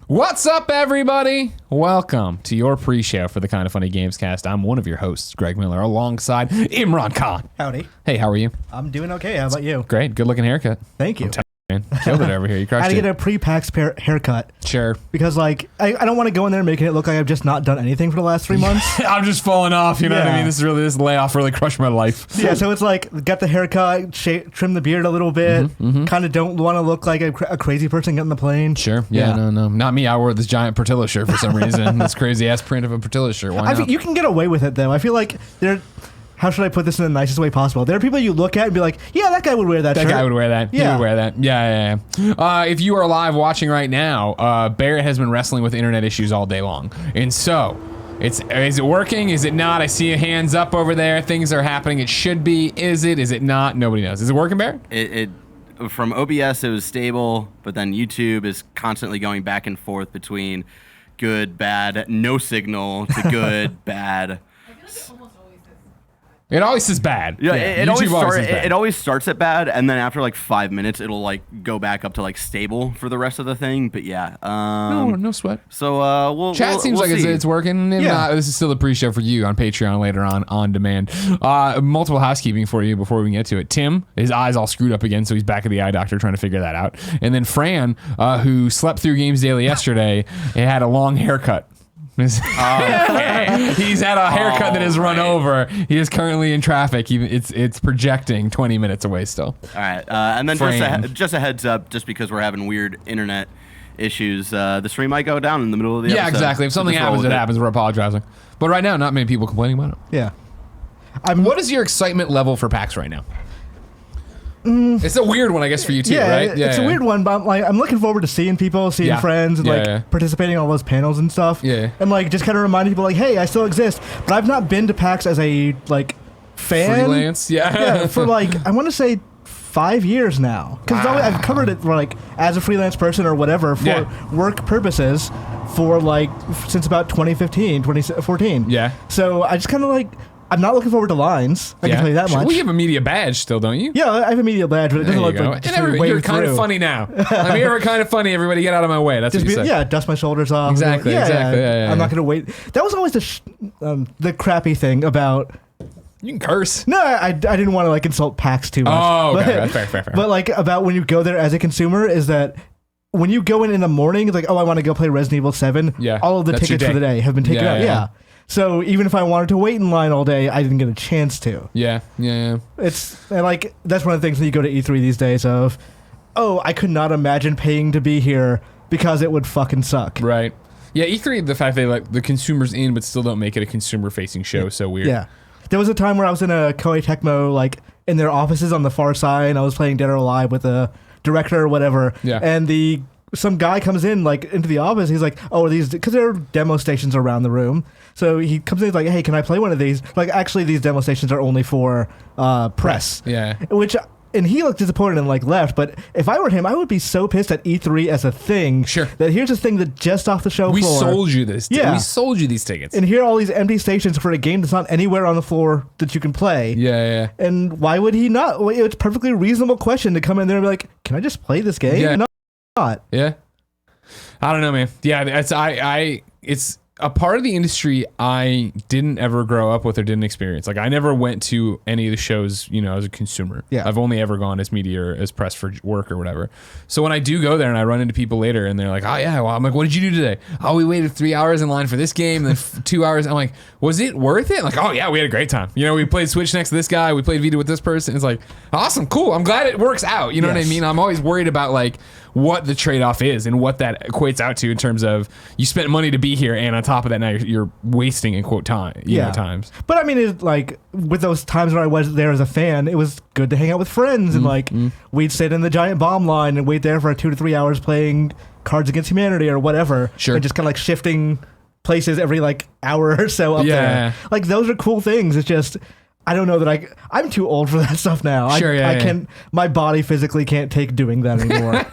What's up, everybody? Welcome to your pre-show for the Kind of Funny Games Cast. I'm one of your hosts, Greg Miller, alongside Imran Khan. Howdy. Hey, how are you? I'm doing okay. How about you? Great. Good looking haircut. Thank you. Man, killed it over here. You I crushed had to it. get a pre-PAX haircut Sure. because, like, I don't want to go in there making it look like I've just not done anything for the last 3 months. I'm just falling off. You know what I Yeah. mean? This layoff really crushed my life. Yeah, so it's like, got the haircut, trim the beard a little bit, kind of don't want to look like a crazy person getting the plane. Sure. Yeah. No. Not me. I wore this giant Portillo shirt for some reason. This crazy ass print of a Portillo shirt. Why I not? think you can get away with it, though. I feel like how should I put this in the nicest way possible? There are people you look at and be like, yeah, that guy would wear that shirt. That guy would wear that. Yeah. He would wear that. Yeah. If you are live watching right now, Barrett has been wrestling with internet issues all day long. And so, is it working? Is it not? I see hands up over there. Things are happening. It should be. Is it? Is it not? Nobody knows. Is it working, Barrett? It from OBS, it was stable, but then YouTube is constantly going back and forth between good, bad, no signal to good, bad. It always says bad. Yeah, YouTube it always starts at bad, and then after like 5 minutes, it'll like go back up to like stable for the rest of the thing. But yeah, no sweat. So Chat seems like it's working. If not, this is still a pre-show for you on Patreon later on demand. Multiple housekeeping for you before we can get to it. Tim, his eye's all screwed up again, so he's back at the eye doctor trying to figure that out. And then Fran, who slept through Games Daily yesterday, had a long haircut. He's had a haircut that has run over. He is currently in traffic. It's projecting 20 minutes away still. All right, and then just a heads up, just because we're having weird internet issues, the stream might go down in the middle of the episode. Yeah, exactly. If something happens, it happens. We're apologizing. But right now, not many people complaining about it. Yeah. What is your excitement level for PAX right now? It's a weird one, I guess, for you too, right? Yeah, it's a weird one, but I'm looking forward to seeing people, friends, and participating in all those panels and stuff. Yeah. And like just kind of reminding people, like, hey, I still exist. But I've not been to PAX as a fan. Freelance, Yeah, for I want to say 5 years now, because I've covered it for as a freelance person or whatever for work purposes for since about 2015, 2014. Yeah. So I just kind of I'm not looking forward to lines. I can tell you that much. Well, you have a media badge still, don't you? Yeah, I have a media badge, but it doesn't look like you're kind of funny now. I'm here for kind of funny. Everybody get out of my way. That's what you said. Yeah, dust my shoulders off. Exactly. Yeah. I'm not going to wait. That was always the crappy thing about... You can curse. No, I didn't want to insult PAX too much. Oh, okay. Fair. But about when you go there as a consumer is that when you go in the morning, it's like, oh, I want to go play Resident Evil 7. Yeah. All of the tickets for the day have been taken out. Yeah. So even if I wanted to wait in line all day, I didn't get a chance to. Yeah. It's that's one of the things when you go to E3 these days of, oh, I could not imagine paying to be here because it would fucking suck. Right. Yeah, E3, the fact they let the consumers in but still don't make it a consumer-facing show is so weird. Yeah. There was a time where I was in a Koei Tecmo, in their offices on the far side, and I was playing Dead or Alive with a director or whatever. Yeah. And some guy comes in into the office. He's like, "Oh, are these?" Because there are demo stations around the room. So he comes in. He's like, "Hey, can I play one of these?" Actually, these demo stations are only for press. Yeah. And he looked disappointed and left. But if I were him, I would be so pissed at E3 as a thing. Sure. That here's a thing that just off the show We floor. sold you this. Yeah. We sold you these tickets. And here are all these empty stations for a game that's not anywhere on the floor that you can play. Yeah. And why would he not? Well, it's a perfectly reasonable question to come in there and be like, "Can I just play this game?" Yeah. Not. Yeah. I don't know, man. Yeah, it's a part of the industry I didn't ever grow up with or didn't experience. I never went to any of the shows, as a consumer. Yeah. I've only ever gone as media or as press for work or whatever. So when I do go there and I run into people later and they're like, "Oh yeah," well, I'm like, "What did you do today?" "Oh, we waited 3 hours in line for this game, and then 2 hours." I'm like, "Was it worth it?" "Oh yeah, we had a great time. We played Switch next to this guy. We played Vita with this person." It's like, awesome, cool. I'm glad it works out. You know what I mean? I'm always worried about what the trade-off is and what that equates out to in terms of you spent money to be here, and on top of that now you're wasting in quote time times. But I mean, it's with those times when I was there as a fan, it was good to hang out with friends and we'd sit in the giant bomb line and wait there for 2 to 3 hours playing Cards Against Humanity or whatever. Sure. And just kind of shifting places every hour or so up there. Those are cool things. It's just I don't know that I'm too old for that stuff now. Sure, I can't. My body physically can't take doing that anymore.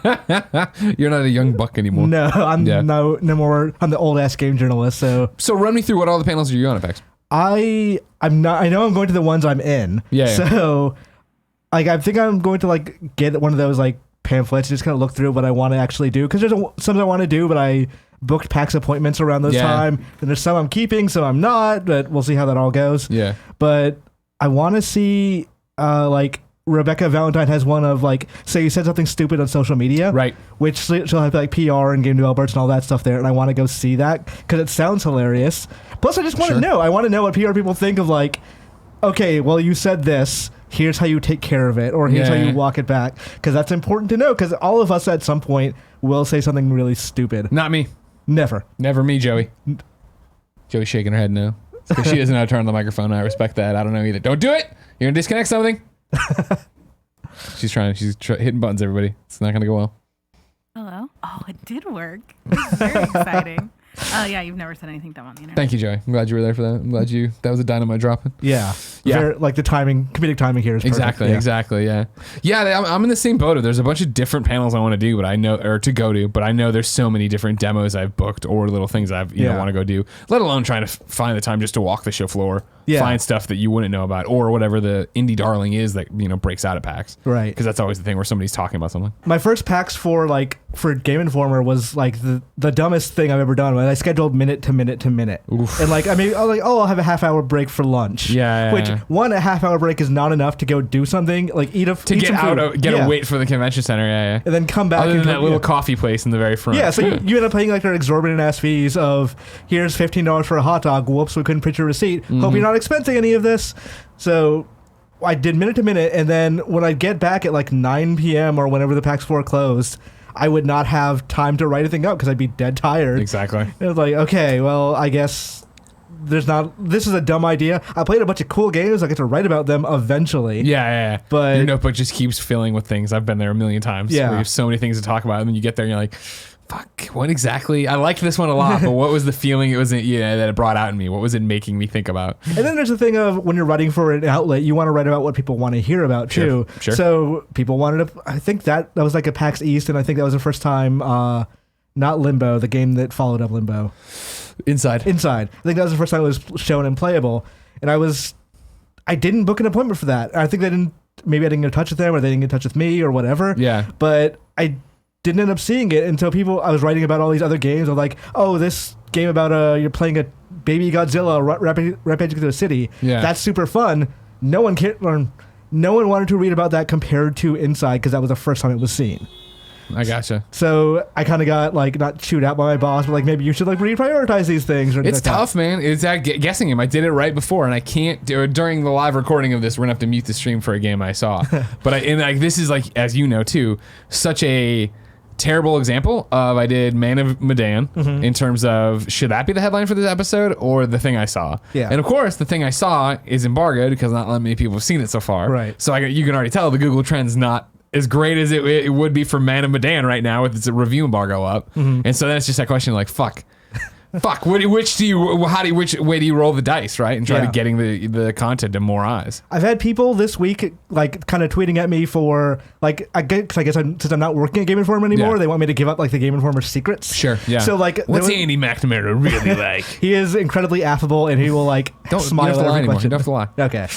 You're not a young buck anymore. No, I'm no more. I'm the old ass game journalist. So run me through what all the panels are you on at PAX? I'm not. I know I'm going to the ones I'm in. Yeah. So, I think I'm going to get one of those pamphlets, just kind of look through what I want to actually do, because there's some I want to do, but I booked PAX appointments around this time. And there's some I'm keeping, some I'm not, but we'll see how that all goes. Yeah. But I want to see, like, Rebecca Valentine has one of, like, say you said something stupid on social media. Right. Which she'll have, like, PR and game developers and all that stuff there. And I want to go see that because it sounds hilarious. Plus, I just want to know. I want to know what PR people think of, like, okay, well, you said this. Here's how you take care of it, or here's how you walk it back, because that's important to know, because all of us at some point will say something really stupid. Not me. Never Me, Joey. Joey's shaking her head no. Because she doesn't know how to turn on the microphone. I respect that. I don't know either. Don't do it. You're going to disconnect something. She's hitting buttons, everybody. It's not going to go well. Hello? Oh, it did work. It's very exciting. Yeah, you've never said anything dumb on the internet. Thank you, Joey. I'm glad you were there for that. I'm glad that was a dynamite dropping. Yeah. Like the comedic timing here is perfect. Exactly, yeah. Yeah, I'm in the same boat. There's a bunch of different panels I want to do, but I know there's so many different demos I've booked or little things I've want to go do, let alone trying to find the time just to walk the show floor, find stuff that you wouldn't know about, or whatever the indie darling is that, breaks out at PAX. Right. Because that's always the thing where somebody's talking about something. My first PAX for Game Informer was like the dumbest thing I've ever done. I scheduled minute to minute to minute. Oof. And I'll have a half-hour break for lunch. Yeah. Which a half-hour break is not enough to go do something, like get wait for the convention center. Yeah. And then come back. Other than that little coffee place in the very front. Yeah, so you end up paying like their exorbitant ass fees of here's $15 for a hot dog. Whoops, we couldn't print your receipt. Hope you're not expensing any of this. So I did minute to minute, and then when I get back at like 9 p.m. or whenever the PAX floor closed, I would not have time to write anything up because I'd be dead tired. Exactly. It was like, okay, well, I guess this is a dumb idea. I played a bunch of cool games. I get to write about them eventually. Yeah. But your notebook just keeps filling with things. I've been there a million times. Yeah. We have so many things to talk about, and then you get there and you're like, fuck, what exactly? I liked this one a lot, but what was the feeling that it brought out in me? What was it making me think about? And then there's the thing of when you're writing for an outlet, you want to write about what people want to hear about too. Sure. So people wanted to, I think that was like a PAX East, and I think that was the first time, not Limbo, the game that followed up Limbo. Inside. I think that was the first time it was shown and playable. And I didn't book an appointment for that. I think maybe I didn't get in touch with them, or they didn't get in touch with me or whatever. Yeah. But I didn't end up seeing it until I was writing about all these other games of like, oh, this game about you're playing a baby Godzilla rampaging through a city. Yeah. That's super fun. No one wanted to read about that compared to Inside because that was the first time it was seen. I gotcha. So I kind of got not chewed out by my boss, but maybe you should reprioritize these things. It's tough, man. It's guessing him. I did it right before, and I can't do it during the live recording of this. We're gonna have to mute the stream for a game I saw. But this is as you know too, such a terrible example of I did Man of Medan in terms of should that be the headline for this episode or the thing I saw? Yeah. And of course, the thing I saw is embargoed because not that many people have seen it so far. Right. So you can already tell the Google Trends not as great as it would be for Man of Medan right now with its review embargo up. And so then it's just that question fuck, which way do you roll the dice, right? And try to getting the content to more eyes. I've had people this week kind of tweeting at me for I guess since I'm not working at Game Informer anymore, they want me to give up the Game Informer secrets. Sure, yeah. So what's Andy McNamara really like? He is incredibly affable, and he will smile at every question. You don't have to lie. Okay.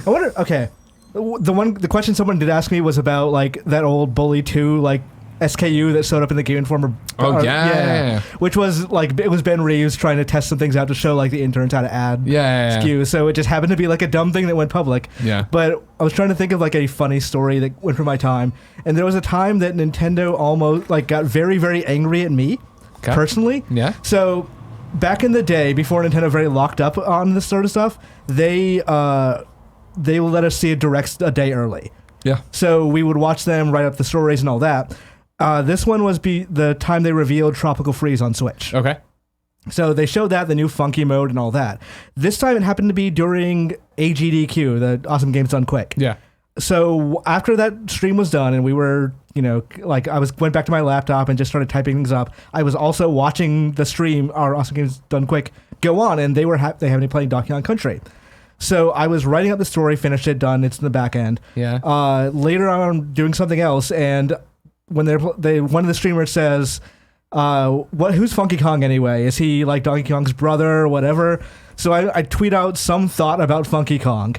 I wonder. Okay. The question someone did ask me was about that old Bully 2 SKU that showed up in the Game Informer. Yeah. Which was it was Ben Reeves trying to test some things out to show the interns how to add SKUs. So it just happened to be a dumb thing that went public. Yeah. But I was trying to think of a funny story that went through my time, and there was a time that Nintendo almost got very, very angry at me personally. Yeah. So back in the day, before Nintendo very locked up on this sort of stuff, they will let us see a direct a day early. Yeah. So we would watch them, write up the stories and all that. This one was the time they revealed Tropical Freeze on Switch. Okay. So they showed the new funky mode and all that. This time it happened to be during AGDQ, the Awesome Games Done Quick. Yeah. So after that stream was done and we were, went back to my laptop and just started typing things up, I was also watching the stream, our Awesome Games Done Quick, go on, and they happened to be playing Donkey Kong Country. So I was writing up the story, finished it, done. It's in the back end. Yeah. Later on, I'm doing something else, and when one of the streamers says, "Who's Funky Kong anyway? Is he Donkey Kong's brother or whatever?" So I tweet out some thought about Funky Kong,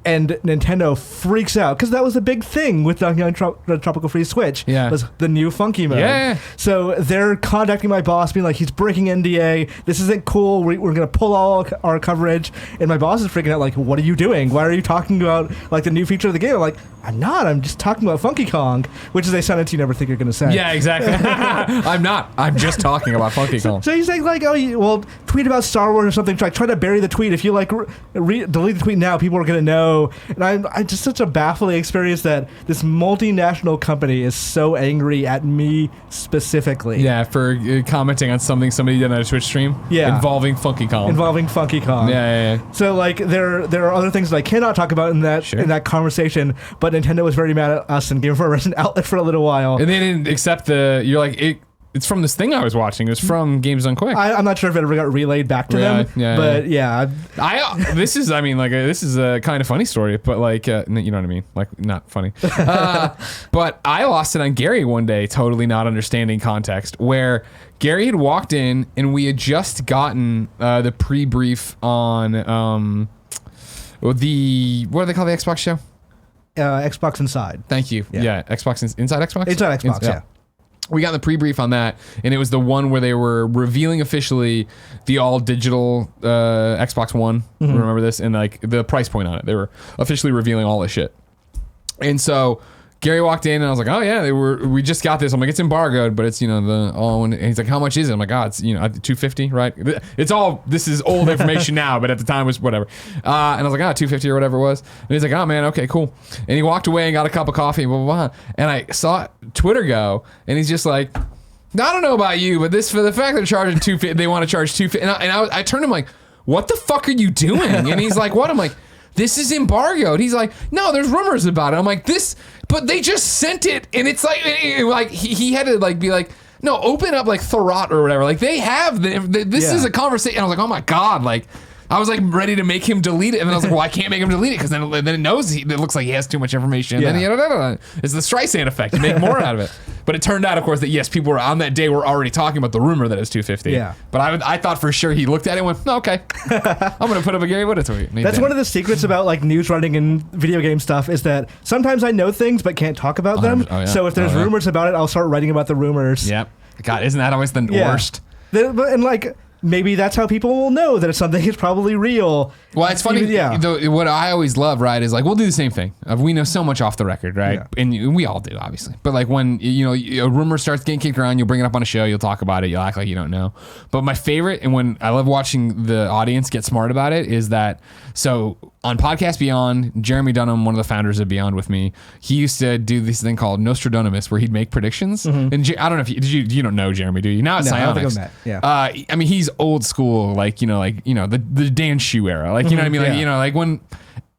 And Nintendo freaks out because that was a big thing with Donkey Kong the Tropical Freeze Switch. Yeah. Was the new funky mode. Yeah. So they're contacting my boss, being like, he's breaking NDA. This isn't cool. We're going to pull all our coverage. And my boss is freaking out, like, what are you doing? Why are you talking about, like, the new feature of the game? I'm like, I'm not. I'm just talking about Funky Kong, which is a sentence you never think you're going to say. Yeah, exactly. I'm not. I'm just talking about Funky Kong. So he's saying, like, well, tweet about Star Wars or something. Try to bury the tweet. If you, like, delete the tweet now, people are going to know. And I'm just such a baffling experience that this multinational company is so angry at me specifically. Yeah, for commenting on something somebody did on a Twitch stream. Yeah. Involving Funky Kong. Yeah. So, like, there are other things that I cannot talk about in that conversation, but Nintendo was very mad at us and Game Informer as an outlet for a little while. And they didn't accept you're like, it's from this thing I was watching. It was from Games Done Quick. I'm not sure if it ever got relayed back to them, but yeah. This is a kind of funny story, but like, you know what I mean? Like, not funny. But I lost it on Gary one day, totally not understanding context, where Gary had walked in and we had just gotten the pre-brief on what do they call the Xbox show? Xbox Inside. Thank you. Yeah, Xbox Inside Xbox? Inside Xbox, yeah. We got the pre-brief on that, and it was the one where they were revealing officially the all-digital Xbox One. Mm-hmm. Remember this? And like the price point on it. They were officially revealing all this shit. And so Gary walked in, and I was like, "Oh yeah, we just got this." I'm like, "It's embargoed, but it's and he's like, "How much is it?" I'm like, "God, it's $250, right?" This is old information now, but at the time it was whatever. And I was like, $250 or whatever it was. And he's like, "Oh man, okay, cool." And he walked away and got a cup of coffee, blah blah blah. And I saw Twitter go, and he's just like, "I don't know about you, but this for the fact they're charging $250, they want to charge $250." And I turned him like, "What the fuck are you doing?" And he's like, "What?" I'm like, "This is embargoed." He's like, "No, there's rumors about it." I'm like, but they just sent it, and it's like he had to like be like, "No, open up like Thurrott or whatever." Like they have this is a conversation. And I was like, "Oh my god!" Like I was like ready to make him delete it, and then I was like, "Well, I can't make him delete it because then it knows it looks like he has too much information." Yeah. And then it's the Streisand effect. You make more out of it. But it turned out, of course, that yes, people were on that day were already talking about the rumor that it was $250. Yeah. But I thought for sure he looked at it and went, "No, okay, I'm gonna put up a Gary Whitta tweet." That's one of the secrets about like news running and video game stuff is that sometimes I know things but can't talk about them. Oh, yeah. So if there's rumors about it, I'll start writing about the rumors. Yep. God, isn't that always the worst? And like maybe that's how people will know that something is probably real. Well, it's funny. What I always love, right, is like we'll do the same thing. We know so much off the record, right? Yeah. And we all do, obviously. But like when a rumor starts getting kicked around, you'll bring it up on a show, you'll talk about it, you'll act like you don't know. But my favorite, and when I love watching the audience get smart about it, is that on Podcast Beyond, Jeremy Dunham, one of the founders of Beyond with me, he used to do this thing called Nostradamus, where he'd make predictions. Mm-hmm. And I don't know if you don't know Jeremy, do you? Now it's Psionics. Yeah. I mean, he's old school, the Dan Shoe era, like you know what I mean, like when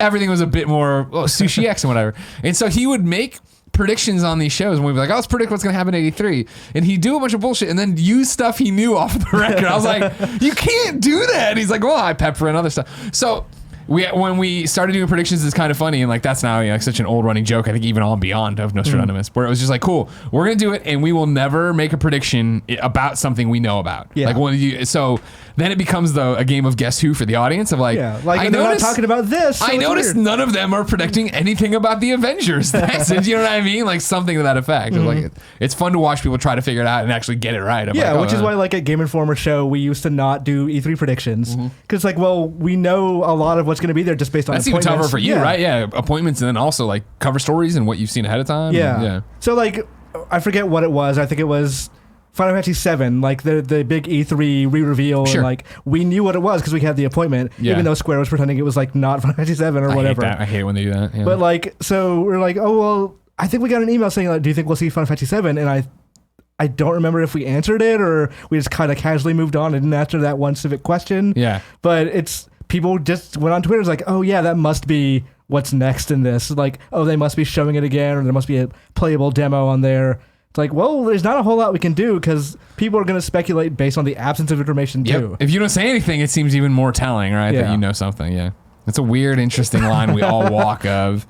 everything was a bit more Sushi X and whatever. And so he would make predictions on these shows, and we'd be like, "Oh, let's predict what's gonna happen in '83," and he'd do a bunch of bullshit and then use stuff he knew off the record. I was like, "You can't do that." And he's like, "Well, I pepper and other stuff." So when we started doing predictions, it's kind of funny, and like that's now such an old running joke. I think even on Beyond of Nostradamus, where it was just like, "Cool, we're gonna do it, and we will never make a prediction about something we know about." Yeah. Like so then it becomes a game of guess who for the audience of like, they're not talking about this. So I noticed none of them are predicting anything about the Avengers. You know what I mean? Like something to that effect. Mm-hmm. Like it's fun to watch people try to figure it out and actually get it right. Which is why like at Game Informer show we used to not do E3 predictions because we know a lot of what's going to be there just based on that's appointments. Even tougher for you, right? Yeah, appointments and then also like cover stories and what you've seen ahead of time. Yeah. So like I forget what it was. I think it was Final Fantasy VII, like the big E3 re-reveal, and like we knew what it was because we had the appointment, even though Square was pretending it was like not Final Fantasy VII or whatever. I hate when they do that. Yeah. But like, so we're like, oh well, I think we got an email saying like, do you think we'll see Final Fantasy VII? And I don't remember if we answered it or we just kind of casually moved on and didn't answer that one civic question. Yeah. But people just went on Twitter, it's like, oh yeah, that must be what's next in this. Like, oh, they must be showing it again, or there must be a playable demo on there. It's like, well, there's not a whole lot we can do because people are going to speculate based on the absence of information too. If you don't say anything, it seems even more telling, right? That you know something. Yeah, it's a weird, interesting line we all walk of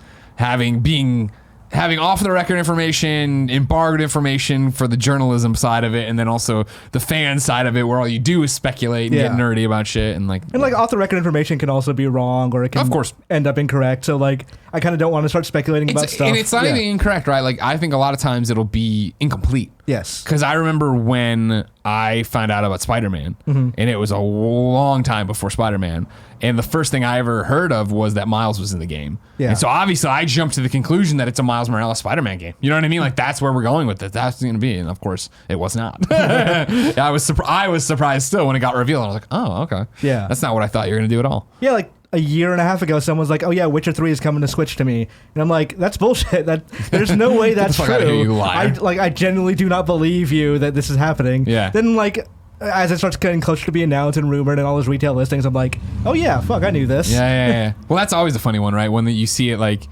being having off the record information, embargoed information for the journalism side of it, and then also the fan side of it, where all you do is speculate and get nerdy about shit, and like off the record information can also be wrong, or it can of course end up incorrect. So like I kind of don't want to start speculating about stuff. And it's not even incorrect, right? Like I think a lot of times it'll be incomplete. Yes. Because I remember when I found out about Spider-Man, and it was a long time before Spider-Man, and the first thing I ever heard of was that Miles was in the game. Yeah. And so obviously I jumped to the conclusion that it's a Miles Morales Spider-Man game. You know what I mean? Like that's where we're going with it. That's going to be. And of course it was not. I was surprised still when it got revealed. I was like, oh, okay. Yeah. That's not what I thought you were going to do at all. Yeah, like a year and a half ago, someone was like, "Oh yeah, Witcher 3 is coming to Switch to me," and I'm like, "That's bullshit. There's no way that's Get the fuck true. out of here, you liar." I genuinely do not believe you that this is happening." Yeah. Then like, as it starts getting closer to being announced and rumored and all those retail listings, I'm like, "Oh yeah, fuck, I knew this." Yeah. Well, that's always a funny one, right? When you see it, like,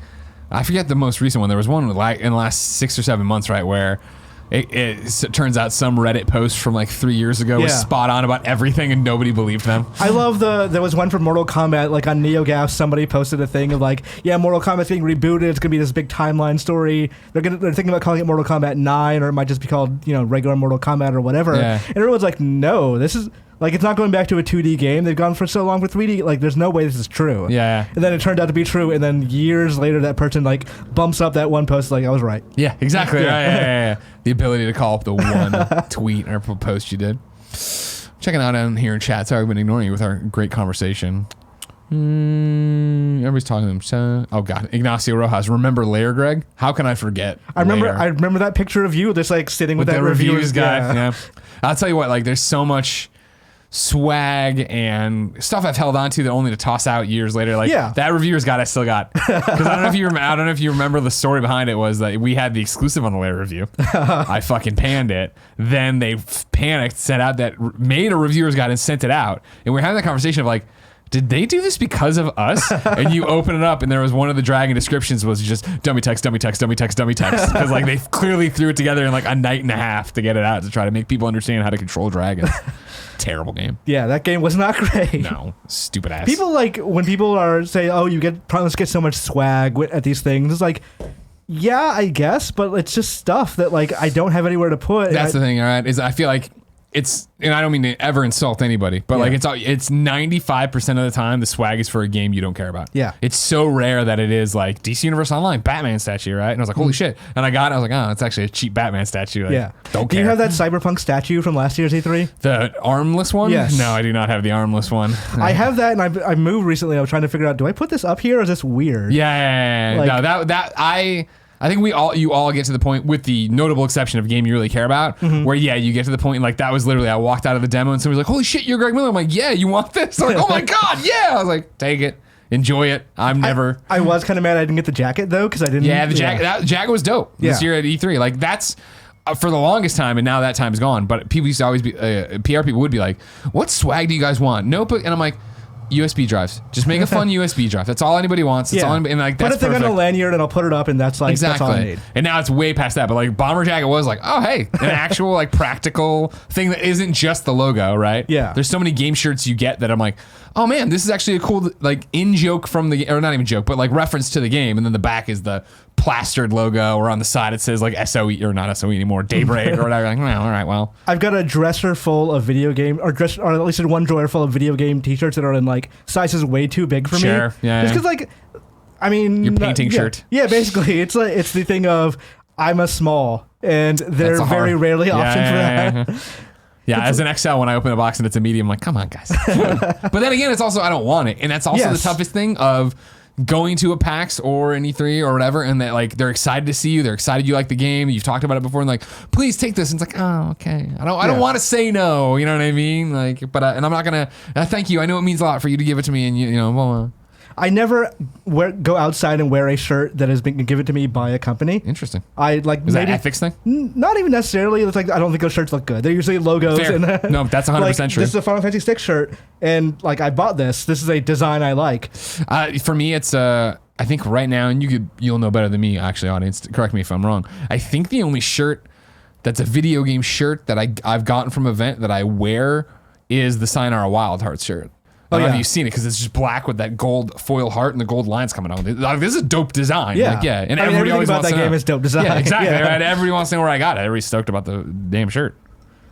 I forget the most recent one. There was one like in the last 6 or 7 months, right, where it turns out some Reddit post from like 3 years ago was spot on about everything and nobody believed them. I love there was one from Mortal Kombat, like on NeoGAF, somebody posted a thing of like, yeah, Mortal Kombat's getting rebooted, it's gonna be this big timeline story. They're thinking about calling it Mortal Kombat 9, or it might just be called, regular Mortal Kombat or whatever. Yeah. And everyone's like, no, this is like, it's not going back to a 2D game. They've gone for so long for 3D. Like, there's no way this is true. Yeah. And then it turned out to be true. And then years later, that person like bumps up that one post. Like, I was right. Yeah, exactly. Yeah. The ability to call up the one tweet or post you did. Checking out down here in chat. Sorry, I've been ignoring you with our great conversation. Everybody's talking to them. Oh God, Ignacio Rojas. Remember Lair, Greg? How can I forget? I remember that picture of you just like sitting with that reviews guy. Yeah. I'll tell you what. Like, there's so much swag and stuff I've held on to that only to toss out years later. Like that reviewer's guide I still got, because I don't know if you remember the story behind it was that we had the exclusive on the Lair review. I fucking panned it. Then they panicked, made a reviewer's guide and sent it out. And we're having that conversation of like, did they do this because of us? And you open it up and there was one of the dragon descriptions was just dummy text, dummy text, dummy text, dummy text. Because like they clearly threw it together in like a night and a half to get it out to try to make people understand how to control dragons. Terrible game. Yeah, that game was not great. No, stupid ass. People like when people are say, "Oh, you get so much swag at these things." It's like, yeah, I guess, but it's just stuff that like I don't have anywhere to put. That's the thing, all right? Is I feel like it's, and I don't mean to ever insult anybody, but like it's 95% of the time the swag is for a game you don't care about. Yeah, it's so rare that it is like DC Universe Online Batman statue, right? And I was like, holy shit! And I was like, oh, it's actually a cheap Batman statue. Like, don't care. Do you have that Cyberpunk statue from last year's E3? The armless one? Yes. No, I do not have the armless one. I have that, and I moved recently. I was trying to figure out, do I put this up here or is this weird? Yeah. Like, no, I think you all get to the point, with the notable exception of a game you really care about, where you get to the point, like that was literally, I walked out of the demo and somebody's like, holy shit, you're Greg Miller. I'm like, yeah, you want this? I'm like, oh my God, yeah. I was like, take it, enjoy it. I was kind of mad I didn't get the jacket though, because I didn't. Yeah, the jacket. That jacket was dope this year at E3. Like that's for the longest time, and now that time's gone. But people used to always be PR people would be like, what swag do you guys want? Notebook, and I'm like, USB drives. Just make a fun USB drive. That's all anybody wants. That's all anybody, and like, that's put a thing on a lanyard and I'll put it up, and that's like exactly. That's all I need. And now it's way past that. But like Bomber Jacket was like, oh hey, an actual like practical thing that isn't just the logo, right? Yeah. There's so many game shirts you get that I'm like, oh man, this is actually a cool like in joke from the, or not even joke, but like reference to the game, and then the back is the plastered logo, or on the side it says like SOE, or not SOE anymore, Daybreak or whatever. Like, well, all right, well, I've got a dresser full of video game, or at least in one drawer full of video game t-shirts that are in like sizes way too big for me. Yeah. Just because like, I mean, your painting shirt. Yeah, basically, it's the thing of I'm a small, and they're very rarely options for that. Yeah, as an XL, when I open a box and it's a medium, I'm like, come on, guys. But then again, it's also, I don't want it. And that's also the toughest thing of going to a PAX or an E3 or whatever, and that like they're excited to see you, they're excited you like the game, you've talked about it before, and like, please take this. And it's like, oh, okay. I don't want to say no, you know what I mean? Like, but and I'm not gonna thank you. I know it means a lot for you to give it to me, and you know, well, I never go outside and wear a shirt that has been given to me by a company. Interesting. I like. Is that ethics thing? Not even necessarily. It's like I don't think those shirts look good. They're usually logos. Fair. And no, that's 100% true. This is a Final Fantasy 6 shirt, and like I bought this. This is a design I like. For me, it's I think right now, and you'll know better than me, actually, audience. Correct me if I'm wrong. I think the only shirt that's a video game shirt that I've gotten from an event that I wear is the Sayonara Wild Hearts shirt. I don't know yeah. if you've seen it because it's just black with that gold foil heart and the gold lines coming out. Like, this is a dope design. Yeah. Like, yeah. And I mean, everybody everything always about wants that to game know. is dope design. Yeah, exactly. Yeah. Right? Everybody wants to know where I got it. Everybody's stoked about the damn shirt.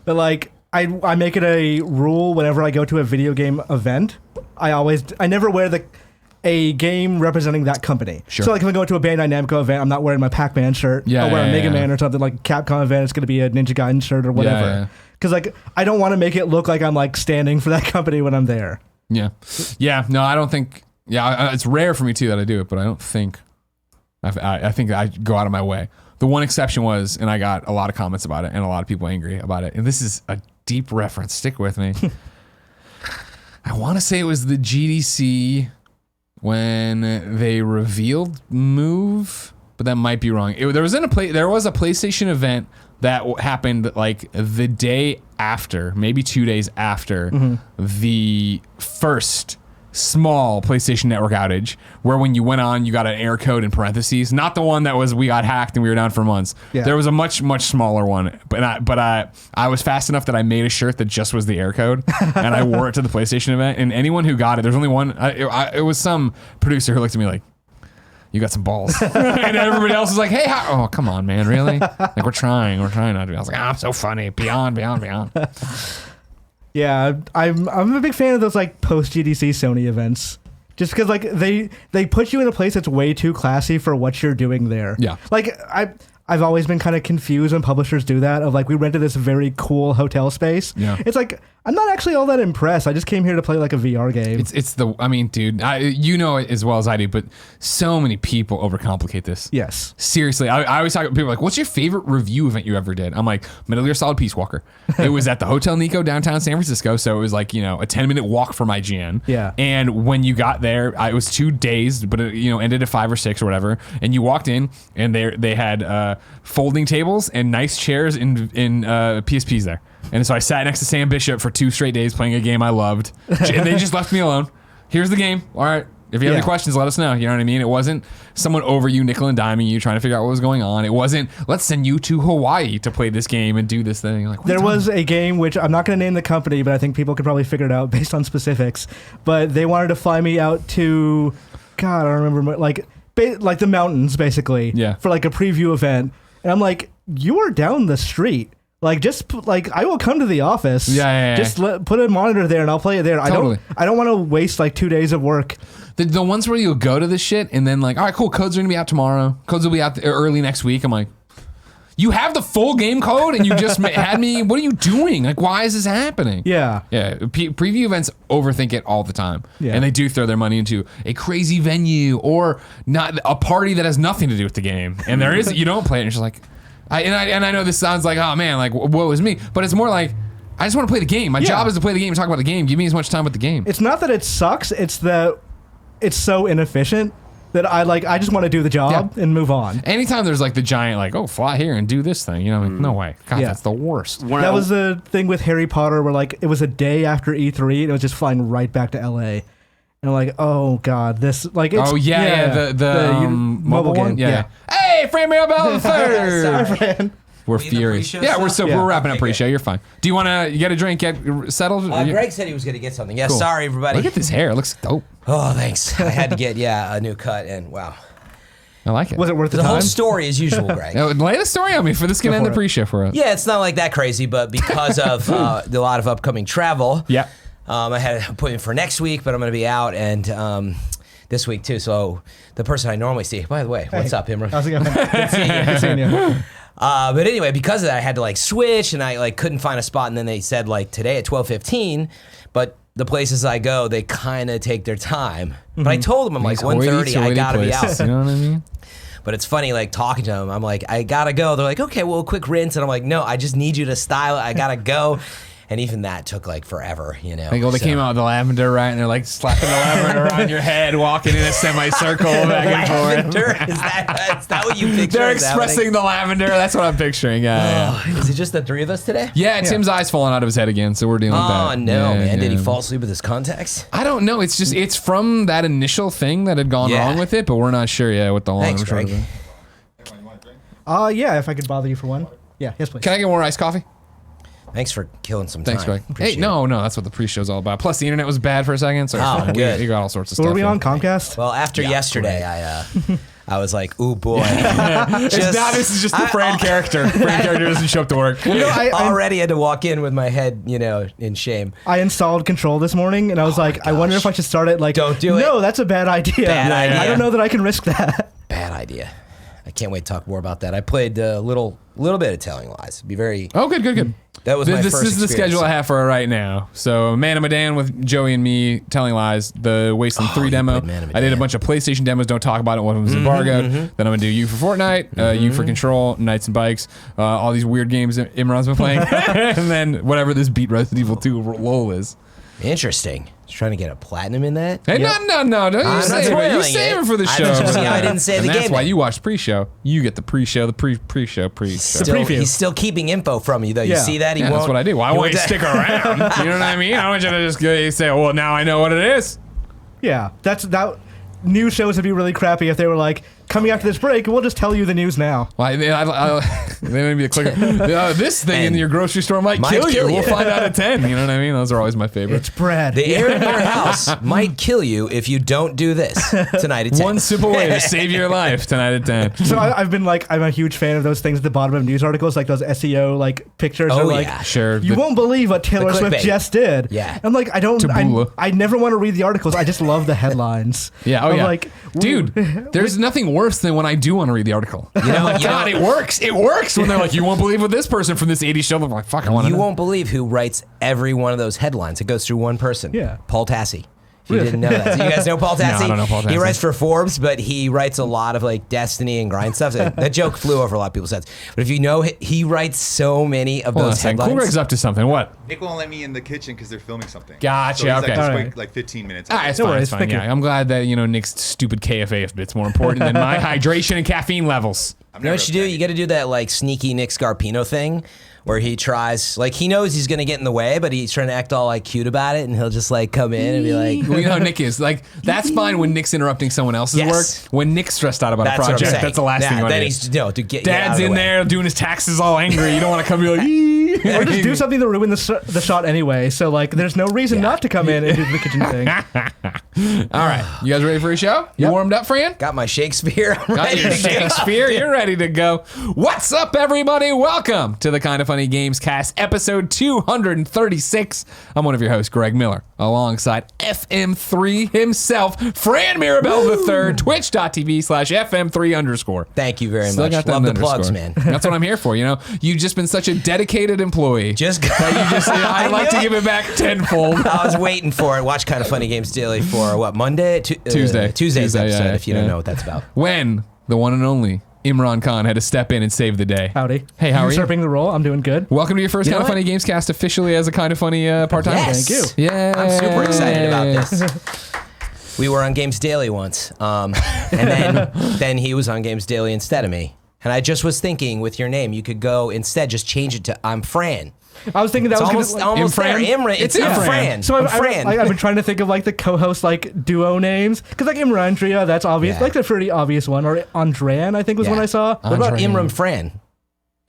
But like, I make it a rule whenever I go to a video game event, I never wear a game representing that company. Sure. So like if I go to a Bandai Namco event, I'm not wearing my Pac-Man shirt. Yeah, I'll wear yeah, a Mega yeah. Man or something. Like Capcom event, it's going to be a Ninja Gaiden shirt or Yeah. whatever. Because like I don't want to make it look like I'm like standing for that company when I'm there. Yeah. Yeah. No, I don't think. Yeah, it's rare for me too that I do it, but I don't think. I think I go out of my way. The one exception was, and I got a lot of comments about it and a lot of people angry about it. And this is a deep reference. Stick with me. I want to say it was the GDC when they revealed Move, but that might be wrong. There was a PlayStation event that happened like the day after, maybe 2 days after the first small PlayStation Network outage, where when you went on, you got an error code in parentheses. Not the one that was we got hacked and we were down for months. Yeah. There was a much smaller one, but I was fast enough that I made a shirt that just was the error code, and I wore it to the PlayStation event. And anyone who got it, there's only one. It was some producer who looked at me like, "You got some balls," and everybody else was like, "Hey, oh come on, man, really? Like we're trying not to." I was like, "I'm so funny, beyond." Yeah, I'm a big fan of those like post GDC Sony events. Just because like they put you in a place that's way too classy for what you're doing there. Yeah. Like I've always been kind of confused when publishers do that. Of like, we rented this very cool hotel space. Yeah. It's like, I'm not actually all that impressed. I just came here to play like a VR game. I mean, dude, you know it as well as I do, but so many people overcomplicate this. Yes. Seriously, I always talk to people like, what's your favorite review event you ever did? I'm like, Metal Gear Solid Peace Walker. It was at the Hotel Nico downtown San Francisco, so it was like, a 10-minute walk from IGN. Yeah. And when you got there, it was 2 days, but it ended at 5 or 6 or whatever. And you walked in, and they had folding tables and nice chairs in PSPs there. And so I sat next to Sam Bishop for 2 straight days playing a game I loved. And they just left me alone. Here's the game. All right. If you have any questions, let us know. You know what I mean? It wasn't someone over you, nickel and diming you, trying to figure out what was going on. It wasn't, let's send you to Hawaii to play this game and do this thing. Like, There was a game which I'm not going to name the company, but I think people could probably figure it out based on specifics. But they wanted to fly me out to, God, I don't remember, like the mountains, basically. Yeah. For like a preview event. And I'm like, you are down the street. Like, I will come to the office. Yeah. Just put a monitor there and I'll play it there. Totally. I don't want to waste like 2 days of work. The ones where you'll go to this shit and then like, all right, cool, codes are going to be out tomorrow. Codes will be out early next week. I'm like, you have the full game code and you just had me, what are you doing? Like, why is this happening? Yeah. Yeah. Preview events overthink it all the time. Yeah. And they do throw their money into a crazy venue or not a party that has nothing to do with the game. And there is, you don't play it and you're just like, I know this sounds like, oh man, like woe is me, but it's more like, I just want to play the game. My job is to play the game and talk about the game. Give me as much time with the game. It's not that it sucks. It's that it's so inefficient that I just want to do the job and move on. Anytime there's like the giant, like, oh, fly here and do this thing, like, no way. God, that's the worst. That was the thing with Harry Potter where like it was a day after E3 and it was just flying right back to LA. And I'm like, oh god, this like it's the mobile one. Yeah. Hey, Fran Mirabelle III. Sorry, Fran. We're We in the furious. pre-show Yeah, stuff? we're wrapping up Okay, pre-show. You're fine. Do you want to get a drink, get settled? Greg said he was going to get something. Yeah, Cool. sorry, everybody. Look at this hair. It looks dope. Oh, thanks. I had to get, a new cut, and wow. I like it. Was it worth the The time? whole story as usual, Greg. Lay the story on me for this can end for the it. pre-show for us. Yeah, it's not like that crazy, but because of a lot of upcoming travel, Yeah. I had an appointment for next week, but I'm going to be out and this week too. So the person I normally see, by the way, what's up, Imran? How's it going? Good seeing you. But anyway, because of that, I had to like switch, and I like couldn't find a spot. And then they said like today at 12:15, but the places I go, they kind of take their time. But I told them I'm like These 1:30, I hoity-toity gotta be places, out. You know what I mean? But it's funny, like talking to them. I'm like, I gotta go. They're like, okay, well, a quick rinse, and I'm like, no, I just need you to style it. I gotta go. And even that took like forever, They came out with the lavender, right? And they're like slapping the lavender around your head, walking in a semicircle back and forth. Lavender? Is that what you picture? They're is expressing happening? the lavender. That's what I'm picturing. Yeah. Oh, is it just the 3 of us today? Yeah, Tim's eye's falling out of his head again, so we're dealing with that. Oh no, Yeah, man! Did he yeah. fall asleep with his contacts? I don't know. It's from that initial thing that had gone Yeah. wrong with it, but we're not sure yet what the long Thanks, and short Greg. of it. Yeah, if I could bother you for one. Yeah, yes, please. Can I get more iced coffee? Thanks for killing some Thanks, time. Greg. Hey, Appreciate it. no, that's what the pre-show's all about. Plus, the internet was bad for a second, so Oh, good. we got all sorts of Were stuff. we in. on Comcast? Well, after yesterday, I was like, ooh boy. This is just the Fran character. Fran character doesn't show up to work. You know, I already had to walk in with my head, in shame. I installed Control this morning, and I was like, I wonder if I should start it like. Don't do it. No, that's a bad idea. Bad idea. I don't know that I can risk that. Bad idea. I can't wait to talk more about that. I played a little bit of Telling Lies. Be very. Oh, good. That was my This first is the experience. schedule I have for her right now. So, Man of Medan with Joey and me, Telling Lies, the Wasteland 3 you demo. played Man of I did a Medan. bunch of PlayStation demos, don't talk about it, one of them was embargoed. Then I'm going to do You for Fortnite, You for Control, Knights and Bikes, all these weird games that Imran's been playing. And then whatever this beat Resident Evil 2 lol is. Interesting. Just trying to get a platinum in that. Hey, no. Don't you I'm not save it. You spoiling save it. it for the I show. didn't- see, I didn't say And the that's game why then. you watch pre-show. You get the pre-show, the pre-show. Still, preview. he's still keeping info from you, though. You Yeah. see that? He Yeah, won't. that's what I do. Why he won't you won't- stick around? You know what I mean? I want you to just say, well, now I know what it is. Yeah, that. News shows would be really crappy if they were like, coming after this break, we'll just tell you the news now. Well, they may be a clicker. This thing in And your grocery store might kill you. We'll find out at 10. You know what I mean? Those are always my favorite. It's bread. The air in your house might kill you if you don't do this tonight at 10. One simple way to save your life tonight at 10. So I've been like, I'm a huge fan of those things at the bottom of news articles, like those SEO like pictures. Oh, or, like, yeah. Sure. You won't believe what Taylor The Swift clickbait. just did. Yeah. I'm like, Taboola. I never want to read the articles. I just love the headlines. Yeah. Oh, I'm yeah. like, dude, there's nothing worse than when I do want to read the article. You know, Like, God, it works. It works when they're like, you won't believe what this person from this 80s show. I'm like, fuck, I want to You know. won't believe who writes every one of those headlines. It goes through one person. Yeah. Paul Tassi. If you didn't know that. So you guys know Paul Tassi? I don't know Paul He Tassi. writes for Forbes, but he writes a lot of like Destiny and grind stuff. That joke flew over a lot of people's heads. But if you know, he writes so many of Hold on a those second. headlines. Cool Greg's up to something. What? Nick won't let me in the kitchen because they're filming something. Gotcha, So he's okay. Like, just Alright. wait like 15 minutes. Ah, it's No fine. worries, It's fine. thank you. Yeah, I'm glad that Nick's stupid KFA bit's more important than my hydration and caffeine levels. I'm You know never what you do? upset. You got to do that like sneaky Nick Scarpino thing where he tries, like he knows he's going to get in the way, but he's trying to act all like cute about it and he'll just like come in and be like, Well, you know how Nick is. Like, that's fine when Nick's interrupting someone else's Yes. work. When Nick's stressed out about that's a what I'm project, saying. that's the last thing you want then to do. he's, to get Dad's out of in the way. there doing his taxes all angry. You don't want to come and be like, "Ee." or just do something to ruin the shot anyway. So like, there's no reason not to come in and do the kitchen thing. All right. You guys ready for a show? You Yep. warmed up, Fran? Got my Shakespeare. I'm Got ready your to go. Shakespeare. You're ready to go. What's up, everybody? Welcome to the Kind of Funny Games Cast, episode 236. I'm one of your hosts, Greg Miller, alongside FM3 himself, Fran Mirabelle III, twitch.tv/FM3_. Thank you very Still much. got that Love the underscore. plugs, man. That's what I'm here for. You've just been such a dedicated employee. Just that you just, I'd like to knew give it back tenfold. I was waiting for it. Watch Kind of Funny Games Daily for what, Monday? Tuesday. Tuesday's Tuesday, episode, yeah, if you don't yeah. know what that's about. When the one and only Imran Khan had to step in and save the day. Howdy. Hey, how are you? Usurping the role. I'm doing good. Welcome to your first You know Kind of what? Funny Games Cast officially as a Kind of Funny part-time. Yes. Thank you. Yeah. I'm super excited about this. We were on Games Daily once, and then he was on Games Daily instead of me. And I just was thinking, with your name, you could go instead, just change it to I'm Fran. I was thinking that It's was almost there. Imfran. Imran. It's It's Imfran. Imfran. So I'm I've Fran. been trying to think of like the co-host like duo names because like Imran Andrea, that's obvious, Yeah. like the pretty obvious one. Or Andran, I think was Yeah. one I saw. What about Andre. Imran Fran?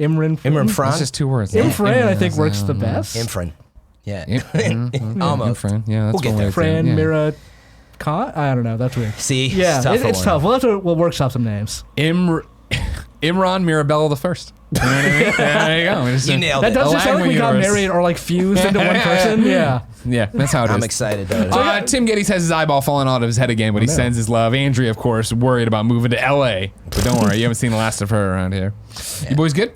Imran. Imran Fran? That's just two words. Imfran, I think works the best. Imfran. Yeah. Almost. Almost. Imfran. Yeah, that's We'll get one way there. to Fran do it, yeah. Mira. I don't know. That's weird. See? Yeah, It's tough it's one. tough. We'll have to workshop some names. Imran Mirabelle the First. You know what I mean? There you go. We just- You nailed That it. does just sound like we got universe. married or like fused into one person. Yeah. Yeah, that's how it is. I'm excited, though. Tim Gettys has his eyeball falling out of his head again, but he sends his love. Andrea, of course, worried about moving to LA. But don't worry, you haven't seen the last of her around here. You boys good?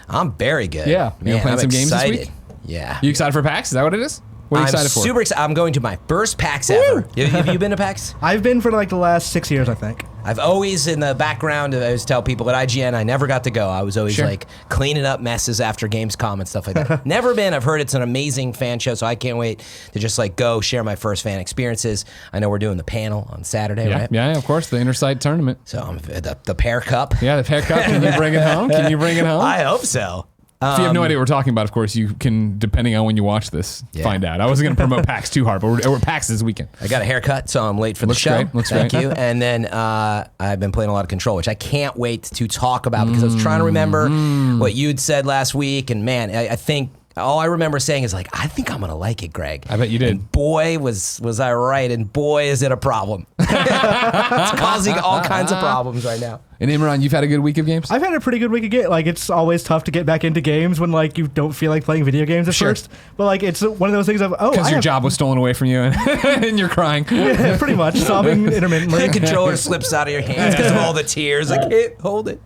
I'm very good. Yeah. You Man, playing I'm some games this excited. week? Yeah. You excited for PAX? Is that what it is? What are you I'm excited for? super excited. I'm going to my first PAX ever. Have you been to PAX? I've been for like the last 6 years, I think. I've always, in the background, I always tell people at IGN, I never got to go. I was always Sure. like cleaning up messes after Gamescom and stuff like that. Never been. I've heard it's an amazing fan show, so I can't wait to just like go share my first fan experiences. I know we're doing the panel on Saturday, Yeah, right? yeah, of course, the Intersight tournament. So the Pear Cup. Yeah, the Pear Cup. Can you bring it home? Can you bring it home? I hope so. If you have no idea what we're talking about, of course, you can, depending on when you watch this, Yeah. find out. I wasn't going to promote PAX too hard, but we're PAX this weekend. I got a haircut, so I'm late for Looks the show. great, looks Thank great. you. And then I've been playing a lot of Control, which I can't wait to talk about because I was trying to remember what you'd said last week. And man, I think all I remember saying is like, I think I'm gonna like it, Greg. I bet you did. And boy, was I right, and boy, is it a problem. It's causing all kinds of problems right now. And Imran, you've had a good week of games? I've had a pretty good week of games. Like, it's always tough to get back into games when, like, you don't feel like playing video games at first. But, like, it's one of those things of, Because your job was stolen away from you and you're crying. Yeah, pretty much. Sobbing intermittently. The controller slips out of your hands because of all the tears. I can't hold it.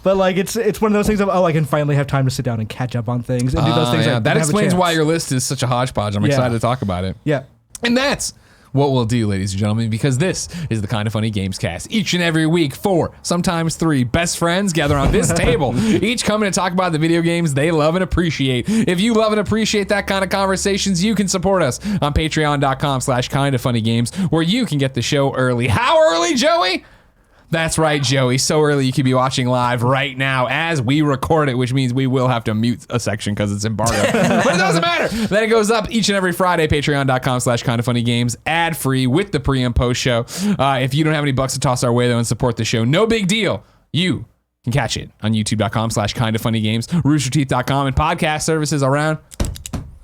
But, like, it's one of those things of, I can finally have time to sit down and catch up on things and do those things. Yeah. I That didn't have a explains chance. why your list is such a hodgepodge. I'm excited to talk about it. Yeah. And that's what we'll do, ladies and gentlemen, because this is the Kind of Funny Games Cast. Each and every week, 4, sometimes 3 best friends gather on this table, each coming to talk about the video games they love and appreciate. If you love and appreciate that kind of conversations, you can support us on patreon.com/kindoffunnygames, where you can get the show early. How early, Joey? That's right, Joey. So early you could be watching live right now as we record it, which means we will have to mute a section because it's embargoed. But it doesn't matter. Then it goes up each and every Friday, patreon.com/kindoffunnygames, ad-free with the pre and post show. If you don't have any bucks to toss our way, though, and support the show, no big deal. You can catch it on youtube.com/kindoffunnygames, roosterteeth.com, and podcast services around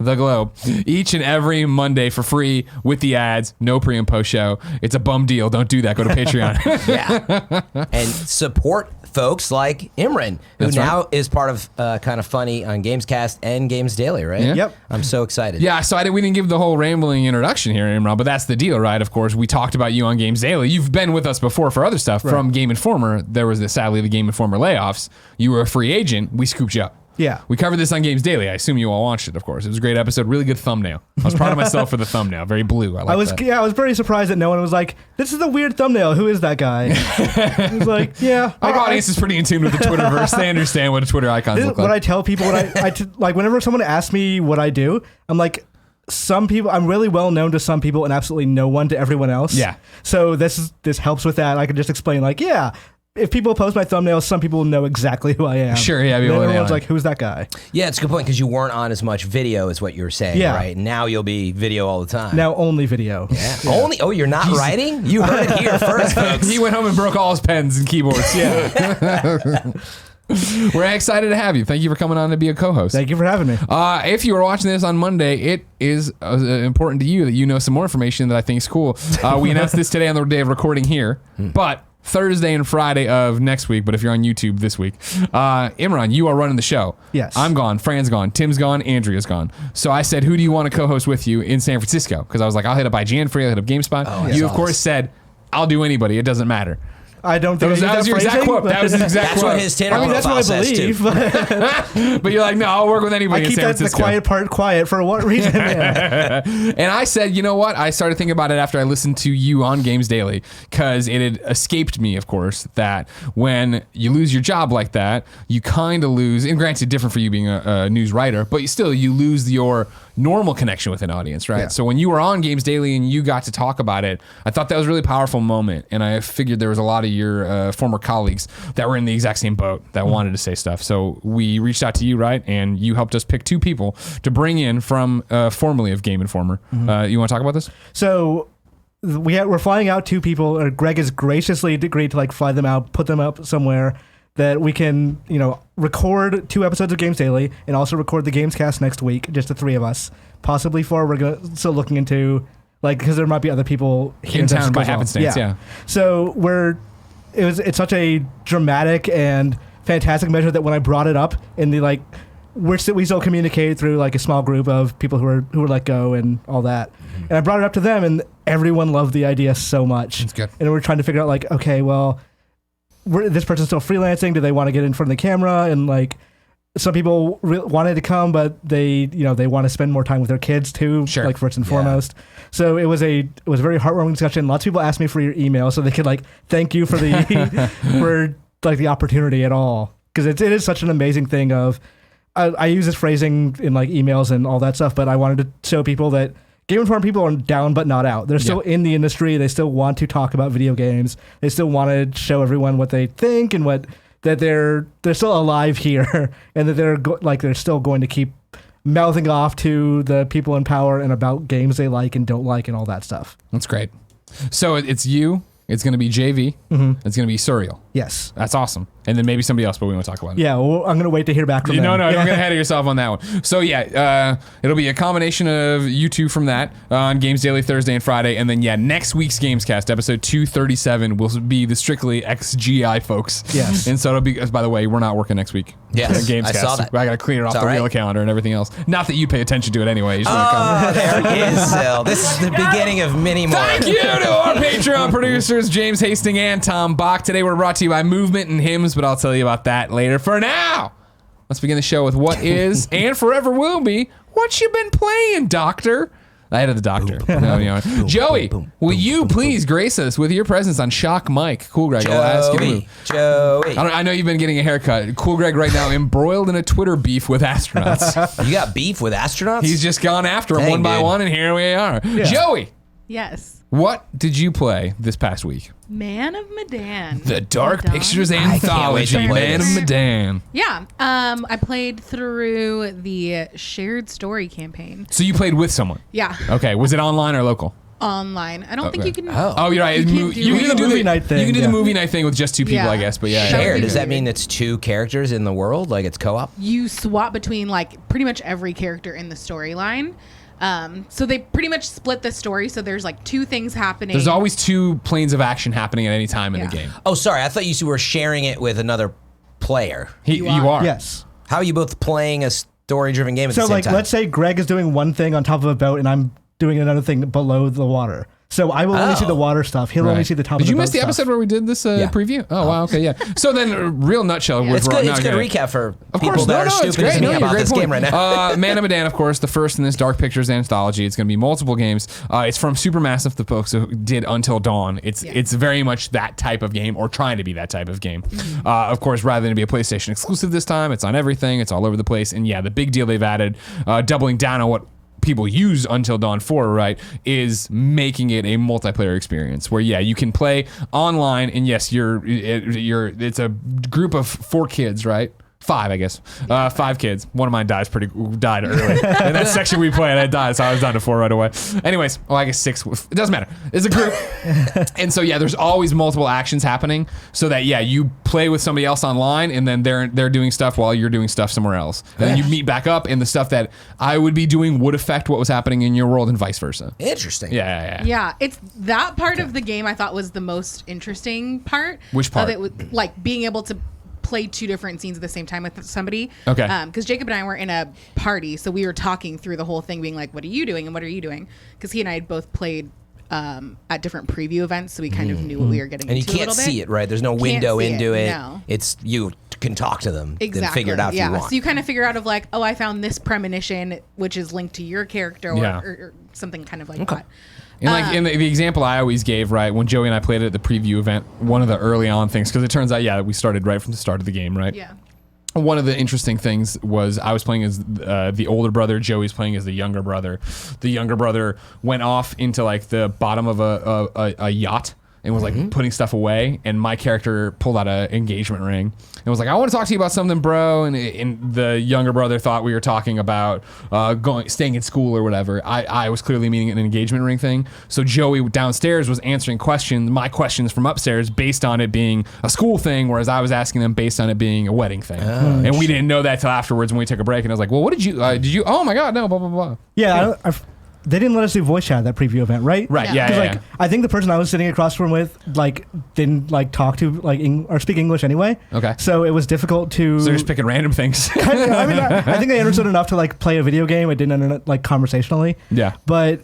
the globe each and every Monday for free with the ads. No pre and post show. It's a bum deal. Don't do that. Go to Patreon. Yeah. And support folks like Imran, who That's now is part of Kind of Funny on Gamescast and Games Daily, right? Yeah. Yep. I'm so excited. Yeah, so we didn't give the whole rambling introduction here, Imran, but that's the deal, right? Of course, we talked about you on Games Daily. You've been with us before for other stuff. From Game Informer, there was sadly the Game Informer layoffs. You were a free agent. We scooped you up. Yeah. We covered this on Games Daily. I assume you all watched it, of course. It was a great episode. Really good thumbnail. I was proud of myself for the thumbnail. Very blue. I like that. I was very surprised that no one was like, this is a weird thumbnail. Who is that guy? I was like, yeah. Our audience is pretty in tune with the Twitterverse. They understand what a Twitter icons This is look like. what I tell people like whenever someone asks me what I do, I'm like, some people, I'm really well known to some people and absolutely no one to everyone else. Yeah. So this helps with that. I can just explain like, yeah, if people post my thumbnails, some people know exactly who I am. Sure, yeah, And people know everyone's you. like, who's that guy? Yeah, it's a good point because you weren't on as much video as what you were saying, Yeah. right? Now you'll be video all the time. Now only video. Yeah. Only? Oh, you're not writing? You heard it here first, folks. He went home and broke all his pens and keyboards. Yeah. We're excited to have you. Thank you for coming on to be a co-host. Thank you for having me. If you were watching this on Monday, it is important to you that you know some more information that I think is cool. We announced this today on the day of recording here, but Thursday and Friday of next week, but if you're on YouTube this week, Imran, you are running the show. Yes. I'm gone. Fran's gone. Tim's gone. Andrea's gone. So I said, who do you want to co-host with you in San Francisco? Because I was like, I'll hit up IGN for you. I'll hit up GameSpot. that's You, of course, awesome. said, I'll do anybody. It doesn't matter. I don't think That was your exact quote. That was his exact That's quote. what his Tinder that's profile what I says, too. believe. But you're like, no, I'll work with I anybody in keep San that the Francisco. quiet part quiet for what reason? Yeah. And I said, you know what? I started thinking about it after I listened to you on Games Daily, because it had escaped me, of course, that when you lose your job like that, you kind of lose, and granted, different for you being a news writer, but you lose your normal connection with an audience, right? Yeah. So when you were on Games Daily and you got to talk about it, I thought that was a really powerful moment, and I figured there was a lot of your former colleagues that were in the exact same boat that wanted to say stuff. So we reached out to you, right? And you helped us pick 2 people to bring in from formerly of Game Informer. You want to talk about this? So we're flying out 2 people. Greg has graciously agreed to like fly them out, put them up somewhere that we can, record 2 episodes of Games Daily and also record the Gamescast next week, just the 3 of us, possibly 4. We're still looking into because there might be other people here In town San by Francisco happenstance, as well. yeah. So it's such a dramatic and fantastic measure that when I brought it up in the we still communicate through like a small group of people who were let go and all that. And I brought it up to them and everyone loved the idea so much. That's good. And we're trying to figure out okay, well, this person's still freelancing. Do they want to get in front of the camera? And some people wanted to come, but they want to spend more time with their kids too. Sure. First and foremost. So it was a very heartwarming discussion. Lots of people asked me for your email so they could thank you for the for the opportunity at all, because it is such an amazing thing. I use this phrasing in emails and all that stuff, but I wanted to show people that Game Informer people are down but not out. They're still in the industry. They still want to talk about video games. They still want to show everyone what they think and that they're still alive here, and that they're still going to keep mouthing off to the people in power and about games they like and don't like and all that stuff. That's great. So it's you, It's going to be JV. It's going to be Surreal. Yes. That's awesome. And then maybe somebody else, but we won't talk about it. Yeah, well, I'm going to wait to hear back from them. No, don't get ahead of yourself on that one. So yeah, it'll be a combination of you two from that on Games Daily Thursday and Friday, and then next week's Gamescast, episode 237, will be the strictly XGI folks. Yes. And so it'll be. By the way, we're not working next week. Yes, Gamescast. I saw that. I got to clear it off It's the all real right. calendar and everything else. Not that you pay attention to it anyway. You just wanna come. There it is, Sil. This is the beginning of many more. Thank you to our Patreon producers, James Hastings and Tom Bach. Today we're brought to you by Movement and Hymns, but I'll tell you about that later. For now, let's begin the show with what is and forever will be what you been playing, Doctor. Ahead of the Doctor. Joey, will you please grace us with your presence on Shock Mike? Cool, Greg. I'll ask you to move. Joey. I know you've been getting a haircut. Cool Greg right now embroiled in a Twitter beef with astronauts. You got beef with astronauts? He's just gone after them Dang, one by dude. one, and here we are. Joey, Yes. what did you play this past week? Man of Medan. The Dark Medan. Pictures can't wait to Anthology, play Man of this. Medan. Yeah. I played through the shared story campaign. So you played with someone. Yeah. Okay. Was it online or local? Online. I don't think Okay. you can. Oh, you're right. You can't do can do movie night thing, You can do yeah. the movie night thing with just two people, Yeah. I guess. But yeah. Shared. Shared. Yeah. Does that mean it's two characters in the world? Like it's co-op? You swap between like pretty much every character in the storyline. So they pretty much split the story. So there's like two things happening. There's always two planes of action happening at any time in the Yeah. game. Oh, sorry. I thought you were sharing it with another player. You You are. Yes. How are you both playing a story-driven game at So, the same like, time? let's say Greg is doing one thing on top of a boat and I'm doing another thing below the water. So I will only see the water stuff. He'll only Right. see the top Did of the you boat miss the stuff. episode where we did this preview? Oh, wow. Okay, yeah. So then, real nutshell. it's we're good. now It's good gonna- recap for Of people course, that are it's stupid great. as me No, about great this point. game right now. Man of Medan, of course, the first in this Dark Pictures anthology. It's going to be multiple games. It's from Supermassive, the folks who did Until Dawn. It's very much that type of game, or trying to be that type of game. Of course, rather than be a PlayStation exclusive this time, it's on everything. It's all over the place. And yeah, the big deal they've added, doubling down on what people use Until Dawn for, right, is making it a multiplayer experience where you can play online, and yes, it's a group of 4 kids, right? 5, I guess. 5 kids. One of mine died early. In that section we played, I died, so I was down to 4 right away. Anyways, I guess 6. It doesn't matter. It's a group. And so, there's always multiple actions happening so that, you play with somebody else online, and then they're doing stuff while you're doing stuff somewhere else. And then you meet back up, and the stuff that I would be doing would affect what was happening in your world and vice versa. Interesting. Yeah. Yeah, it's that part of the game I thought was the most interesting part. Which part? Of it was, like being able to play 2 different scenes at the same time with somebody. Okay. Because Jacob and I were in a party, so we were talking through the whole thing, being like, "What are you doing? And what are you doing?" Because he and I had both played at different preview events, so we kind of knew what we were getting And you into a can't little see bit. it, right? There's no Can't window see into it. No. It's you can talk to them. Exactly. Then figure it out if you want. So you kind of figure out of like, oh, I found this premonition, which is linked to your character, or, Yeah. or something kind of like that. And like in the example I always gave, right, when Joey and I played it at the preview event, one of the early on things, because it turns out, we started right from the start of the game, right? Yeah. One of the interesting things was I was playing as the older brother. Joey's playing as the younger brother. The younger brother went off into like the bottom of a yacht and was like putting stuff away. And my character pulled out an engagement ring and was like, "I want to talk to you about something, bro." And the younger brother thought we were talking about staying in school or whatever. I was clearly meaning an engagement ring thing. So Joey downstairs was answering my questions from upstairs based on it being a school thing, whereas I was asking them based on it being a wedding thing. And we didn't know that till afterwards when we took a break. And I was like, "Well, what did you? Oh my God, no, blah blah blah." Yeah, they didn't let us do voice chat at that preview event, right? Right. No. Yeah. Because Yeah. I think the person I was sitting across from with didn't talk to or speak English anyway. Okay. So it was difficult to. So they're just picking random things. I mean, I think they understood enough to play a video game. It didn't understand conversationally. Yeah. But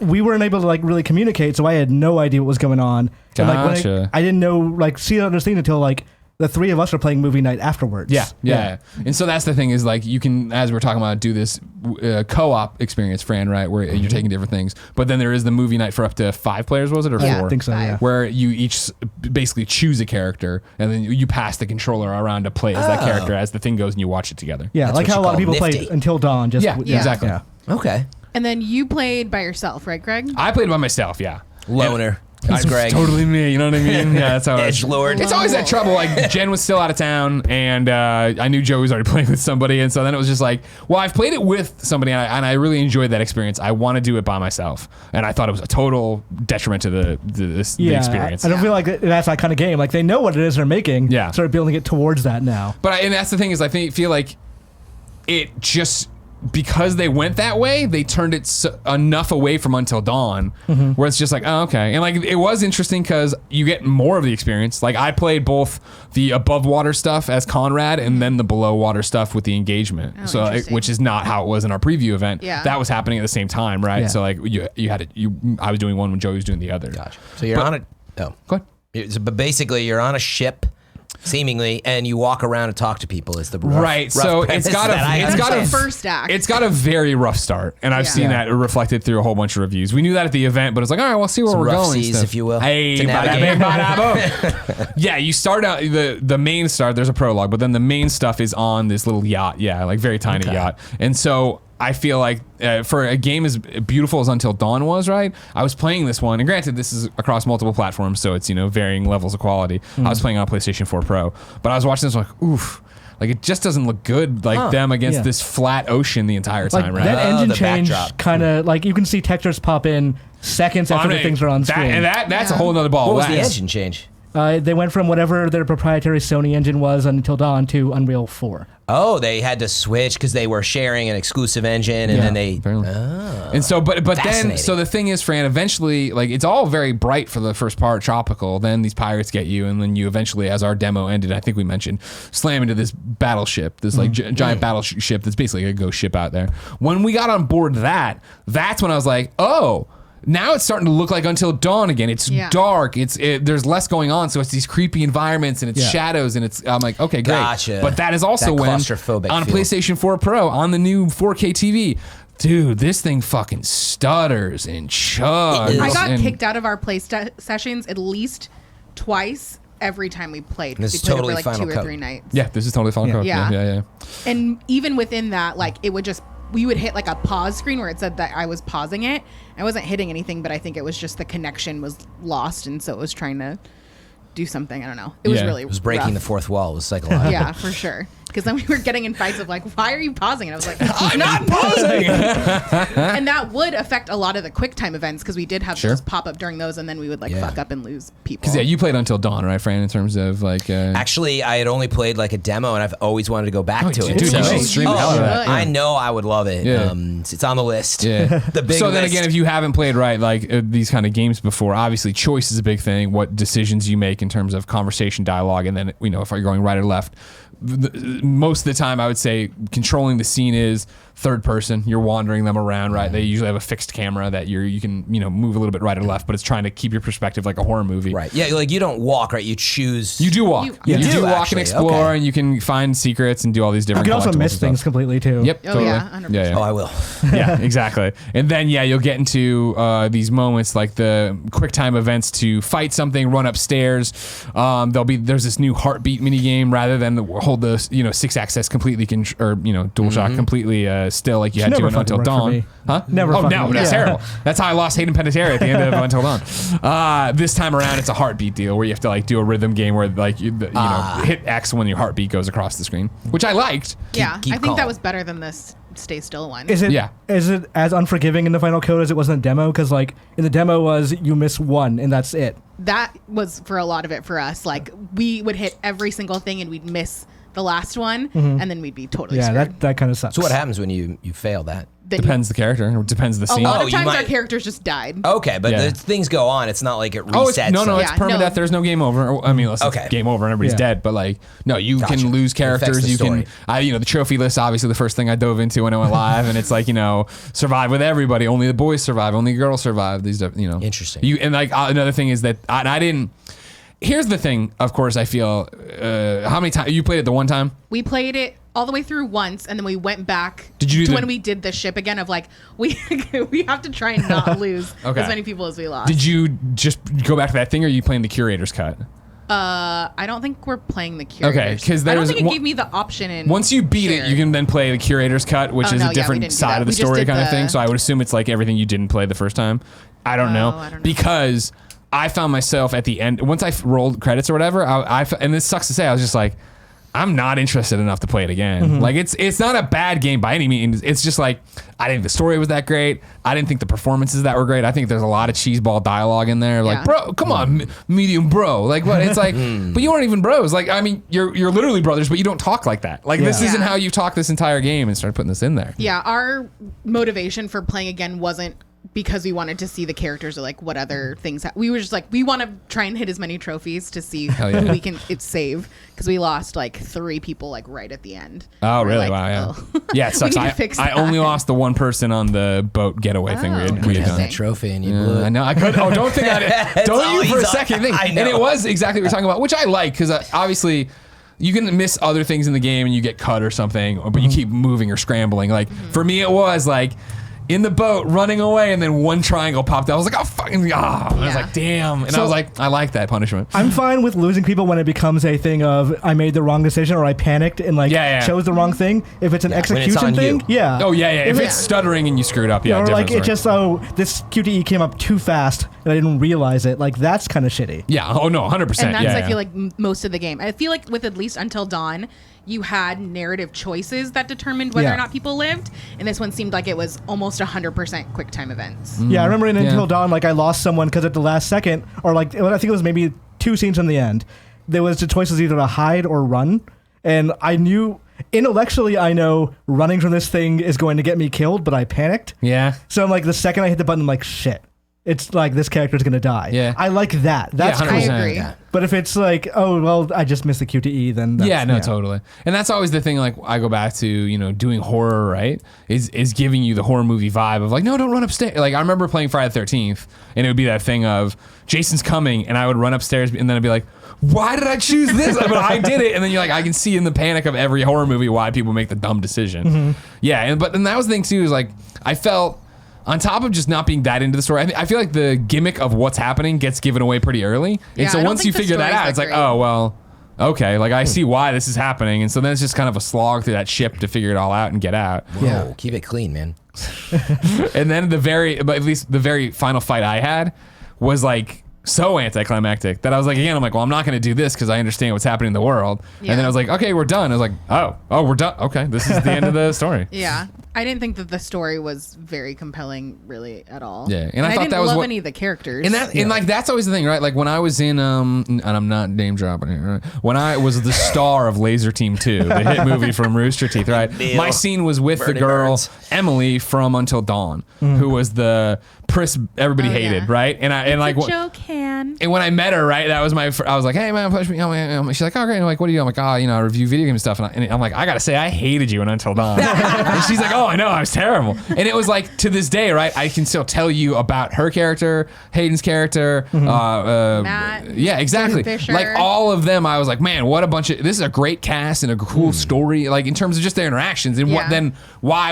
we weren't able to really communicate, so I had no idea what was going on. And, Gotcha. I didn't know see and understand until the 3 of us are playing movie night afterwards. Yeah. And so that's the thing is you can, as we're talking about, do this co-op experience, Fran, right? Where you're taking different things. But then there is the movie night for up to 5 players, was it? Or 4? I think so, yeah. Where you each basically choose a character and then you pass the controller around to play as that character as the thing goes and you watch it together. Yeah, That's like what how you a lot of call people nifty. played Until Dawn. Yeah, exactly. Yeah. Okay. And then you played by yourself, right, Greg? I played by myself, yeah. Loner. He's Greg. Totally me. You know what I mean? Yeah, that's how it is. Edgelord. It's always that trouble. Like Jen was still out of town, and I knew Joey was already playing with somebody, and so then it was just like, well, I've played it with somebody, and I really enjoyed that experience. I want to do it by myself, and I thought it was a total detriment to the experience. I don't feel like that's that kind of game. Like they know what it is they're making. Yeah. Sort of building it towards that now. But and that's the thing is, I feel like it just. Because they went that way, they turned it enough away from Until Dawn, where it's just like, oh, okay. And like it was interesting because you get more of the experience. Like I played both the above water stuff as Conrad and then the below water stuff with the engagement. Oh, So interesting. which is not how it was in our preview event. Yeah. That was happening at the same time, right? Yeah. So like you had it. I was doing one when Joey was doing the other. Gotcha. So you're on a. Oh, Go ahead. but basically you're on a ship, seemingly, and you walk around and talk to people. Is the rough, Right, rough so premise it's got that I it's got understand. a first act. It's got a very rough start, and I've Yeah. seen that reflected through a whole bunch of reviews. We knew that at the event, but it's like, all right, we'll see where Some we're rough going, seas, stuff. if you will, Hey, to bada navigate. bing, bada boom. Yeah, you start out the main start. There's a prologue, but then the main stuff is on this little yacht. Yeah, like very tiny yacht, and so. I feel like for a game as beautiful as Until Dawn was, right? I was playing this one, and granted, this is across multiple platforms, so it's varying levels of quality. I was playing on a PlayStation 4 Pro, but I was watching this one like, oof, like it just doesn't look good like them against Yeah. this flat ocean the entire Like time, right? that Oh, engine the change backdrop. kind of like you can see textures pop in seconds after the things are on screen. And that's a Yeah. whole nother ball. What was of the wax. engine change? They went from whatever their proprietary Sony engine was on Until Dawn to Unreal 4. Oh, they had to switch because they were sharing an exclusive engine, and Yeah. then they. Apparently. And so, but then, Fascinating. so the thing is, Fran, eventually, like it's all very bright for the first part, tropical. Then these pirates get you, and then you eventually, as our demo ended, I think we mentioned, slam into this battleship, this like giant battleship that's basically a ghost ship out there. When we got on board that's when I was like, oh. Now it's starting to look like Until Dawn again. It's dark. There's less going on, so it's these creepy environments and it's shadows and it's. I'm like, okay, great. Gotcha. But that is also That when claustrophobic on a feel. PlayStation 4 Pro on the new 4K TV, dude, this thing fucking stutters and chugs. I got and- kicked out of our sessions at least twice every time we played. This We is played totally over like Final 2 or Cut. 3 nights. Yeah, this is totally Final Cut. Yeah. Yeah. And even within that, like it would just we would hit like a pause screen where it said that I was pausing it. I wasn't hitting anything, but I think it was just the connection was lost, and so it was trying to do something. I don't know. It was Yeah. really It was breaking rough. the fourth wall. It was psychological. Yeah, for sure. Because then we were getting in fights of like, why are you pausing? And I was like, I'm not pausing. and that would affect a lot of the quick time events because we did have Sure. those pop up during those, and then we would like Yeah. fuck up and lose people. Because you played Until Dawn, right, Fran? In terms of like, Actually, I had only played like a demo, and I've always wanted to go back to it. dude, you should stream the hell out of that. I know I would love it. Yeah. It's on the list. Yeah. The big so then list. again, if you haven't played right, like these kind of games before, obviously choice is a big thing. What decisions you make in terms of conversation, dialogue, and then if you're going right or left. Most of the time, I would say controlling the scene is third person. You're wandering them around, right? They usually have a fixed camera that you can move a little bit right or left, but it's trying to keep your perspective like a horror movie. Right. Yeah, like you don't walk, right? You choose. You do walk. You You do do walk actually, and explore, okay. and you can find secrets and do all these You different. can also collectibles miss and things stuff. completely too. Yep. Oh, totally. yeah, 100%. Oh, I will. Yeah, exactly. And then you'll get into these moments like the quick time events to fight something, run upstairs. There's this new heartbeat mini game rather than hold the 6-axis completely DualShock completely still like you had to never in fucking Until worked for Dawn. me. Huh? Never Oh fucking no, worked. that's Yeah. terrible. That's how I lost Hayden Panettiere at the end of Until Dawn. This time around, it's a heartbeat deal where you have to like do a rhythm game where like hit X when your heartbeat goes across the screen, which I liked. Yeah, keep I think calm. that was better than this Stay Still one. Is it Yeah. is it as unforgiving in the final code as it was in the demo? Because like in the demo was you miss one and that's it. That was for a lot of it for us. Like we would hit every single thing and we'd miss the last one, and then we'd be totally Yeah, screwed. that kind of sucks. So what happens when you fail that? Then Depends the character. It depends the A scene. lot Oh, of you times our might- characters just died. Okay, but Yeah. the things go on. It's not like it resets. Oh, it's Yeah, permadeath. no. There's no game over. I mean, unless Okay. it's game over and everybody's Yeah. dead. But like, no, you Gotcha. can lose It affects characters. the You story. can, the trophy list. Obviously, the first thing I dove into when I went live, and it's like survive with everybody. Only the boys survive. Only girls survive. These, Interesting. You and like another thing is that I didn't. Here's the thing. Of course, I feel. How many times you played it the one time? We played it all the way through once, and then we went back Did you do to the- when we did the ship again of like, we we have to try and not lose Okay. as many people as we lost. Did you just go back to that thing, or are you playing the curator's cut? I don't think we're playing the curators. Okay, 'cause I don't there's think it one- gave me the option in Once you beat shared. it, you can then play the curator's cut, which Oh, is no, a yeah, we different didn't do side that. of the We just story did kind of the- thing. So I would assume it's like everything you didn't play the first time. I don't know I don't know. because I found myself at the end, once I rolled credits or whatever, and this sucks to say, I was just like, I'm not interested enough to play it again. Like it's not a bad game by any means. It's just like, I didn't think the story was that great. I didn't think the performances that were great. I think there's a lot of cheeseball dialogue in there. Like, bro, come on, medium bro. Like what? It's like, but you aren't even bros. Like, I mean, you're literally brothers, but you don't talk like that. Like this isn't how you talk this entire game, and started putting this in there. Yeah, our motivation for playing again wasn't because we wanted to see the characters or like what other things we were just like, we want to try and hit as many trophies to see who we can save, because we lost like 3 people like right at the end. Oh, We're really? like, Wow, yeah. oh. Yeah, it sucks. We need to fix I only that. lost the one person on the boat getaway thing we had Interesting. done. that trophy and you blew it. I know. I could. Oh, don't think that. It's Don't you for a always second think. I know. And it was exactly what you're talking about, which I like, because obviously you can miss other things in the game and you get cut or something, but you keep moving or scrambling. Like for me, it was like in the boat running away, and then one triangle popped out. I was like, oh fucking I was like, damn. And I was like, I like that punishment. I'm fine with losing people when it becomes a thing of I made the wrong decision or I panicked and like chose the wrong thing. If it's an when it's execution on thing, you. Oh yeah. If it's stuttering and you screwed up, or different like it story. just this QTE came up too fast and I didn't realize it. Like that's kind of shitty. Yeah. Oh no, 100%. And that's, yeah, I feel like, most of the game. I feel like with at least Until Dawn, you had narrative choices that determined whether or not people lived. And this one seemed like it was almost 100% quick time events. Yeah, I remember in Yeah. Until Dawn, like I lost someone because at the last second, or like I think it was maybe 2 scenes in the end, there was the choices either to hide or run, and I knew intellectually I know running from this thing is going to get me killed, but I panicked. Yeah. So I'm like the second I hit the button, I'm like shit. It's like this character's gonna die. Yeah. I like that. That's Yeah, cool. 100%. I agree. Yeah. But if it's like, oh well, I just missed the QTE, then that's, Totally. And that's always the thing. Like I go back to doing horror, right? Is giving you the horror movie vibe of like, no, don't run upstairs. Like I remember playing Friday the 13th, and it would be that thing of Jason's coming, and I would run upstairs, and then I'd be like, why did I choose this? But I did it, and then you're like, I can see in the panic of every horror movie why people make the dumb decision. Yeah, but then that was the thing too. Is like I felt. On top of just not being that into the story, I feel like the gimmick of what's happening gets given away pretty early. Yeah, and so I don't once you think the figure that story's out, that it's like, great. oh, well, okay. Like, I see why this is happening. And so then it's just kind of a slog through that ship to figure it all out and get out. Whoa, keep it clean, man. And then but at least the very final fight I had was like so anticlimactic that I was like, again, I'm like, well, I'm not going to do this because I understand what's happening in the world. Yeah. And then I was like, okay, we're done. I was like, oh, we're done. Okay, this is the end of the story. Yeah. I didn't think that the story was very compelling, really, at all. Yeah, and I thought didn't that was love what- any of the characters. And like that's always the thing, right? Like when I was in and I'm not name dropping here, right? When I was the star of Laser Team 2, the hit movie from Rooster Teeth, right? Deal. My scene was with the Bernie girl Burns. Emily from Until Dawn, who was the priss everybody Oh, hated, yeah. right? And like it's a joke, Han. and when I met her, right, that was I was like, hey man, push me. She's like, oh great. And I'm like, what do you do? I'm like, oh, I review video game stuff. And I'm like, I gotta say, I hated you in Until Dawn. And she's like, oh, I know, I was terrible. And it was like to this day, right? I can still tell you about her character, Hayden's character, Matt, yeah, exactly. Fisher. Like all of them, I was like, man, what a bunch of. This is a great cast and a cool story. Like in terms of just their interactions and what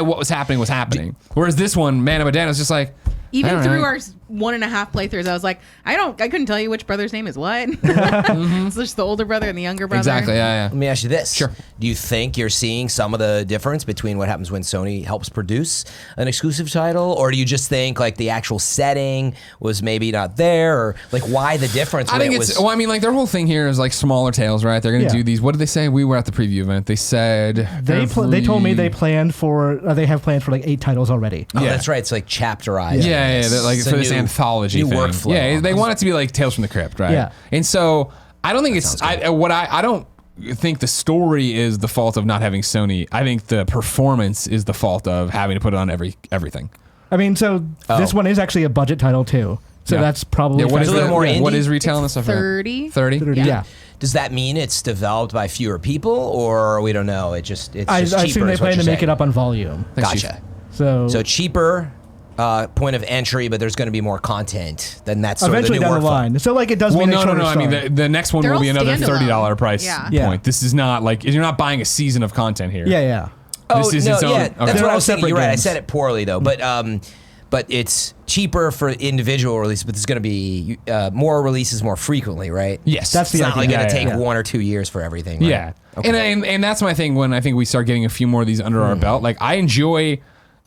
was happening. Whereas this one, Man of Medan, was just like. Even all through right. our 1.5 playthroughs, I was like, I couldn't tell you which brother's name is what. It's just the older brother and the younger brother. Exactly, yeah. Let me ask you this. Sure. Do you think you're seeing some of the difference between what happens when Sony helps produce an exclusive title? Or do you just think like the actual setting was maybe not there? Or like why the difference? I when think it it's. was, Well, I mean, like their whole thing here is like smaller tales, right? They're gonna do these. What did they say? We were at the preview event. They said They told me they planned for they have plans for like 8 titles already. Oh, Yeah. that's right. It's like chapterized. Yeah, they're like It's a for this new- anthology new thing. workflow Yeah, they almost. want it to be like Tales from the Crypt, right? Yeah. And so I don't think it's I don't think the story is the fault of not having Sony. I think the performance is the fault of having to put it on everything. I mean, so this one is actually a budget title too. So Yeah. that's probably Yeah, what is a little the, more what indie? is retail and stuff? 30. 30? 30, yeah. Does that mean it's developed by fewer people, or we don't know? It's just I cheaper. assume they is what plan to you're make saying. it up on volume. Thanks, Gotcha. So, So cheaper point of entry, but there's going to be more content. Then that's sort eventually of the new down the workflow. line. So like it does Well, mean a no. shorter I mean, story. the next one They're will be all another standalone. $30 price Yeah. Yeah. point. This is not like you're not buying a season of content here. yeah. Oh, This is no, its own- yeah, okay. that's They're what I all was thinking. separate You're right. I games. said it poorly though, but it's cheaper for individual release, but there's going to be more releases more frequently, right? Yes. That's It's the not like idea. going to take Yeah. 1 or 2 years for everything. Right? Yeah. Okay. And that's my thing when I think we start getting a few more of these under our belt. Like I enjoy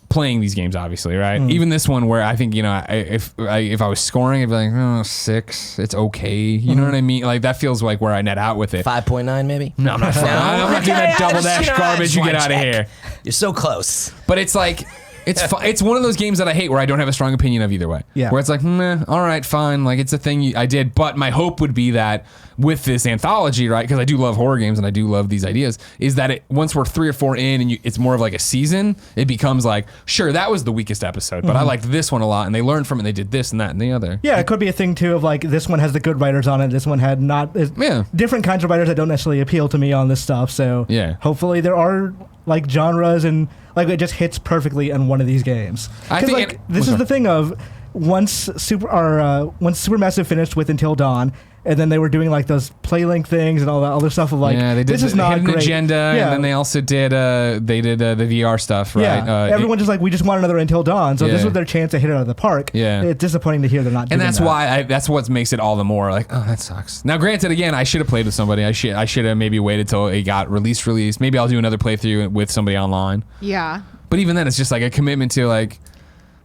playing these games, obviously, right? Even this one where I think, if I was scoring, I'd be like, 6, it's okay. You know what I mean? Like that feels like where I net out with it. 5.9 maybe? No, I'm not. I'm not doing that double dash garbage. You get out of here. You're so close. But it's like, it's one of those games that I hate where I don't have a strong opinion of either way. Yeah. Where it's like, all right, fine. Like it's a thing I did. But my hope would be that with this anthology, right? Because I do love horror games and I do love these ideas, is that once we're 3 or 4 in and it's more of like a season, it becomes like, sure, that was the weakest episode, but I liked this one a lot and they learned from it and they did this and that and the other. Yeah, it could be a thing too of like this one has the good writers on it, this one had not. Different kinds of writers that don't necessarily appeal to me on this stuff. So hopefully there are like genres and like it just hits perfectly in one of these games. I think this is the thing of once Supermassive finished with Until Dawn, and then they were doing like those playlink things and all that other stuff of like, they did this is not Hidden great. Agenda, and then they also did the VR stuff, right? Yeah, everyone just like, we just want another Until Dawn, so this was their chance to hit it out of the park. Yeah, it's disappointing to hear they're not doing that. And that's that. why that's what makes it all the more like, oh, that sucks. Now, granted, again, I should have played with somebody. I should have maybe waited till it got released. Maybe I'll do another playthrough with somebody online. Yeah. But even then, it's just like a commitment to like.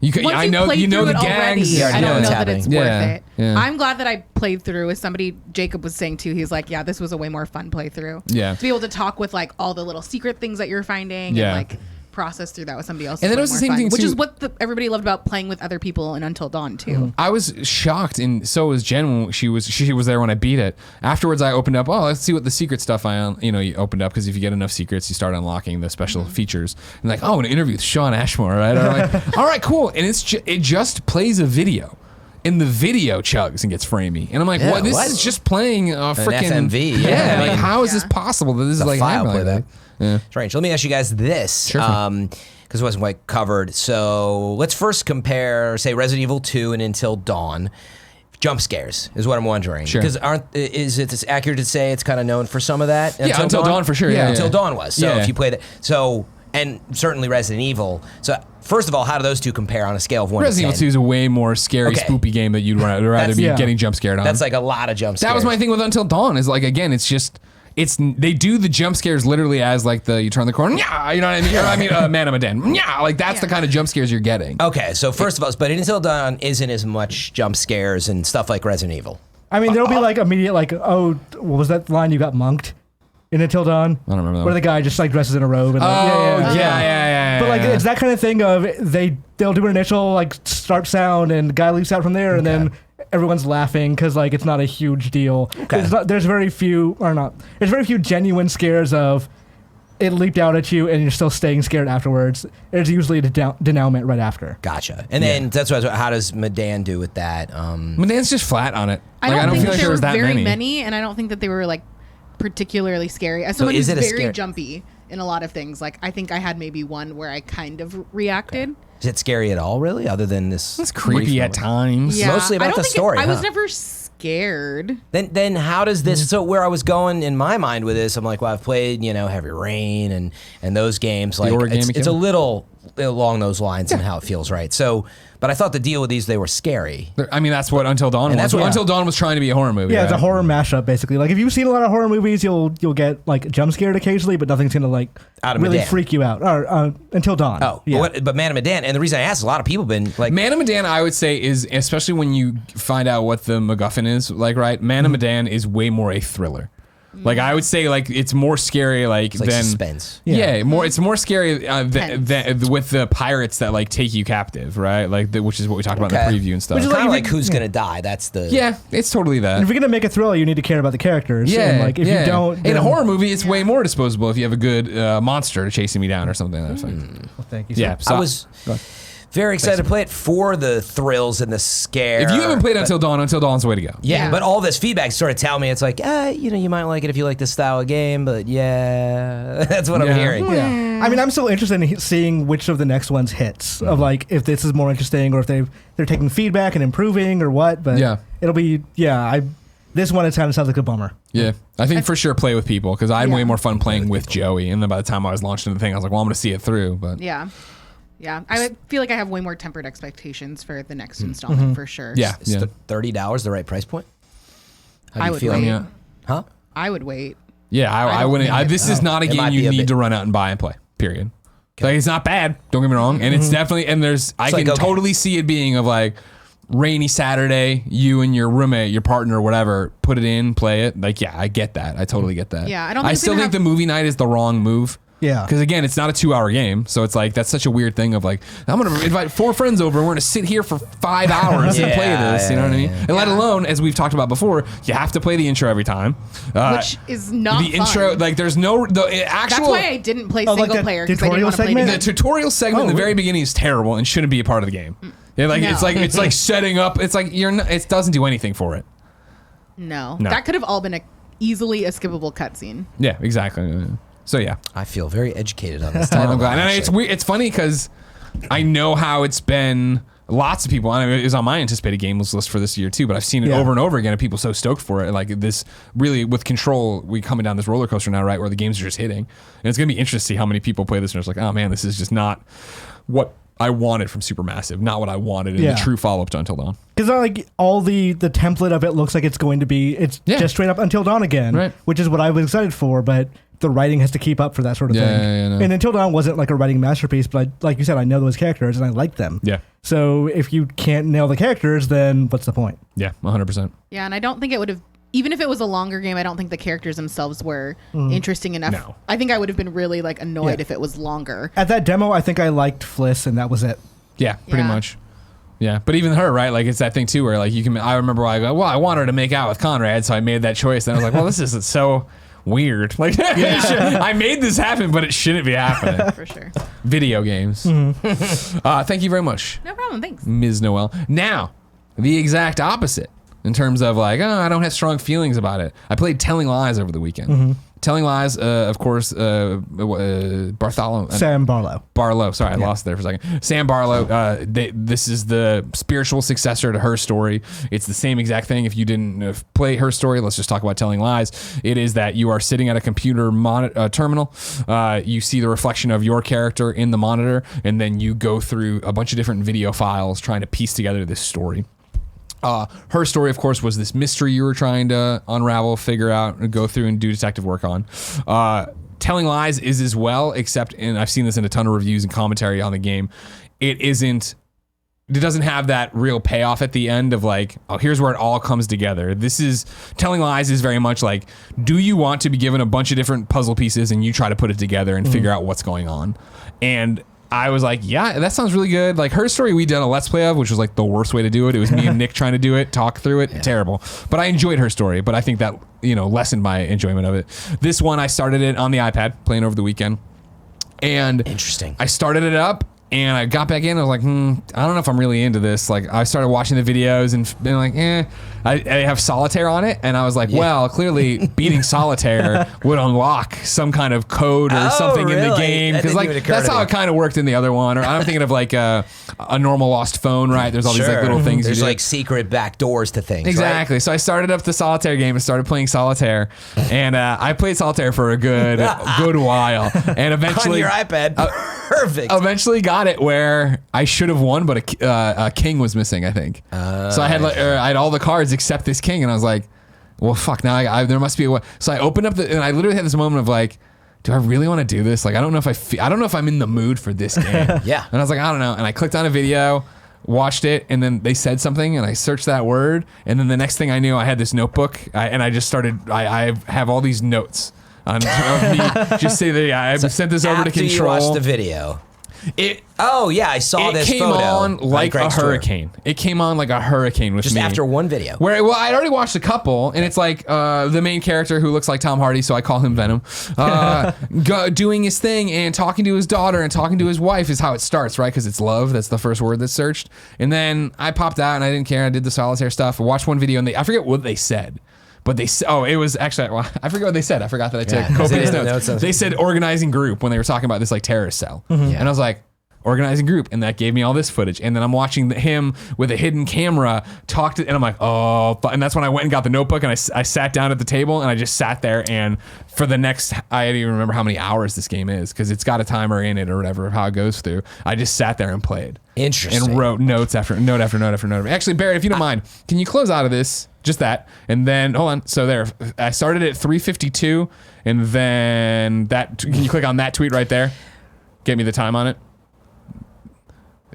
I know the gags. I don't know that it's worth it. Yeah. I'm glad that I played through with somebody. Jacob was saying too. He's like, yeah, this was a way more fun playthrough. Yeah. To be able to talk with like all the little secret things that you're finding and like process through that with somebody else. And then it was the same thing too, which is what everybody loved about playing with other people in Until Dawn too. I was shocked, and so was Jen when she was there when I beat it. Afterwards, I opened up. Oh, let's see what the secret stuff you opened up, because if you get enough secrets, you start unlocking the special features. And like, oh, an interview with Sean Ashmore, right? I'm like, all right, cool. And it just plays a video. And the video chugs and gets framey. And I'm like, what? This is just playing a freaking FMV. Yeah. Like, how is this possible that this is like happening like that? Yeah. Strange. Let me ask you guys this. Sure. Because it wasn't quite covered. So let's first compare, say, Resident Evil 2 and Until Dawn. Jump scares is what I'm wondering. Sure. Because is it accurate to say it's kind of known for some of that? Yeah, Until Dawn for sure. Yeah, Until Dawn was. So if you play that. So, and certainly Resident Evil. So first of all, how do those two compare on a scale of 1 to 10? Resident Evil 2 is a way more scary, spoopy game that you'd rather be getting jump scared on. That's like a lot of jump scares. That was my thing with Until Dawn, is like, again, they do the jump scares literally as like you turn the corner, yeah, you know what I mean? Or, I mean, Man of Medan, yeah, like that's the kind of jump scares you're getting. Okay, so first of all, but Until Dawn isn't as much jump scares and stuff like Resident Evil. I mean, there'll be like immediate like, oh, what was that line you got monked in Until Dawn? I don't remember that. Where the guy just like dresses in a robe. And, like, yeah. But like it's that kind of thing of they'll do an initial like start sound and the guy leaps out from there and then everyone's laughing because like it's not a huge deal. Okay. There's very few genuine scares of it leaped out at you and you're still staying scared afterwards. There's usually a denouement right after. Gotcha. And then that's what how does Medan do with that? Medan's just flat on it. I don't think there were very many, and I don't think that they were like particularly scary. As someone who's very jumpy in a lot of things, like I think I had maybe one where I kind of reacted. Okay. Is it scary at all, really, other than this? It's creepy at times. Yeah. Mostly about the story. I was never scared. Then how does this? So where I was going in my mind with this, I'm like, well, I've played Heavy Rain and those games. Like it's a little along those lines and how it feels, right? So, but I thought the deal with these, they were scary. I mean, that's what Until Dawn was. That's what Until Dawn was trying to be a horror movie. Yeah, right? It's a horror mashup basically. Like if you've seen a lot of horror movies, you'll get like jump scared occasionally, but nothing's gonna like really freak you out. Or Until Dawn. Oh, yeah. But Man of Medan, and the reason I asked, a lot of people have been like, Man of Medan, I would say is, especially when you find out what the MacGuffin is, like, right? Man of Medan is way more a thriller. Like I would say, like it's more scary, like than suspense. Yeah, more. It's more scary than with the pirates that like take you captive, right? Like which is what we talked about in the preview and stuff. Which is kind of like who's gonna die. That's the it's totally that. And if you're gonna make a thriller, you need to care about the characters. Yeah, and like if you don't, in a horror movie, it's way more disposable if you have a good monster chasing me down or something like that. Well, thank you. Yeah, I was very excited to play it for the thrills and the scare. If you haven't played Until Dawn's the way to go. Yeah, but all this feedback sort of tell me it's like, you might like it if you like this style of game, but that's what I'm hearing. Yeah. I mean, I'm still interested in seeing which of the next ones hits, of like if this is more interesting or if they're taking feedback and improving or what, but it'll be, this one it kind of sounds like a bummer. Yeah, I think for sure play with people, because I had way more fun playing with Joey, and then by the time I was launching the thing, I was like, well, I'm going to see it through, but... Yeah, I feel like I have way more tempered expectations for the next installment for sure. Yeah, is $30 the right price point? I would wait. Huh? I would wait. Yeah, I wouldn't. This is not a game you need to run out and buy and play. Period. Like it's not bad. Don't get me wrong, and it's definitely I can totally see it being of like rainy Saturday, you and your roommate, your partner, or whatever, put it in, play it. Like I get that. I totally get that. Yeah, I don't. I still think the movie night is the wrong move. Yeah. Because again, it's not a 2-hour game. So it's like, that's such a weird thing of like, I'm going to invite 4 friends over and we're going to sit here for 5 hours and play this. You know what I mean? And let alone, as we've talked about before, you have to play the intro every time. Which is not the intro, like there's no, the actual. That's why I didn't play single player. Tutorial segment? The tutorial segment in the very beginning is terrible and shouldn't be a part of the game. Yeah, like it's like setting up. It's like it doesn't do anything for it. No. That could have all been easily a skippable cutscene. Yeah, exactly. So yeah, I feel very educated on this I'm title. glad. And it's weird. It's funny because I know how it's been. Lots of people. I mean, it was on my anticipated games list for this year too. But I've seen it over and over again, and people so stoked for it. Like this, really, with Control, we coming down this roller coaster now, right, where the games are just hitting, and it's gonna be interesting to see how many people play this and it's like, oh man, this is just not what I wanted from Supermassive, not what I wanted in the true follow-up to Until Dawn. Because like all the template of it looks like it's going to be just straight up Until Dawn again, which is what I was excited for, but the writing has to keep up for that sort of thing. No. And Until Dawn wasn't like a writing masterpiece, but like you said, I know those characters and I like them. Yeah. So if you can't nail the characters, then what's the point? Yeah, 100%. Yeah, and I don't think it would have. Even if it was a longer game, I don't think the characters themselves were interesting enough. No. I think I would have been really like annoyed if it was longer. At that demo, I think I liked Fliss, and that was it. Yeah, pretty much. Yeah, but even her, right? Like it's that thing too, where like you can. I remember I go, well, I want her to make out with Conrad, so I made that choice. And I was like, well, this is so weird. Like I made this happen, but it shouldn't be happening. For sure. Video games. Thank you very much. No problem. Thanks. Ms. Noel. Now, the exact opposite in terms of like, I don't have strong feelings about it. I played Telling Lies over the weekend. Telling Lies, of course, Bartholomew. Sam Barlow. Sorry, I lost it there for a second. Sam Barlow. This is the spiritual successor to Her Story. It's the same exact thing. If you didn't play Her Story, let's just talk about Telling Lies. It is that you are sitting at a computer terminal. You see the reflection of your character in the monitor, and then you go through a bunch of different video files trying to piece together this story. Her Story, of course, was this mystery you were trying to unravel, figure out, and go through and do detective work on. Telling Lies is as well, except, and I've seen this in a ton of reviews and commentary on the game, it doesn't have that real payoff at the end of like, oh, here's where it all comes together. Telling Lies is very much like, do you want to be given a bunch of different puzzle pieces and you try to put it together and figure out what's going on? And I was like, yeah, that sounds really good. Like Her Story, we did a Let's Play of, which was like the worst way to do it. It was me and Nick trying to do it, talk through it. Terrible. But I enjoyed Her Story, but I think that, lessened my enjoyment of it. This one, I started it on the iPad, playing over the weekend. And Interesting. I started it up and I got back in. I was like, I don't know if I'm really into this. Like I started watching the videos and been like, I have Solitaire on it. And I was like, well, clearly beating Solitaire would unlock some kind of code or something in the game. Because like that's how it kind of worked in the other one. Or I'm thinking of like a normal lost phone, right? There's all these like little things. There's you do. like secret back doors to things. Exactly. Right? So I started up the Solitaire game and started playing Solitaire. And I played Solitaire for a good while. And eventually on your iPad. Perfect. Eventually got it where I should have won, but a king was missing, I think. So I had all the cards except this king, and I was like, well, fuck, now there must be a way. So I opened up and I literally had this moment of like, do I really want to do this? Like, I don't know if I'm in the mood for this game. Yeah. And I was like, I don't know. And I clicked on a video, watched it, and then they said something, and I searched that word, and then the next thing I knew, I had this notebook, and I just started. I have all these notes on me. Just say that I sent this over to Control. After you watched the video. I saw this photo. It came on like a hurricane. It came on like a hurricane with me. Just after one video. I'd already watched a couple, and it's like the main character who looks like Tom Hardy, so I call him Venom, doing his thing and talking to his daughter and talking to his wife is how it starts, right? Because it's love. That's the first word that's searched. And then I popped out, and I didn't care. I did the Solitaire stuff. I watched one video, and I forget what they said. But it was actually, well, I forget what they said. I forgot that I took copious notes. They said organizing group when they were talking about this like terrorist cell. And I was like, organizing group. And that gave me all this footage. And then I'm watching him with a hidden camera talk to, and I'm like, oh, and that's when I went and got the notebook and I sat down at the table and I just sat there. And for the next, I don't even remember how many hours this game is because it's got a timer in it or whatever, how it goes through. I just sat there and played. Interesting. And wrote notes after note after note after note. Actually, Barrett, if you don't mind, can you close out of this? Just that. And then, hold on. So there, I started at 3:52 and then can you click on that tweet right there? Get me the time on it.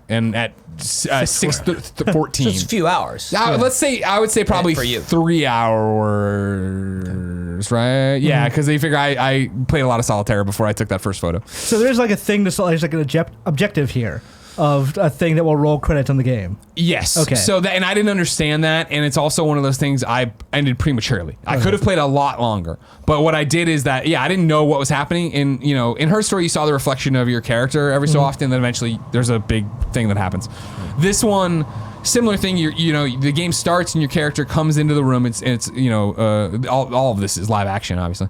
And at 6:14. So it's a few hours. Let's say, I would say probably For you. 3 hours, right? Yeah, because they figure I played a lot of solitaire before I took that first photo. So there's like a thing to there's like an objective here of a thing that will roll credits on the game. Yes. Okay. So and I didn't understand that, and it's also one of those things I ended prematurely. I could have played a lot longer, but what I did is that I didn't know what was happening. In her story, you saw the reflection of your character every so often. Then eventually, there's a big thing that happens. This one. Similar thing, the game starts and your character comes into the room. It's all of this is live action, obviously.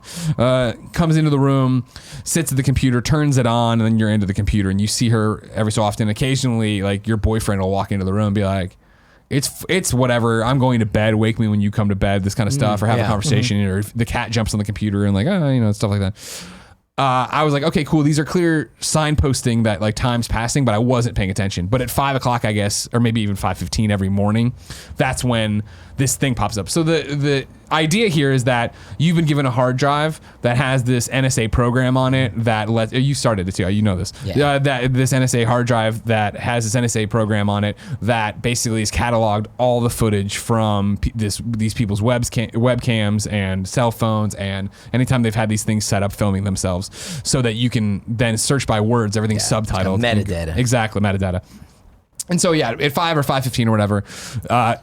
Comes into the room, sits at the computer, turns it on, and then you're into the computer and you see her every so often. Occasionally, like your boyfriend will walk into the room and be like, "It's whatever. I'm going to bed. Wake me when you come to bed." This kind of stuff, or have a conversation, or the cat jumps on the computer and like, stuff like that. I was like, okay, cool. These are clear signposting that like time's passing, but I wasn't paying attention. But at 5 o'clock, I guess, or maybe even 5:15 every morning, that's when this thing pops up. So the idea here is that you've been given a hard drive that has this NSA program on it that you started it too. You know this. Yeah. That this NSA hard drive that has this NSA program on it that basically has cataloged all the footage from these people's webcams and cell phones, and anytime they've had these things set up filming themselves, so that you can then search by words. Everything's subtitled. Metadata. Exactly, metadata. And so, at 5 or 5:15 or whatever,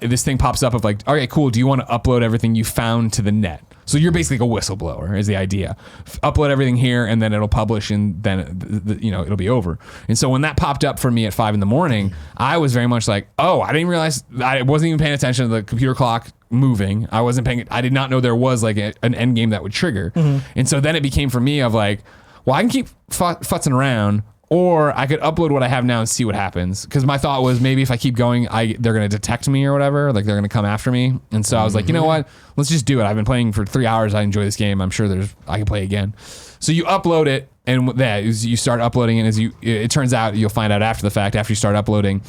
this thing pops up of like, okay, cool. Do you want to upload everything you found to the net? So you're basically a whistleblower is the idea. Upload everything here and then it'll publish and then, it'll be over. And so when that popped up for me at 5 a.m, I was very much like, oh, I didn't realize, I wasn't even paying attention to the computer clock moving. I did not know there was like an end game that would trigger. And so then it became for me of like, well, I can keep futzing around, or I could upload what I have now and see what happens. Because my thought was maybe if I keep going, they're going to detect me or whatever. Like they're going to come after me. And so I was like, you know what? Let's just do it. I've been playing for 3 hours. I enjoy this game. I'm sure I can play again. So you upload it, and you start uploading it. It turns out you'll find out after the fact, after you start uploading.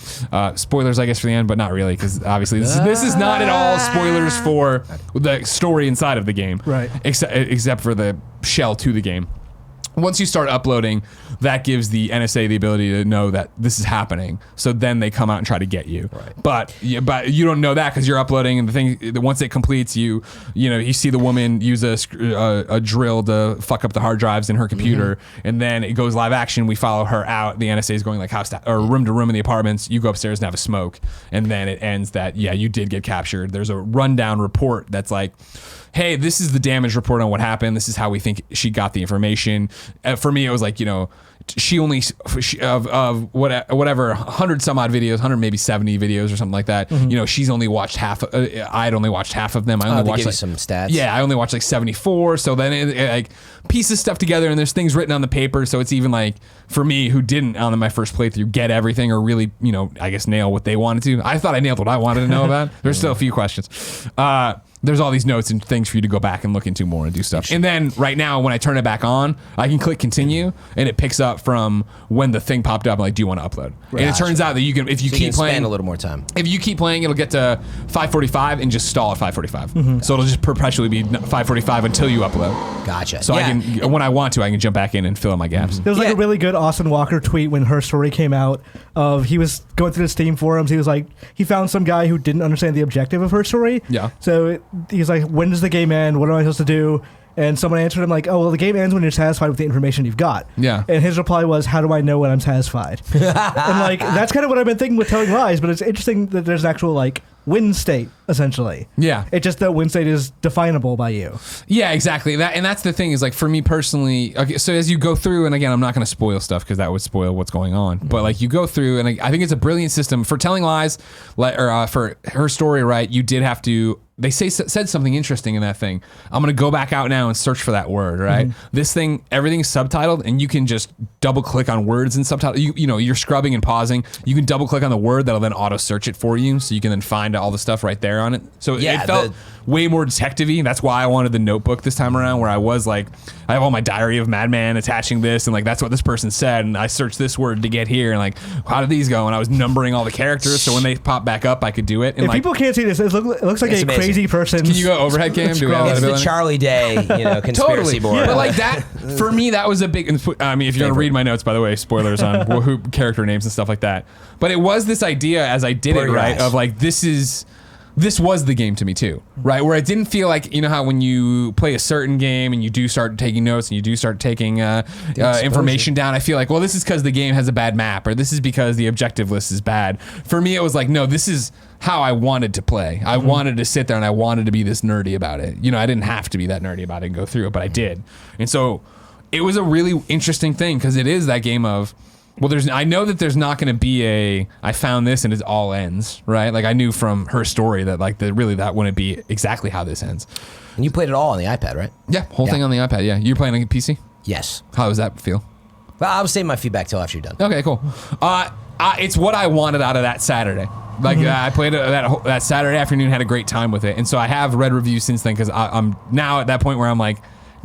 Spoilers, I guess, for the end, but not really, because obviously this is not at all spoilers for the story inside of the game. Right. Except for the shell to the game. Once you start uploading, that gives the NSA the ability to know that this is happening. So then they come out and try to get you. Right. But you don't know that because you're uploading, and the thing, once it completes, you see the woman use a drill to fuck up the hard drives in her computer, and then it goes live action. We follow her out. The NSA is going like room to room in the apartments. You go upstairs and have a smoke, and then it ends that you did get captured. There's a rundown report that's like, hey, this is the damage report on what happened. This is how we think she got the information. For me, it was like, she only of whatever 100 some odd videos, 100 maybe 70 videos or something like that. She's only watched half. I'd only watched half of them. I only watched give you some stats. Yeah, I only watched like 74. So then it like pieces stuff together, and there's things written on the paper. So it's even like for me who didn't on my first playthrough get everything or really I guess nail what they wanted to. I thought I nailed what I wanted to know about. There's still a few questions. There's all these notes and things for you to go back and look into more and do stuff. And then right now, when I turn it back on, I can click continue, and it picks up from when the thing popped up. Like, do you want to upload? Right. And it turns out that you can, if you keep playing, spend a little more time. If you keep playing, it'll get to 5:45 and just stall at 5:45. So it'll just perpetually be 5:45 until you upload. Gotcha. So I can, when I want to, I can jump back in and fill in my gaps. There was like a really good Austin Walker tweet when her story came out. He was going through the Steam forums. He was like, he found some guy who didn't understand the objective of her story. Yeah. So he's like, when does the game end? What am I supposed to do? And someone answered him like, oh, well, the game ends when you're satisfied with the information you've got. Yeah. And his reply was, how do I know when I'm satisfied? And like, that's kind of what I've been thinking with telling lies, but it's interesting that there's an actual like win state, essentially. Yeah. It's just that win state is definable by you. Yeah, exactly. That's the thing is like for me personally, okay, so as you go through, and again, I'm not going to spoil stuff because that would spoil what's going on, but like you go through, and I think it's a brilliant system for telling lies, or for her story, right? You did have to, they said something interesting in that thing. I'm going to go back out now and search for that word, right? This thing, everything's subtitled, and you can just double click on words and subtitle. You're scrubbing and pausing. You can double click on the word that'll then auto search it for you, so you can then find all the stuff right there on it. So it felt way more detective-y. That's why I wanted the notebook this time around, where I was like, I have all my diary of Madman attaching this, and like that's what this person said, and I searched this word to get here, and like how did these go? And I was numbering all the characters, so when they pop back up, I could do it. And if like, people can't see this, it looks like It's a amazing. crazy person. can you go overhead cam? Do we have that It's the ability? Charlie Day, conspiracy Totally, board. but like that for me, that was a big. I mean, if you're gonna read my notes, by the way, spoilers on who character names and stuff like that. But it was this idea as I did Blur it, your right? eyes. Of like this was the game to me too, right? Where it didn't feel like, you know how when you play a certain game and you do start taking notes and you do start taking information down, I feel like, well, this is because the game has a bad map, or this is because the objective list is bad. For me, it was like, no, this is how I wanted to play. I wanted to sit there and I wanted to be this nerdy about it. You know, I didn't have to be that nerdy about it and go through it, but I did. And so it was a really interesting thing because it is that game of, well, I know that there's not going to be I found this and it all ends, right? Like I knew from her story that like really that wouldn't be exactly how this ends. And you played it all on the iPad, right? Yeah, whole thing on the iPad. Yeah, you're playing on a PC. Yes. How does that feel? Well, I'll save my feedback till after you're done. Okay, cool. It's what I wanted out of that Saturday. Like I played it that Saturday afternoon, had a great time with it, and so I have read reviews since then because I'm now at that point where I'm like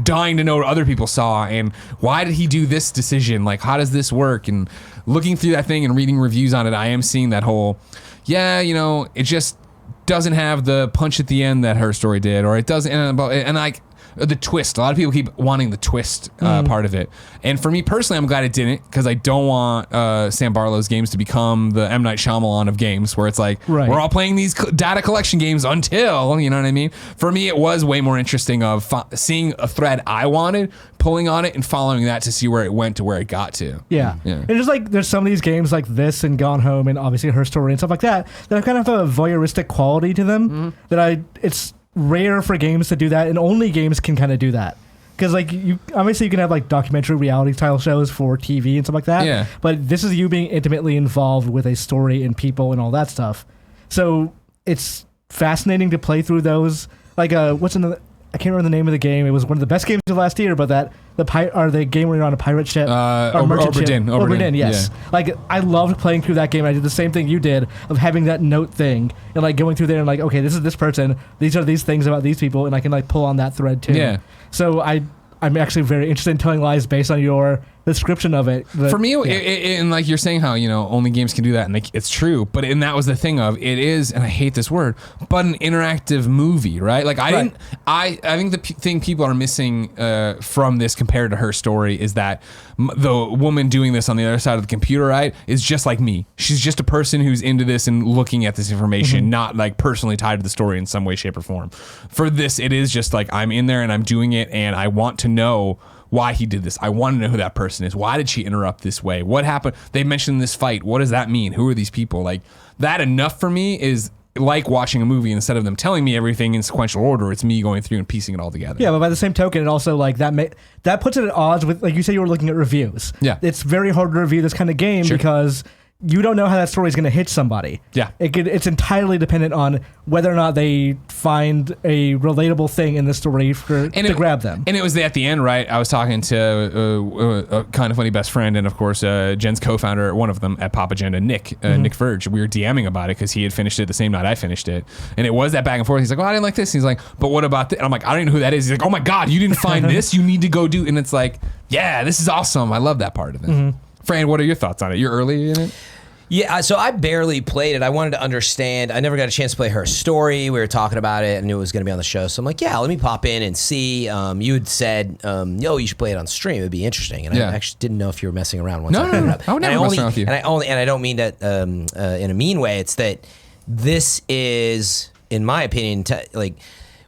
dying to know what other people saw and why did he do this decision? Like, how does this work? And looking through that thing and reading reviews on it, I am seeing that whole, it just doesn't have the punch at the end that her story did, or it doesn't, and like the twist. A lot of people keep wanting the twist part of it, and for me personally, I'm glad it didn't because I don't want Sam Barlow's games to become the M. Night Shyamalan of games, where it's like Right. we're all playing these data collection games until, you know what I mean. For me, it was way more interesting of seeing a thread I wanted, pulling on it, and following that to see where it went to where it got to. Yeah. And just like there's some of these games like this and Gone Home and obviously Her Story and stuff like that that kind of have a voyeuristic quality to them that it's rare for games to do that, and only games can kind of do that. Because like you obviously you can have like documentary reality style shows for TV and stuff like that. Yeah. But this is you being intimately involved with a story and people and all that stuff. So it's fascinating to play through those. Like I can't remember the name of the game. It was one of the best games of last year, but the game where you're on a pirate ship. Or merchant ship. Obra Dinn, yes. yeah. Like, I loved playing through that game. I did the same thing you did of having that note thing and, like, going through there and, like, okay, this is this person. These are these things about these people, and I can, like, pull on that thread, too. Yeah. So I'm actually very interested in telling lies based on your description of it. For me, and like you're saying how, only games can do that, and it's true, and that was the thing of, it is, and I hate this word, but an interactive movie, right? Like I think the thing people are missing from this compared to Her Story is that the woman doing this on the other side of the computer, right, is just like me. She's just a person who's into this and looking at this information, not like personally tied to the story in some way, shape, or form. For this, it is just like I'm in there and I'm doing it, and I want to know why he did this. I want to know who that person is. Why did she interrupt this way? What happened? They mentioned this fight. What does that mean? Who are these people? Like, that enough for me is like watching a movie. Instead of them telling me everything in sequential order, it's me going through and piecing it all together. Yeah, but by the same token, it also like that puts it at odds with, like you say, you were looking at reviews. Yeah. It's very hard to review this kind of game because you don't know how that story is going to hit somebody. Yeah. It's entirely dependent on whether or not they find a relatable thing in the story to grab them. And it was at the end, right? I was talking to a kind of funny best friend, and of course, Jen's co-founder, one of them at Pop Agenda, Nick Verge. We were DMing about it because he had finished it the same night I finished it. And it was that back and forth. He's like, oh, I didn't like this. He's like, but what about this? And I'm like, I don't even know who that is. He's like, oh my God, you didn't find this? You need to go do. And it's like, yeah, this is awesome. I love that part of it. Fran, what are your thoughts on it? You're early in it? Yeah, so I barely played it. I wanted to understand. I never got a chance to play Her Story. We were talking about it. I knew it was going to be on the show. So I'm like, yeah, let me pop in and see. You had said, yo, you should play it on stream. It would be interesting. And I actually didn't know if you were messing around once I put it up. I would never mess around with you. And I don't mean that in a mean way. It's that this is, in my opinion, like,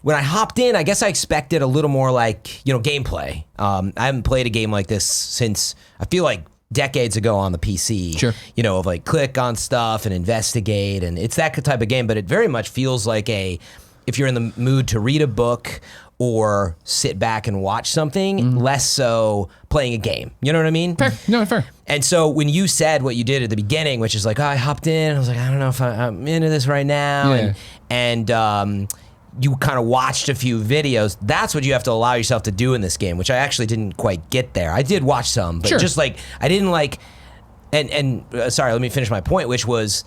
when I hopped in, I guess I expected a little more like, gameplay. I haven't played a game like this since, I feel like, decades ago on the PC, Sure. Of like click on stuff and investigate, and it's that type of game, but it very much feels like if you're in the mood to read a book or sit back and watch something, less so playing a game. You know what I mean? Fair. No, fair. And so when you said what you did at the beginning, which is like, I hopped in, I was like, I don't know if I'm into this right now, Yeah. and you kind of watched a few videos. That's what you have to allow yourself to do in this game, which I actually didn't quite get there. I did watch some, but Sure. just like I didn't like. And sorry, let me finish my point, which was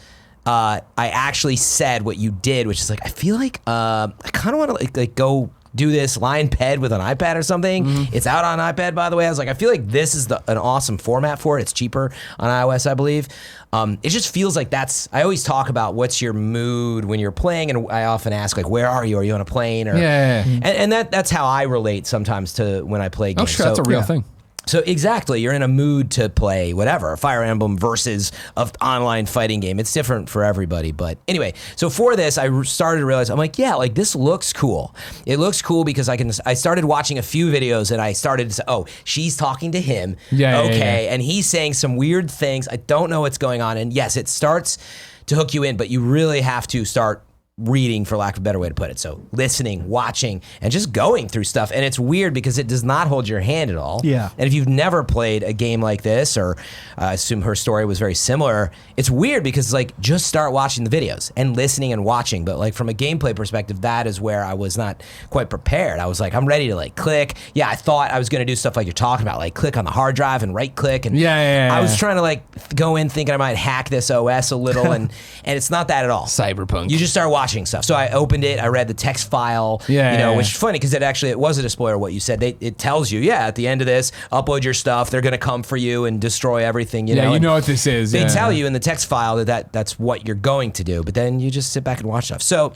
I actually said what you did, which is like, I feel like I kind of want to like go do this line ped with an iPad or something. It's out on iPad, by the way. I was like, I feel like this is an awesome format for it. It's cheaper on iOS, I believe. It just feels like I always talk about what's your mood when you're playing, and I often ask like, where are you? Are you on a plane? Or, and that's how I relate sometimes to when I play games. Oh, sure, that's a real thing. So exactly, you're in a mood to play whatever, Fire Emblem versus an online fighting game. It's different for everybody. But anyway, so for this, I started to realize, I'm like, yeah, like this looks cool. It looks cool because I started watching a few videos and I started to say, oh, she's talking to him. Okay. And he's saying some weird things. I don't know what's going on. And yes, it starts to hook you in, but you really have to start reading, for lack of a better way to put it. So listening, watching, and just going through stuff. And it's weird because it does not hold your hand at all. Yeah. And if you've never played a game like this, or I assume her story was very similar, it's weird because like just start watching the videos and listening and watching. But like from a gameplay perspective, that is where I was not quite prepared. I was like, I'm ready to like click. Yeah, I thought I was going to do stuff like you're talking about, like click on the hard drive and right click. And I was trying to like go in thinking I might hack this OS a little, and it's not that at all. Cyberpunk. You just start watching stuff. So I opened it, I read the text file, which is funny because it wasn't a spoiler what you said. It tells you, at the end of this, upload your stuff. They're going to come for you and destroy everything. You know what this is. They tell you in the text file that's what you're going to do, but then you just sit back and watch stuff. So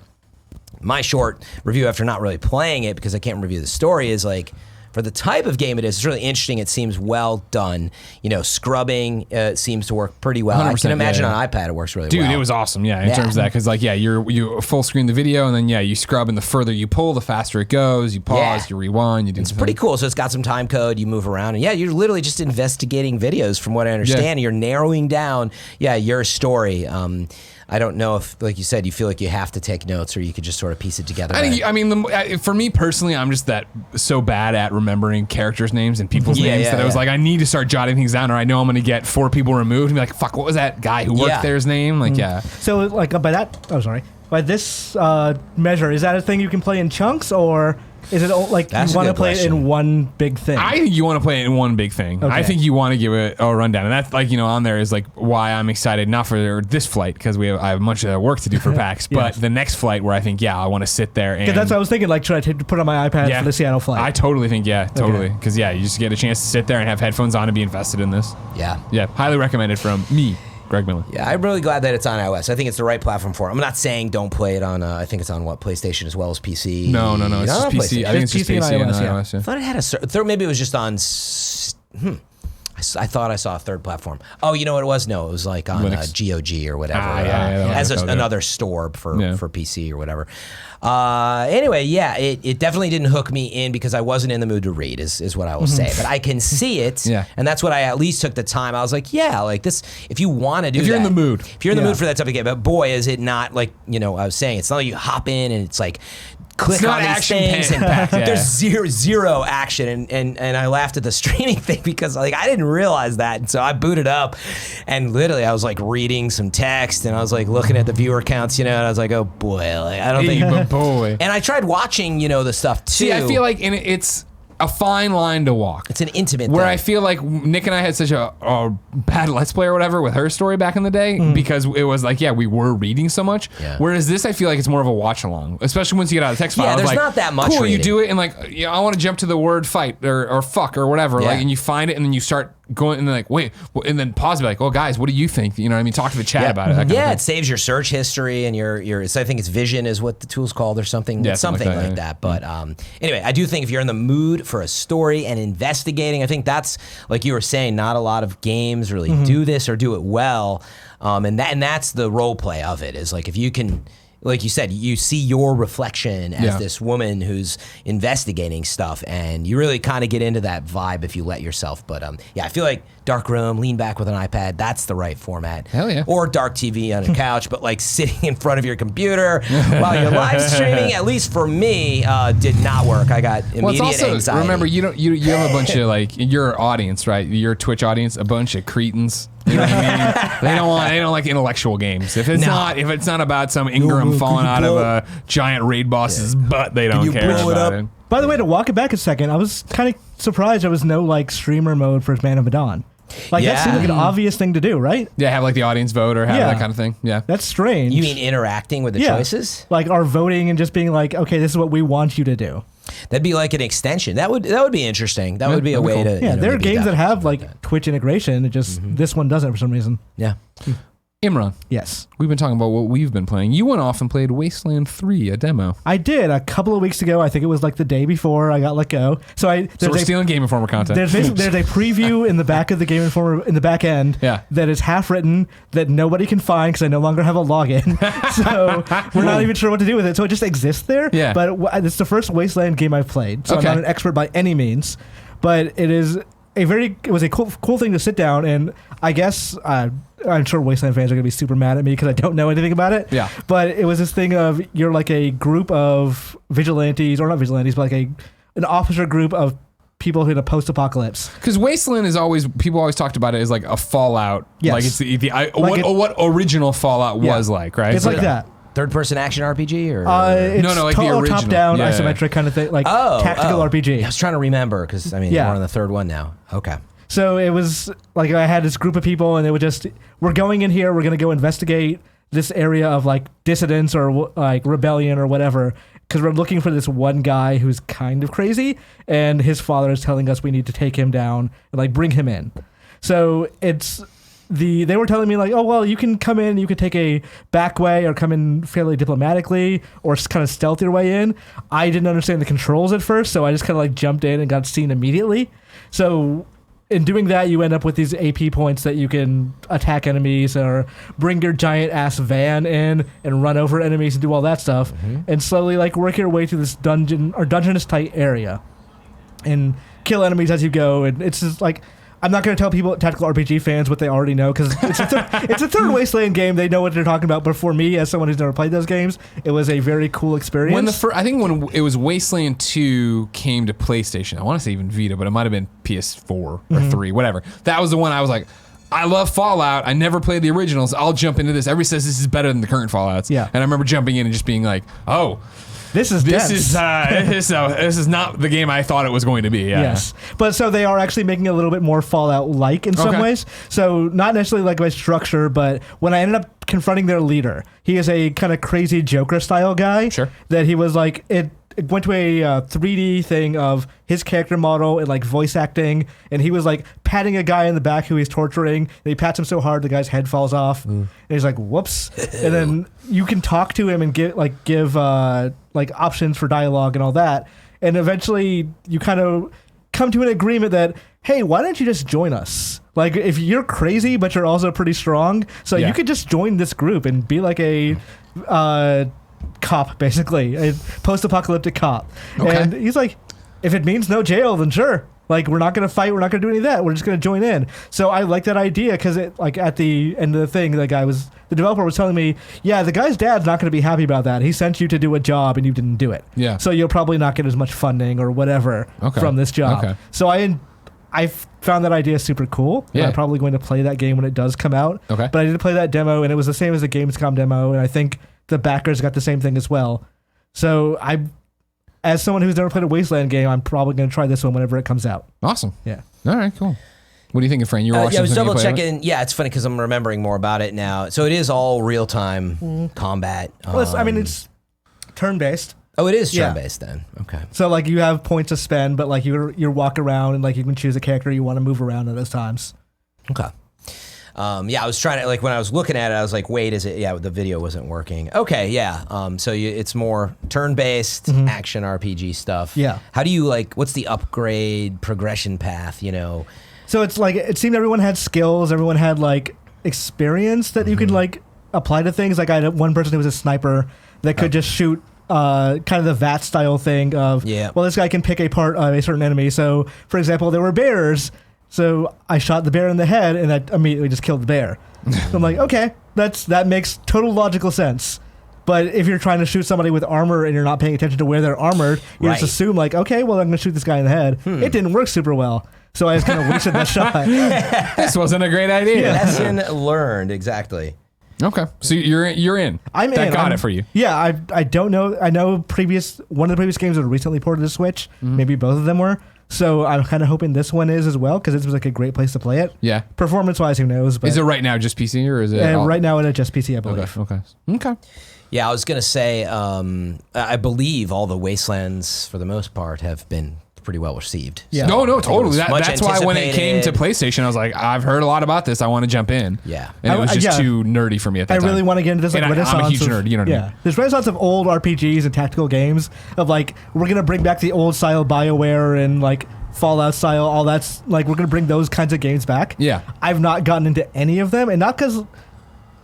my short review after not really playing it, because I can't review the story, is like, for the type of game it is, it's really interesting. It seems well done. Scrubbing seems to work pretty well. I can imagine on iPad it works really well. Dude, it was awesome. Yeah, in terms of that, because like, you full screen the video, and then you scrub, and the further you pull, the faster it goes. You pause, you rewind, you do. It's pretty cool. So it's got some time code. You move around, and you're literally just investigating videos, from what I understand. You're narrowing down, your story. I don't know if, like you said, you feel like you have to take notes, or you could just sort of piece it together. For me personally, I'm just so bad at remembering characters' names and people's names that I was like, I need to start jotting things down, or I know I'm going to get 4 people removed and be like, fuck, what was that guy who worked there's name? Like, So, like, by this measure, is that a thing you can play in chunks, or is it like That's you want to play question. it in one big thing? I think you want to play it in one big thing. Okay. I think you want to give it a rundown, and that's like, on there is like why I'm excited, not for this flight, because I have much work to do for PAX, but the next flight where I think I want to sit there and. That's what I was thinking. Like, should I put on my iPad for the Seattle flight? I totally think totally, because you just get a chance to sit there and have headphones on and be invested in this. Yeah, highly recommended from me, Greg Miller. Yeah, I'm really glad that it's on iOS. I think it's the right platform for it. I'm not saying don't play it on, I think it's on PlayStation as well as PC. No, it's just PC. I think it's just PC and iOS. I thought it had a third, maybe it was just on, I thought I saw a third platform. Oh, you know what it was? No, it was like on GOG or whatever. As another store for PC or whatever. Anyway, it definitely didn't hook me in because I wasn't in the mood to read, is what I will say. But I can see it, and that's what I at least took the time. I was like, like this, if you want to do that. If you're in the mood. If you're in the mood for that type of game. But boy, is it not like, I was saying, it's not like you hop in and it's like, click on these things, and there's zero action, and I laughed at the streaming thing because like I didn't realize that, and so I booted up, and literally I was like reading some text, and I was like looking at the viewer counts, and I was like, oh boy, like I don't think, boy. And I tried watching, the stuff too. See, I feel like it's a fine line to walk. It's an intimate where thing. I feel like Nick and I had such a bad Let's Play or whatever with her story back in the day because it was like, we were reading so much. Yeah. Whereas this, I feel like it's more of a watch along, especially once you get out of the text file. Yeah, there's like, not that much cool, reading. you do it and like, I want to jump to the word fight or fuck or whatever. Like, and you find it and then you start going and then like, wait, and then pause and be like, oh guys, what do you think? You know what I mean? Talk to the chat about it. It saves your search history and your I think it's Vision is what the tool's called or something. Yeah, something like that. But anyway, I do think if you're in the mood for a story and investigating, I think that's, like you were saying, not a lot of games really do this or do it well. And that's the role play of it, is like if you can, like you said, you see your reflection as this woman who's investigating stuff, and you really kind of get into that vibe if you let yourself. But I feel like dark room, lean back with an iPad, that's the right format. Hell yeah. Or dark TV on a couch, but like sitting in front of your computer while you're live streaming, at least for me, did not work. I got immediate anxiety. Remember, you have a bunch of like your audience, right? Your Twitch audience, a bunch of cretins. You know what I mean? They don't like intellectual games. If it's not about some Ingram falling out of a giant raid boss's butt, they don't care about it. By the way, to walk it back a second, I was kind of surprised there was no like streamer mode for Man of Medan. Like that seems like an Yeah. obvious thing to do, right? Yeah, have like the audience vote or have Yeah. that kind of thing. Yeah. That's strange. You mean interacting with the yeah. choices? Like our voting and just being like, okay, this is what we want you to do. That'd be like an extension. That would be interesting. That would be a that'd be way cool. to. Yeah, you know, there are maybe games that have like like Twitch integration. It just this one doesn't for some reason. Yeah. Imran, Yes. we've been talking about what we've been playing. You went off and played Wasteland 3, a demo. I did a couple of weeks ago. I think it was like the day before I got let go. So So we're there's a stealing Game Informer content. there's a preview in the back of the Game Informer in the back end Yeah. that is half written that nobody can find because I no longer have a login. So we're not even sure what to do with it. So it just exists there. Yeah. But it's the first Wasteland game I've played. So Okay. I'm not an expert by any means. But it was a cool thing to sit down and I guess I'm sure Wasteland fans are gonna be super mad at me because I don't know anything about it. Yeah. But it was this thing of you're like a group of vigilantes, or not vigilantes, but like an officer group of people who in a post-apocalypse. Because Wasteland is always, people always talked about it as like a Fallout. Yes. Like it's Like what original Fallout Yeah. was like, right? It's like that. Third-person action RPG or It's No, like the original. top-down Yeah. isometric kind of thing, like tactical RPG. I was trying to remember because I mean Yeah. we're on the third one now. Okay. So it was like I had this group of people, and they would just, we're going in here, we're going to go investigate this area of like dissidents or like rebellion or whatever, because we're looking for this one guy who's kind of crazy, and his father is telling us we need to take him down and like bring him in. So they were telling me like, oh well, you can come in, you could take a back way or come in fairly diplomatically or kind of stealth your way in. I didn't understand the controls at first, so I just kind of like jumped in and got seen immediately. So in doing that, you end up with these AP points that you can attack enemies or bring your giant ass van in and run over enemies and do all that stuff, and slowly like work your way through this dungeon or dungeonous type area and kill enemies as you go. And it's just like, I'm not going to tell people, tactical RPG fans, what they already know because it's a third Wasteland game. They know what they're talking about. But for me, as someone who's never played those games, it was a very cool experience. I think when it was Wasteland 2 came to PlayStation, I want to say even Vita, but it might have been PS4 or 3, whatever. That was the one I was like, I love Fallout. I never played the originals. I'll jump into this. Everybody says this is better than the current Fallouts. Yeah. And I remember jumping in and just being like, oh, this is this dense. this is not the game I thought it was going to be. Yeah. Yes, but so they are actually making it a little bit more Fallout-like in some Okay. ways. So not necessarily like by structure, but when I ended up confronting their leader, he is a kind of crazy Joker-style guy. Sure. That he was like it went to a 3D thing of his character model and like voice acting, and he was like patting a guy in the back who he's torturing, and he pats him so hard the guy's head falls off, and he's like, whoops. And then you can talk to him and give like options for dialogue and all that, and eventually you kind of come to an agreement that, hey, why don't you just join us? Like, if you're crazy but you're also pretty strong, so Yeah. you could just join this group and be like a cop, basically, a post-apocalyptic cop. Okay. And he's like, if it means no jail, then sure. Like, we're not going to fight. We're not going to do any of that. We're just going to join in. So I like that idea because it, like, at the end of the thing, the developer was telling me, yeah, the guy's dad's not going to be happy about that. He sent you to do a job and you didn't do it. Yeah. So you'll probably not get as much funding or whatever from this job. Okay. So I found that idea super cool. Yeah. And I'm probably going to play that game when it does come out. Okay. But I did play that demo, and it was the same as the Gamescom demo, and I think the backers got the same thing as well. So as someone who's never played a Wasteland game, I'm probably going to try this one whenever it comes out. Awesome. Yeah. All right, cool. What do you think, Fran? You were watching Yeah, I was something you double played, right? checking. Yeah, it's funny because I'm remembering more about it now. So it is all real time combat. Well, I mean, it's turn-based. Oh, it is Yeah. turn based then. Okay. So, like, you have points to spend, but, like, you walk around, and, like, you can choose a character you want to move around at those times. Okay. Yeah, I was trying to, like, when I was looking at it, I was like, wait, is it? Yeah, the video wasn't working. Okay, yeah. So it's more turn-based action RPG stuff. Yeah. How do you, like, what's the upgrade progression path, you know? So it's like, it seemed everyone had skills, everyone had, like, experience that you could, like, apply to things. Like, I had one person who was a sniper that could just shoot kind of the VAT style thing of, well, this guy can pick apart a certain enemy. So, for example, there were bears. So I shot the bear in the head, and that immediately just killed the bear. So I'm like, okay, that makes total logical sense. But if you're trying to shoot somebody with armor and you're not paying attention to where they're armored, you just assume like, okay, well, I'm going to shoot this guy in the head. It didn't work super well. So I just kind of wasted that shot. This wasn't a great idea. Lesson learned, exactly. Okay, so you're in. I'm that in. got it for you. Yeah, I don't know. I know one of the previous games was recently ported to Switch. Maybe both of them were. So I'm kind of hoping this one is as well because it was like a great place to play it. Yeah. Performance-wise, who knows? But Is it right now just PC or is it? all- right now it's just PC, I believe. Okay. Yeah, I was gonna say, I believe all the Wastelands, for the most part, have been pretty well received. Yeah. No, I think it totally. was much That's why when it came to anticipated. PlayStation, I was like, I've heard a lot about this. I want to jump in. Yeah. And it was just yeah. too nerdy for me at that I time. really want to get into this like And renaissance. I'm a huge of, nerd, you know what I yeah. mean? There's renaissance of old RPGs and tactical games of like we're gonna bring back the old style BioWare and like Fallout style. All that's like we're gonna bring those kinds of games back. Yeah. I've not gotten into any of them, and not because.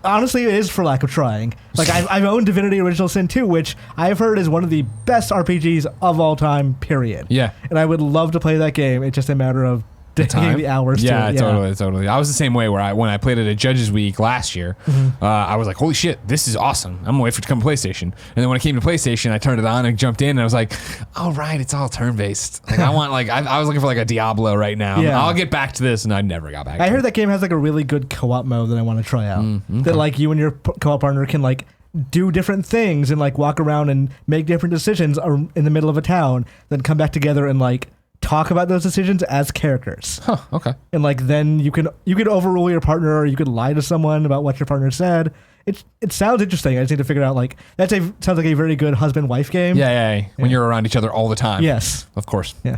Honestly, it is for lack of trying. Like I've owned Divinity: Original Sin 2, which I've heard is one of the best RPGs of all time. Period. Yeah. And I would love to play that game. It's just a matter of taking the hours. Yeah, to it. totally. I was the same way where when I played it at Judges Week last year, I was like, holy shit, this is awesome. I'm gonna wait for it to come to PlayStation. And then when it came to PlayStation, I turned it on and jumped in and I was like, all right, it's all turn-based. Like I want I was looking for like a Diablo right now. Yeah. I'll get back to this and I never got back I to heard it. that game has like a really good co-op mode that I want to try out. That like you and your co-op partner can like do different things and like walk around and make different decisions in the middle of a town, then come back together and like talk about those decisions as characters. Huh, okay. And like then you can overrule your partner or you could lie to someone about what your partner said. It sounds interesting. I just need to figure out like sounds like a very good husband-wife game. Yeah. When you're around each other all the time. Yes. Of course. Yeah.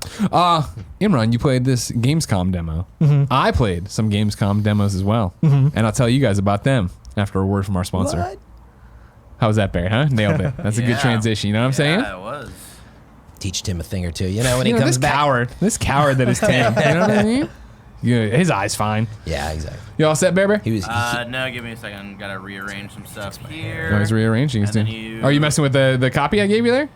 Imran, you played this Gamescom demo. I played some Gamescom demos as well. And I'll tell you guys about them after a word from our sponsor. What? How was that, Barry, huh? Nailed it. That's a good Yeah. transition. You know what I'm saying? Yeah, it was. Teach Tim a thing or two. You know, when he You know, comes this back. this coward that is Tim. You know what I mean? Yeah, his eye's fine. Yeah, exactly. You all set, Bear? He was. No, give me a second. Gotta rearrange some stuff here. No, he's rearranging his And then thing. you- Are you messing with the copy I gave you there?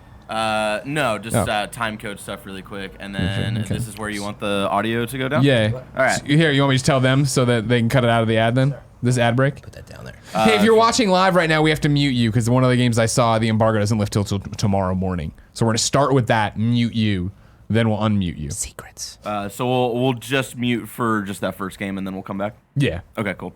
No, just Oh. time code stuff really quick, and then Okay. this is where you want the audio to go down. Yeah. All right. So here, you want me to tell them so that they can cut it out of the ad then? This ad break? Put that down there. Hey, if you're watching live right now, we have to mute you because one of the games I saw, the embargo doesn't lift till tomorrow morning. So we're going to start with that, mute you, then we'll unmute you. Secrets. So we'll just mute for just that first game, and then we'll come back. Yeah. Okay, cool.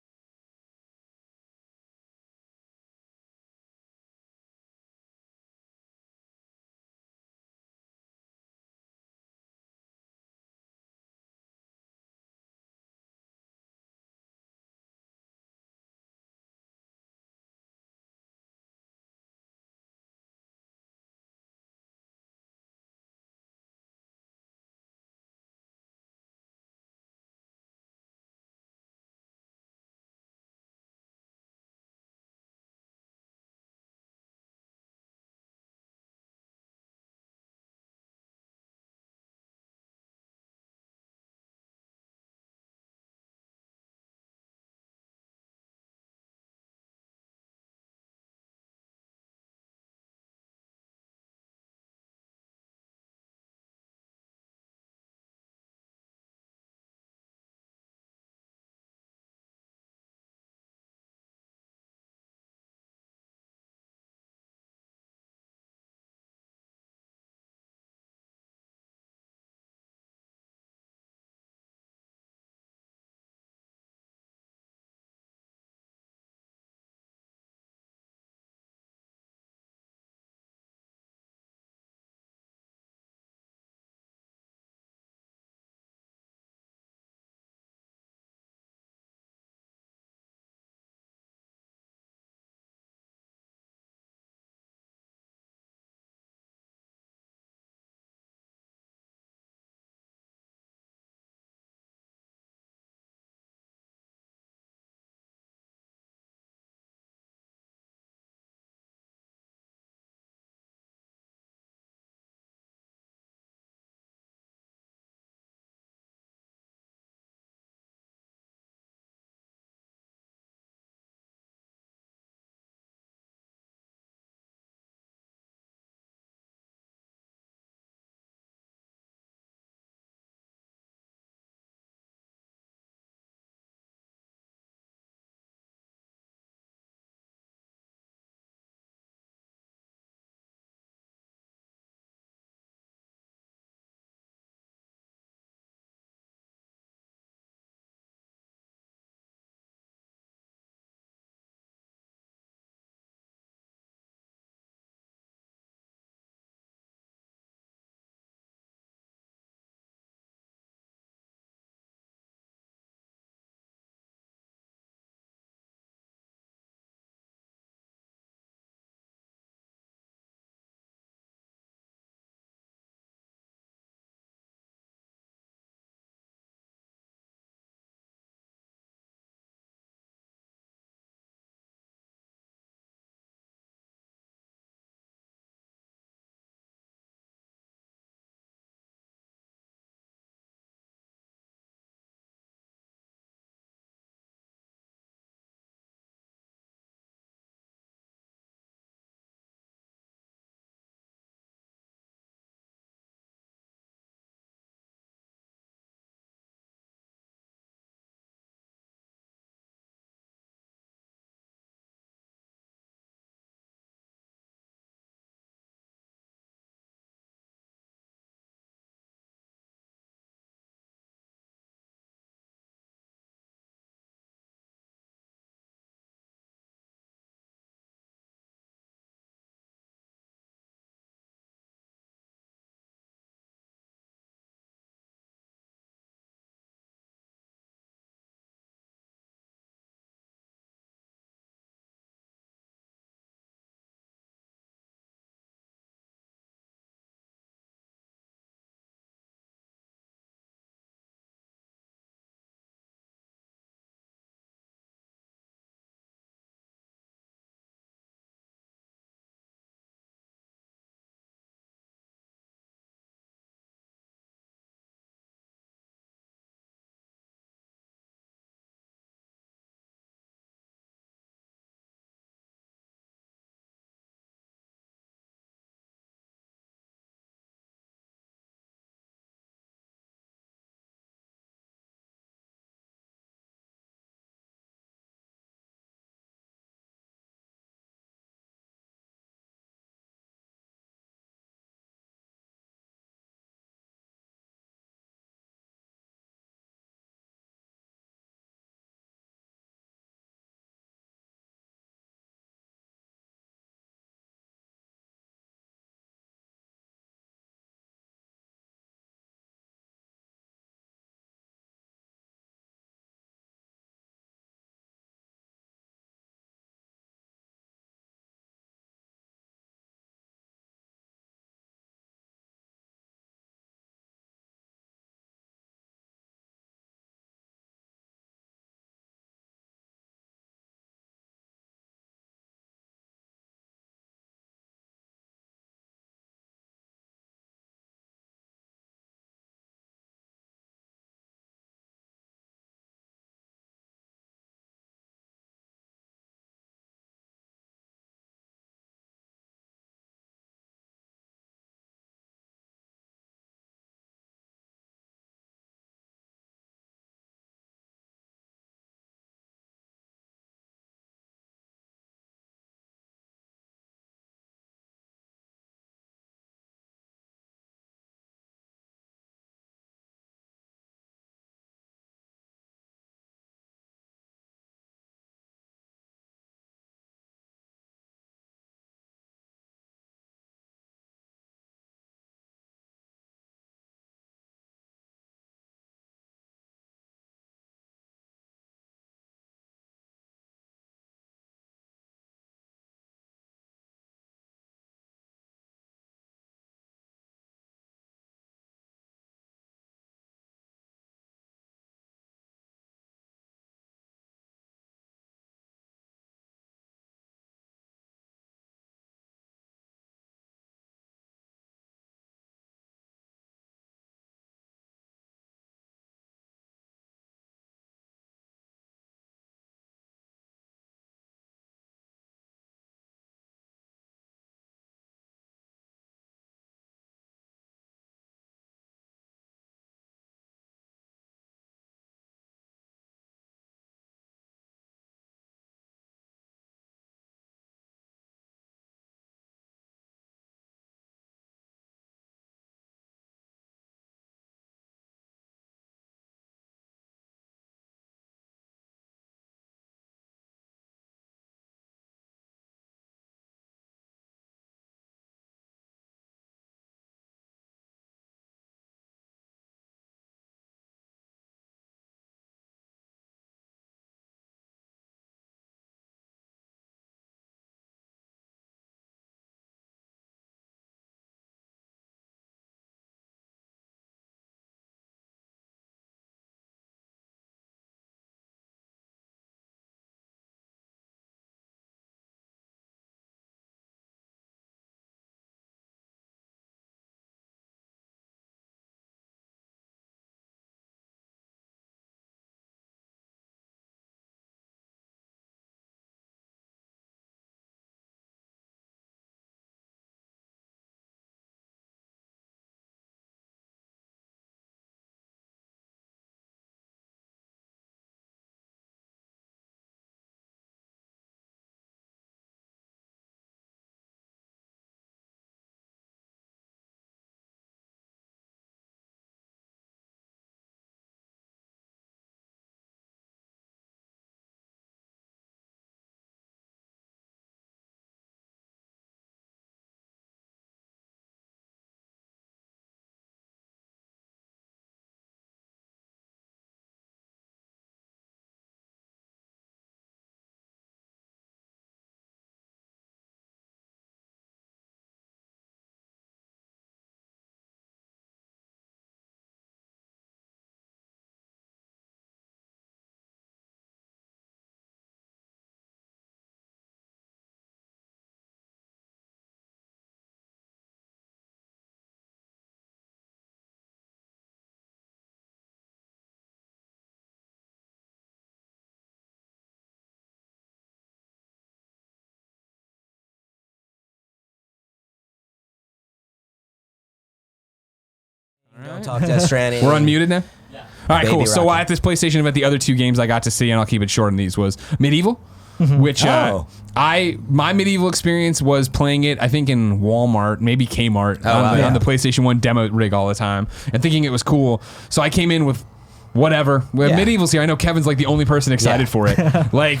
Don't talk Death Stranding. We're unmuted now? Yeah. All right, Baby cool. So rocking. at this PlayStation event, the other 2 games I got to see, and I'll keep it short on these, was Medieval, which my Medieval experience was playing it, I think, in Walmart, maybe Kmart, on the PlayStation 1 demo rig all the time, and thinking it was cool. So I came in with whatever. Medieval's here. I know Kevin's like the only person excited for it. Like,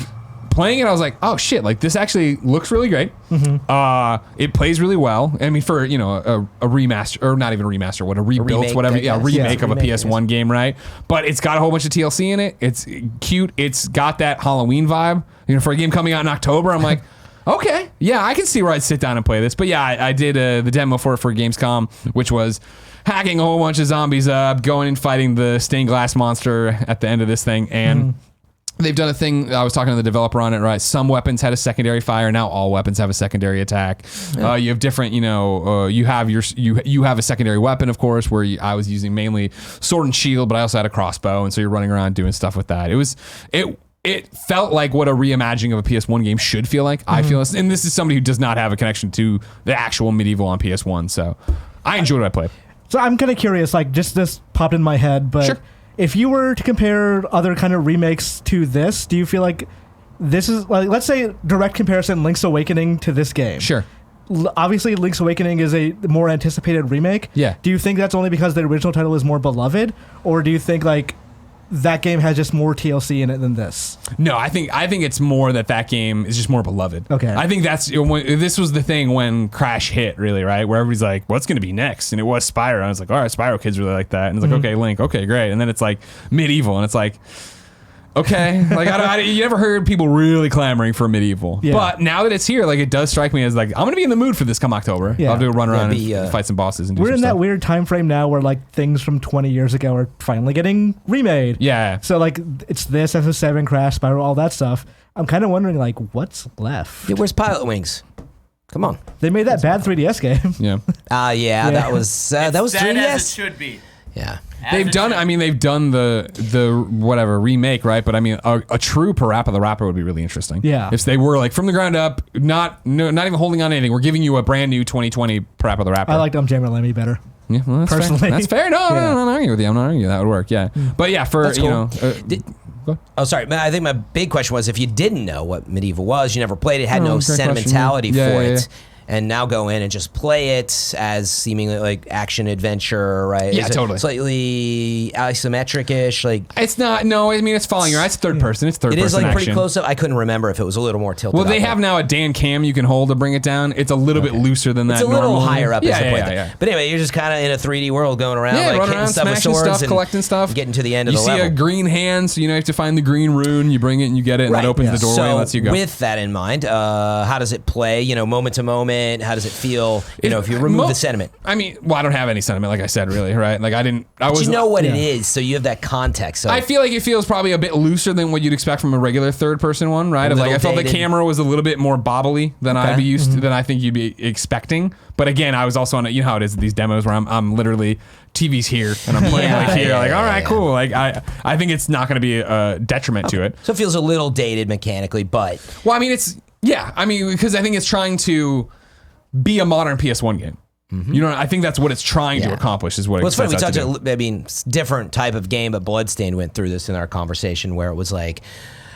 playing it, I was like, oh shit, like this actually looks really great. It plays really well. I mean, for, a remaster, or not even a remaster, a rebuilt, remake, whatever. I guess. Remake of a remake, PS1 game, right? But it's got a whole bunch of TLC in it. It's cute. It's got that Halloween vibe. For a game coming out in October, I'm like, okay, yeah, I can see where I'd sit down and play this. But yeah, I did the demo for Gamescom, which was hacking a whole bunch of zombies up, going and fighting the stained glass monster at the end of this thing, and they've done a thing. I was talking to the developer on it, right? Some weapons had a secondary fire. Now all weapons have a secondary attack. You have different, you have you have a secondary weapon, of course, where I was using mainly sword and shield, but I also had a crossbow, and so you're running around doing stuff with that. It felt like what a reimagining of a PS1 game should feel like. I feel, and this is somebody who does not have a connection to the actual Medieval on PS1, so I enjoyed what I played. So I'm kind of curious, like, just this popped in my head, but Sure. If you were to compare other kind of remakes to this, do you feel like this is, like, let's say direct comparison, Link's Awakening to this game? Sure. Obviously, Link's Awakening is a more anticipated remake. Yeah. Do you think that's only because the original title is more beloved, or do you think, like, that game has just more TLC in it than this? No, I think it's more that game is just more beloved. Okay. I think this was the thing when Crash hit, really, right? Where everybody's like, what's going to be next? And it was Spyro. And I was like, all right, Spyro kids really like that. And it's like, okay, Link, okay, great. And then it's like Medieval, and it's like, okay, like you never heard people really clamoring for Medieval. Yeah. But now that it's here, like, it does strike me as like, I'm going to be in the mood for this come October. Yeah. I'll do a run around be, and fight some bosses and do We're some in stuff. that weird time frame now where, like, things from 20 years ago are finally getting remade. Yeah. So, like, it's this, FF7, Crash, Spyro, all that stuff. I'm kind of wondering, like, what's left? Yeah, where's Pilot Wings? Come on. They made that bad 3DS game. Yeah. That was 3DS. As it should be. Yeah. They've done the whatever remake, right? But I mean, a true Parappa the Rapper would be really interesting. Yeah. If they were like from the ground up, not even holding on to anything. We're giving you a brand new 2020 Parappa the Rapper. I liked Jammer Lemmy better. Yeah, well, that's personally. fair. That's fair. No, Yeah. I'm not arguing with you. I'm not arguing. That would work. Yeah. But yeah, for That's cool. Go. Sorry. I think my big question was, if you didn't know what Medieval was, you never played it, had No, no great question, sentimentality yeah. for Yeah, it, and now go in and just play it as seemingly like action adventure, right? Yeah, Is it totally. Slightly isometric-ish, like. It's not. No, I mean it's following your eyes. It's third person. It's third It person is like action. pretty close up. I couldn't remember if it was a little more tilted. Well, they up. have now a Dan cam you can hold to bring it down. It's a little bit looser than that. It's a little normally. higher up Yeah, as a yeah, point. yeah. But anyway, you're just kind of in a 3D world going around, Yeah, like running hitting around, stuff with smashing swords stuff, and collecting stuff. getting to the end of you the see level. a green hand, so you have to find the green rune. You bring it and you get it, and that opens the doorway so and lets you go. with that in mind, how does it play? Moment to moment. How does it feel? If you remove the sentiment. I mean, well, I don't have any sentiment, like I said, really, right? Like I But was. you know what it is, so you have that context. So I feel like it feels probably a bit looser than what you'd expect from a regular third-person one, right? Of like I felt the dated. camera was a little bit more bobbly than I'd be used to, than I think you'd be expecting. But again, I was also on you know how it is at these demos where I'm literally TV's here and I'm playing here, all right, cool. Like I think it's not going to be a detriment to it. So it feels a little dated mechanically, but Well, I mean, because I think it's trying to be a modern PS1 game. I think that's what it's trying to accomplish. Is what well, it's funny. We sets out talked. to do. I mean, it's different type of game, but Bloodstained went through this in our conversation where it was like,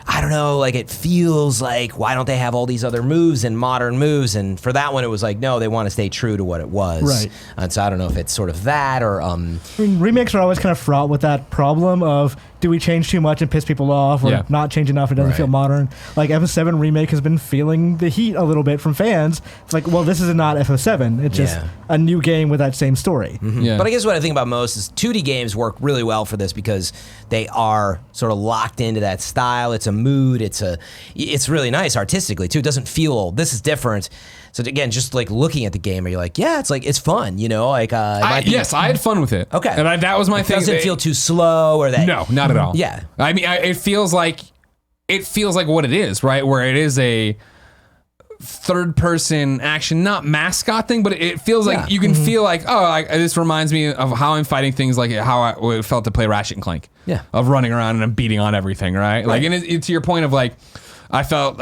I don't know, like it feels like, why don't they have all these other moves and modern moves? And for that one, it was like, no, they want to stay true to what it was. Right. And so I don't know if it's sort of that or. I mean, remakes are always kind of fraught with that problem of, do we change too much and piss people off, or not change enough, it doesn't feel modern. Like FF7 Remake has been feeling the heat a little bit from fans. It's like, well, this is not FF7. It's just a new game with that same story. Yeah. But I guess what I think about most is 2D games work really well for this because they are sort of locked into that style. It's a mood. It's really nice artistically too. It doesn't feel old. This is different. So again, just like looking at the game, you're like, yeah, it's fun. Like I had fun with it. Okay. And that was my thing. It doesn't feel too slow or that. No, not at all. Yeah. I mean, it feels like what it is, right? Where it is a third-person action, not mascot thing, but it feels like you can feel like, this reminds me of how I'm fighting things like how it felt to play Ratchet and Clank. Yeah. Of running around and beating on everything, right? Like, and it's to your point of like, I felt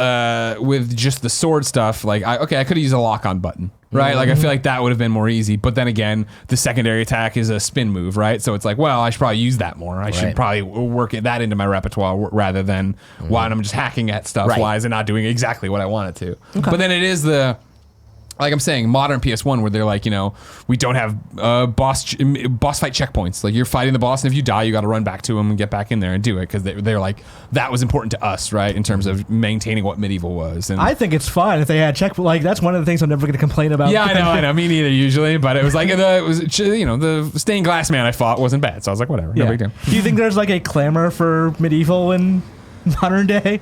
with just the sword stuff, like I could have used a lock-on button, right? Like I feel like that would have been more easy. But then again, the secondary attack is a spin move, right? So it's like, well, I should probably use that more. I should probably work that into my repertoire rather than while I'm just hacking at stuff. Right. Why is it not doing exactly what I want it to? But then it is the. Like I'm saying, modern PS1 where they're like, we don't have boss fight checkpoints. Like you're fighting the boss, and if you die, you got to run back to him and get back in there and do it because they're like that was important to us, right? In terms of maintaining what medieval was. And I think it's fine if they had check. Like that's one of the things I'm never going to complain about. yeah, I know. Me neither usually, but it was like the stained glass man I fought wasn't bad, so I was like, whatever, no big deal. Do you think there's like a clamor for medieval in modern day?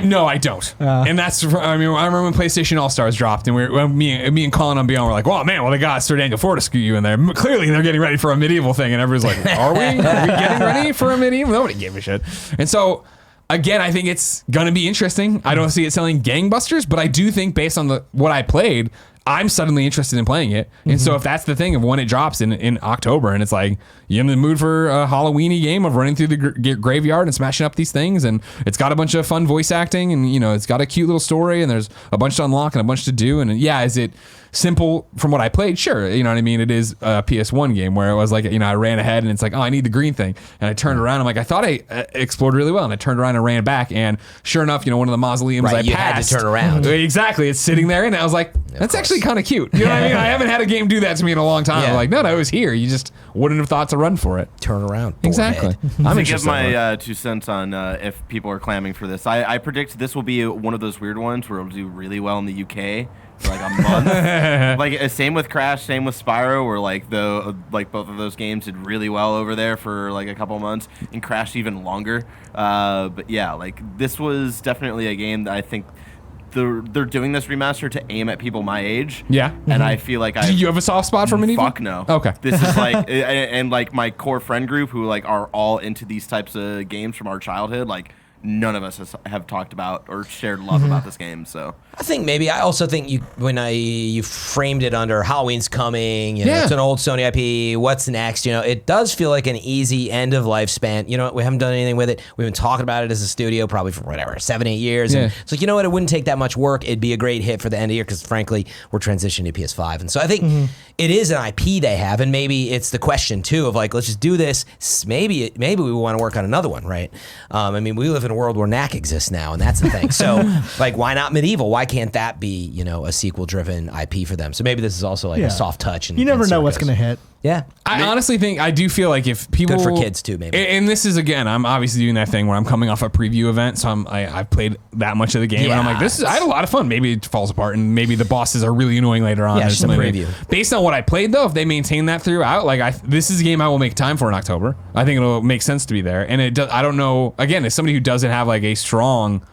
No, I don't. And that's, I remember when PlayStation All-Stars dropped and me and Colin on Beyond were like, well, man, they got Sir Daniel Fortescue in there. Clearly they're getting ready for a medieval thing. And everybody's like, are we getting ready for a medieval? Nobody gave a shit. And so, again, I think it's going to be interesting. I don't see it selling gangbusters, but I do think based on what I played, I'm suddenly interested in playing it. And so if that's the thing of when it drops in October and it's like, you're in the mood for a Halloween-y game of running through the graveyard and smashing up these things, and it's got a bunch of fun voice acting, and it's got a cute little story, and there's a bunch to unlock and a bunch to do, and yeah, is it simple from what I played? Sure, you know what I mean? It is a PS1 game where it was like, I ran ahead and it's like, oh, I need the green thing, and I turned around, I'm like, I thought I explored really well, and I turned around and ran back, and sure enough, one of the mausoleums I you passed, had to turn around. Exactly, it's sitting there, and I was like, that's actually kind of cute. You know what I mean? I haven't had a game do that to me in a long time. Yeah. I'm like, no, it was here. You just wouldn't have thought to run for it. Turn around. Exactly. Forehead. I'm To give interested. my 2 cents on if people are clamming for this, I predict this will be one of those weird ones where it'll do really well in the UK for like a month. Like same with Crash, same with Spyro, where like both of those games did really well over there for like a couple months, and Crash even longer. But yeah, like this was definitely a game that I think they're doing this remaster to aim at people my age. Yeah. And I feel like Do you have a soft spot for medieval? Fuck no. Okay. This is like, and like my core friend group who like are all into these types of games from our childhood, like none of us have talked about or shared love about this game. So I think maybe I also think you framed it under Halloween's coming, Yeah. it's an old Sony IP, what's next, it does feel like an easy end of lifespan. We haven't done anything with it. We've been talking about it as a studio probably for 7-8 years. Yeah. And it's like, it wouldn't take that much work. It'd be a great hit for the end of the year because frankly, we're transitioning to PS5. And so I think it is an IP they have, and maybe it's the question too of like, let's just do this. Maybe we want to work on another one, right? We live in a world where Knack exists now, and that's the thing. So like, why not medieval? Why can't that be, a sequel-driven IP for them? So maybe this is also like a soft touch. You never know what's going to hit. Yeah. I honestly think, I do feel like if people... Good for kids too, maybe. And this is, again, I'm obviously doing that thing where I'm coming off a preview event, so I've played that much of the game, and I'm like, I had a lot of fun. Maybe it falls apart, and maybe the bosses are really annoying later on. Yeah, or just a something. preview. Based on what I played, though, if they maintain that throughout, this is a game I will make time for in October. I think it'll make sense to be there. And I don't know, again, as somebody who doesn't have like a strong,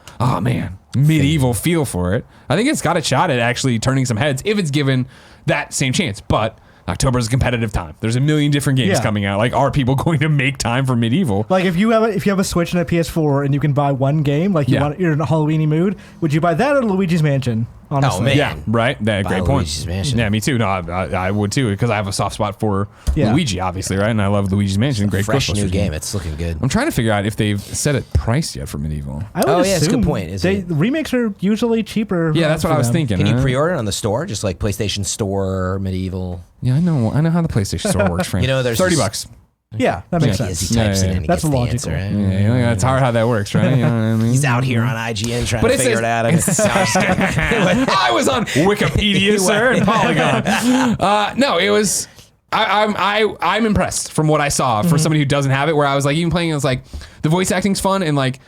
medieval feel for it, I think it's got a shot at actually turning some heads if it's given that same chance. But October is a competitive time. There's a million different games coming out. Like, are people going to make time for medieval? Like, if you have a Switch and a PS4 and you can buy one game, like you're in a Halloweeny mood, would you buy that or Luigi's Mansion? Honestly. Oh, man. Yeah, right. Great point. Luigi's Mansion. Yeah, me too. No, I would too, because I have a soft spot for Luigi, obviously, right? And I love Luigi's Mansion. Great Fresh new Ghostbusters game. It's looking good. I'm trying to figure out if they've set it priced yet for medieval. I would assume it's a good point. Remakes are usually cheaper. Yeah, that's what I was thinking. Can you pre-order it on the store, just like PlayStation Store, medieval? Yeah, I know how the PlayStation Store works, Frank. There's $30. Yeah, that makes He sense. types it in. He That's gets the logical. answer, right? Yeah, it's hard how that works, right? You know what I mean? He's out here on IGN trying But to it figure says- it out. No, I'm just kidding. I was on Wikipedia, sir, and Polygon. No, it was. I'm impressed from what I saw for somebody who doesn't have it. Where I was like, even playing, it was like the voice acting's fun, and like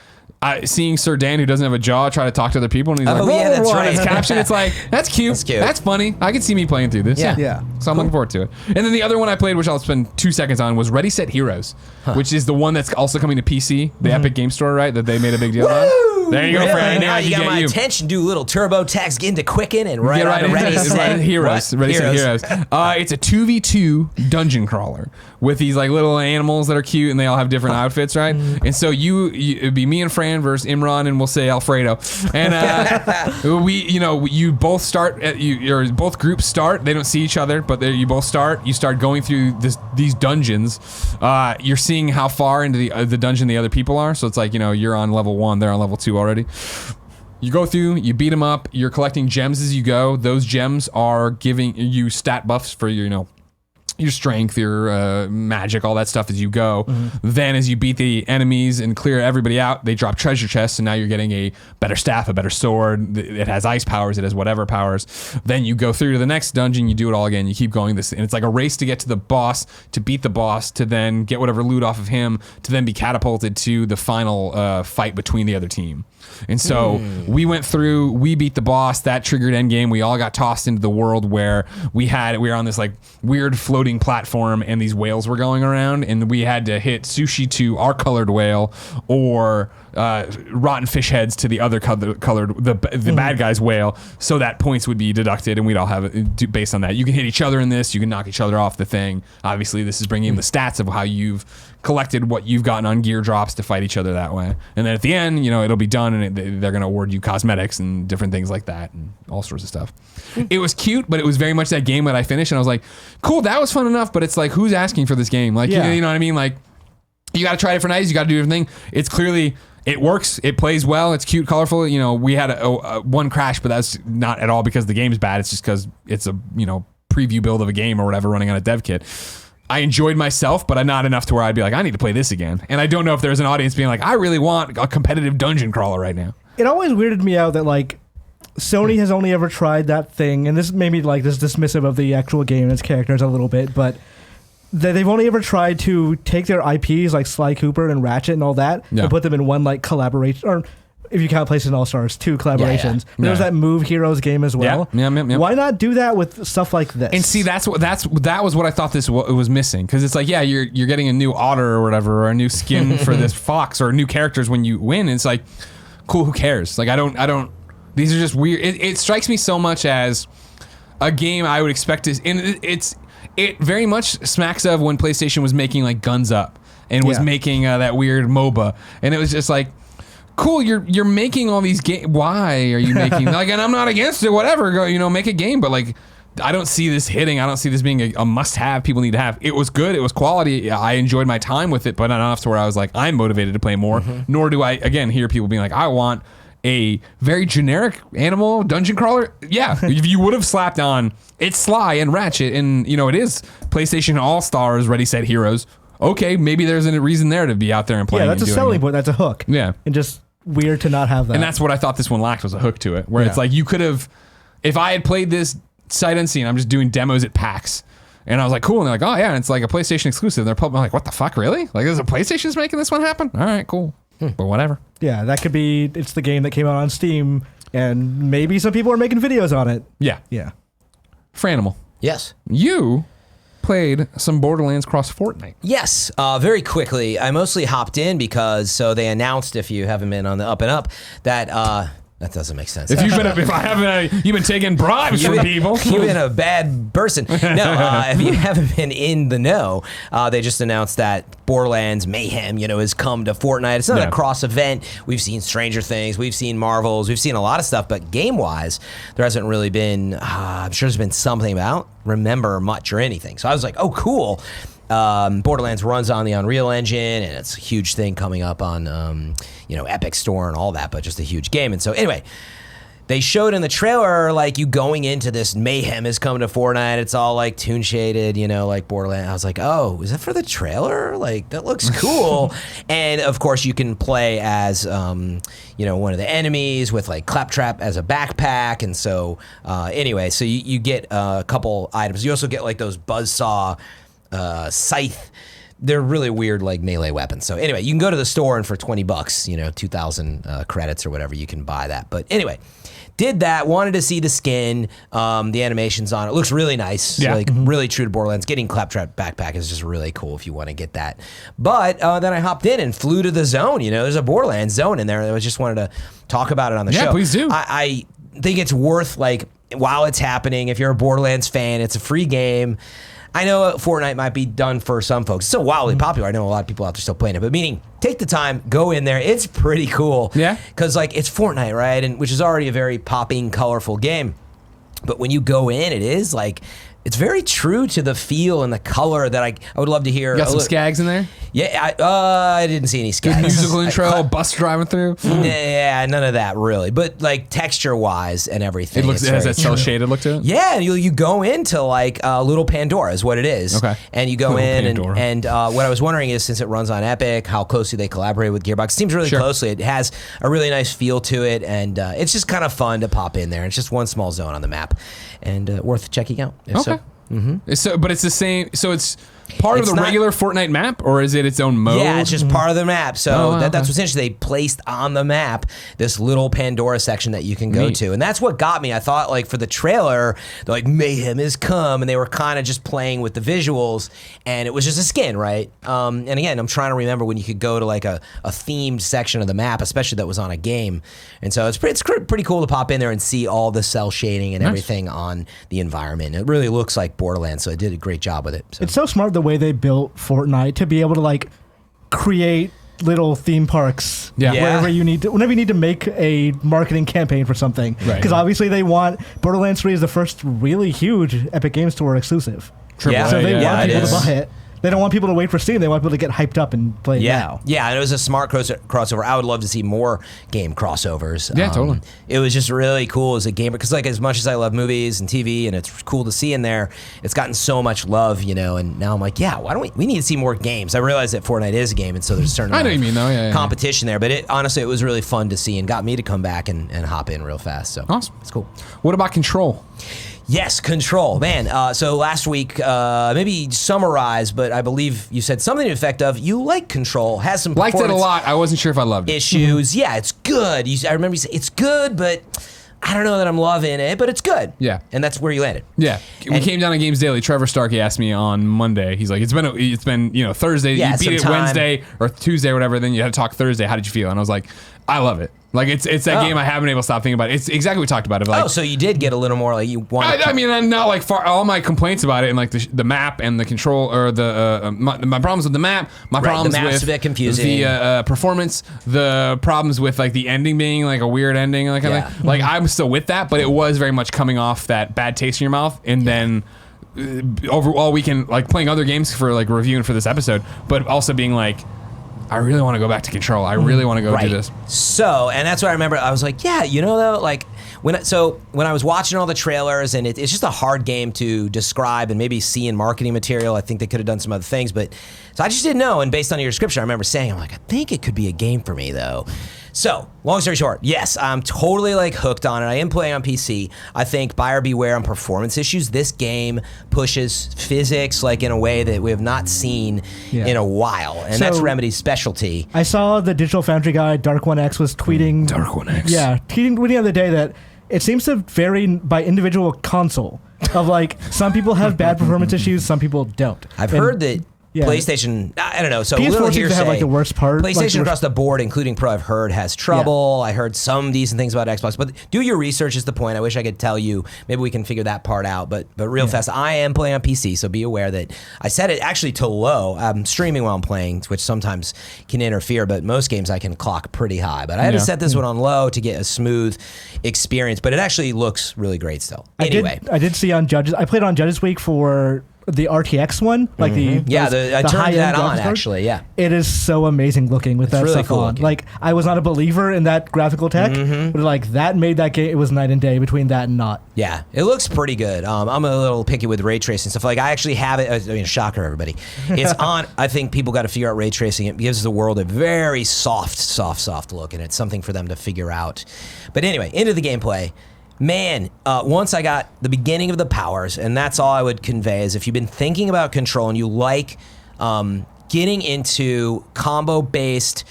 seeing Sir Dan, who doesn't have a jaw, try to talk to other people, and he's like, yeah, that's on his right. caption. It's like, that's cute. That's cute. That's funny. I can see me playing through this. Yeah. So I'm looking forward to it. And then the other one I played, which I'll spend 2 seconds on, was Ready Set Heroes, which is the one that's also coming to PC, the Epic Game Store, right? That they made a big deal on. There you go, Really? Fran. Now you got my you. attention. Do a little turbo text, get into Quicken, and right on to Ready into Set Heroes. What? Ready Set Heroes. It's a 2v2 dungeon crawler with these like little animals that are cute, and they all have different outfits, right? And so it'd be me and Fran versus Imran, and we'll say Alfredo. And you both start. Both groups start. They don't see each other, but you both start. You start going through these dungeons. You're seeing how far into the dungeon the other people are. So it's like you're on level 1, they're on level 2 already. You go through, you beat them up, you're collecting gems as you go. Those gems are giving you stat buffs for your strength, your magic, all that stuff as you go. Then as you beat the enemies and clear everybody out, they drop treasure chests, and now you're getting a better staff, a better sword. It has ice powers, it has whatever powers. Then you go through to the next dungeon, you do it all again, you keep going this, and it's like a race to get to the boss, to beat the boss, to then get whatever loot off of him, to then be catapulted to the final fight between the other team. And so we went through, we beat the boss, that triggered endgame. We all got tossed into the world where we were on this like weird floating platform, and these whales were going around, and we had to hit sushi to our colored whale, or rotten fish heads to the other colored the bad guy's whale, so that points would be deducted, and we'd all have it based on that. You can hit each other in this, you can knock each other off the thing. Obviously, this is bringing in the stats of how you've collected what you've gotten on gear drops to fight each other that way. And then at the end, it'll be done, and they're going to award you cosmetics and different things like that and all sorts of stuff. It was cute, but it was very much that game that I finished, and I was like, cool, that was fun enough, but it's like, who's asking for this game? Like, you know what I mean? Like, you got to try different items, you got to do everything. It's clearly, it works, it plays well, it's cute, colorful. We had a one crash, but that's not at all because the game's bad. It's just because it's a, preview build of a game or whatever running on a dev kit. I enjoyed myself, but not enough to where I'd be like, I need to play this again. And I don't know if there's an audience being like, I really want a competitive dungeon crawler right now. It always weirded me out that like Sony has only ever tried that thing, and this made me like this dismissive of the actual game and its characters a little bit, but they've only ever tried to take their IPs like Sly Cooper and Ratchet and all that and put them in one like collaboration, or if you count PlayStation All-Stars, 2 collaborations. There's that Move Heroes game as well. Yeah. Why not do that with stuff like this? And see, that was what I thought this was missing, because it's like, you're getting a new otter or whatever, or a new skin for this fox, or new characters when you win. And it's like, cool, who cares? Like, I don't. These are just weird. It strikes me so much as a game I would expect to, and it very much smacks of when PlayStation was making like Guns Up and was making that weird MOBA, and it was just like, cool, you're making all these games. Why are you making like? And I'm not against it. Whatever, go, make a game. But like, I don't see this hitting. I don't see this being a must-have. People need to have. It was good. It was quality. I enjoyed my time with it, but not enough to where I was like, I'm motivated to play more. Nor do I again hear people being like, I want a very generic animal dungeon crawler. Yeah, if you would have slapped on it's Sly and Ratchet, and it is PlayStation All Stars Ready Set Heroes. Okay, maybe there's a reason there to be out there and playing. Yeah, that's a selling point. That's a hook. Yeah, and just weird to not have that. And that's what I thought this one lacked, was a hook to it, where it's like you could have, if I had played this sight unseen, I'm just doing demos at PAX, and I was like, cool, and they're like, oh yeah, and it's like a PlayStation exclusive. They're I'm like, what the fuck, really? Like, there's a PlayStation's making this one happen? All right, cool, but whatever. Yeah, that could be. It's the game that came out on Steam, and maybe some people are making videos on it. Yeah. Franimal. Yes. You played some Borderlands cross Fortnite. Yes, very quickly. I mostly hopped in because they announced, if you haven't been on the Up and Up, that that doesn't make sense. If I haven't, you've been taking bribes from people. You've been a bad person. No, if you haven't been in the know, they just announced that Borderlands Mayhem, has come to Fortnite. It's not a cross event. We've seen Stranger Things, we've seen Marvels, we've seen a lot of stuff, but game-wise, there hasn't really been. I'm sure there's been something about Remember much or anything. So I was like, oh, cool. Borderlands runs on the Unreal Engine, and it's a huge thing coming up on, Epic Store and all that, but just a huge game. And so anyway, they showed in the trailer, like, you going into this Mayhem is coming to Fortnite. It's all like toon shaded, like Borderlands. I was like, oh, is that for the trailer? Like, that looks cool. And of course you can play as, one of the enemies with like Claptrap as a backpack. And so, anyway, so you get a couple items. You also get like those buzzsaw, scythe. They're really weird, like melee weapons. So anyway, you can go to the store, and for $20, 2,000 credits or whatever, you can buy that. But anyway, did that. Wanted to see the skin, the animations on it. Looks really nice. Yeah. Like really true to Borderlands. Getting Claptrap backpack is just really cool if you want to get that. But then I hopped in and flew to the zone. There's a Borderlands zone in there. I just wanted to talk about it on the show. Yeah, please do. I think it's worth, like, while it's happening, if you're a Borderlands fan, it's a free game. I know Fortnite might be done for some folks. It's so wildly popular. I know a lot of people out there still playing it. But meaning, take the time, go in there. It's pretty cool. Yeah. Because, like, it's Fortnite, right? And which is already a very popping, colorful game. But when you go in, it is, like, it's very true to the feel and the color that I would love to hear. You got some skags in there? Yeah, I didn't see any Good skies. musical intro, bus driving through. Yeah, none of that really. But like texture wise and everything. It has very that cell true. shaded look to it. Yeah, and you go into like Little Pandora is what it is. Okay. And you go Little in Pandora. and what I was wondering is since it runs on Epic, how closely they collaborate with Gearbox. It seems really Sure. closely. It has a really nice feel to it, and it's just kind of fun to pop in there. It's just one small zone on the map, and worth checking out. If Okay. so. But it's the same. So it's part It's of the not- regular Fortnite map, or is it its own mode? Yeah, it's just part of the map. So Oh, wow, that's okay. what's interesting. They placed on the map this little Pandora section that you can go Neat. to. And that's what got me. I thought like for the trailer, they're like mayhem is come, and they were kind of just playing with the visuals, and it was just a skin, right? And again, I'm trying to remember when you could go to like a themed section of the map, especially that was on a game. And so it's pretty cool to pop in there and see all the cell shading and Nice. everything on the environment. It really looks like Borderlands, so it did a great job with it. So. It's so smart the way they built Fortnite to be able to like create little theme parks Yeah. Yeah. wherever you need to, whenever you need to make a marketing campaign for something. Right. Because obviously they want Borderlands 3 is the first really huge Epic Games Store exclusive. Yeah. So they yeah, want it people is. to buy it. They don't want people to wait for Steam. They want people to get hyped up and play it now. Yeah, and it was a smart crossover. I would love to see more game crossovers. Yeah, totally. It was just really cool as a gamer because, like, as much as I love movies and TV, and it's cool to see in there, it's gotten so much love, you know. And now I'm like, yeah, why don't we need to see more games? I realize that Fortnite is a game, and so there's a certain I know amount what you mean, though. Yeah, yeah. competition there. But honestly, it was really fun to see and got me to come back and hop in real fast. So Awesome. it's cool. What about Control? Yes, Control, man. So last week, maybe summarize, but I believe you said something to the effect of you like Control, has some Liked it a performance lot. I wasn't sure if I loved it. issues. Yeah, it's good. I remember you said it's good, but I don't know that I'm loving it, but it's good. Yeah. and that's where you landed. Yeah, we And- came down on Games Daily. Trevor Starkey asked me on Monday. He's like, "It's been Thursday. Yeah, you beat it some time. Wednesday or Tuesday or whatever. Then you had to talk Thursday. How did you feel?" And I was like, "I love it. Like it's that game I haven't been able to stop thinking about. It's exactly what we talked about. Of like, Oh, so you did get a little more like you wanted. I mean, I'm not like far. All my complaints about it and like the map and the control or the my problems with the map, my Right, problems the map's with a bit confusing. the performance, the problems with like the ending being like a weird ending, like Yeah. like I'm still with that, but it was very much coming off that bad taste in your mouth, and then over all weekend like playing other games for like reviewing for this episode, but also being like, I really want to go back to Control. I really want to go do this. So, and that's what I remember. I was like, yeah, though, like when I was watching all the trailers, and it's just a hard game to describe and maybe see in marketing material. I think they could have done some other things, but so I just didn't know. And based on your description, I remember saying, I'm like, I think it could be a game for me though. So, long story short, yes, I'm totally like hooked on it. I am playing on PC. I think buyer beware on performance issues. This game pushes physics like in a way that we have not seen in a while, and that's So- Remedy's specialty. I saw the Digital Foundry guy, Dark One X, was tweeting. Dark One X. Yeah, tweeting the other day that it seems to vary by individual console. Of like, some people have bad performance issues, some people don't. I've And- heard that yeah. PlayStation, I don't know. So PS4 little seems to hearsay. have, like, the worst part, like, PlayStation the across the board, including Pro, I've heard has trouble. I heard some decent things about Xbox, but do your research is the point. I wish I could tell you. Maybe we can figure that part out. But real fast, I am playing on PC, so be aware that I set it actually to low. I'm streaming while I'm playing, which sometimes can interfere. But most games I can clock pretty high. But I had to Yeah. set this one on low to get a smooth experience. But it actually looks really great still. Anyway. I did see on Judges. I played on Judges Week for the RTX one, like the Yeah, I turned high-end that on graphics card. actually. Yeah. It is so amazing looking with that really stuff cool on. looking. Like, I was not a believer in that graphical tech, but like that made that game. It was night and day between that and not. Yeah, it looks pretty good. I'm a little picky with ray tracing stuff. Like I actually have it. I mean, shocker, everybody. It's on. I think people got to figure out ray tracing. It gives the world a very soft look, and it's something for them to figure out. But anyway, into the gameplay. Man, once I got the beginning of the powers, and that's all I would convey is if you've been thinking about Control and you like getting into combo-based,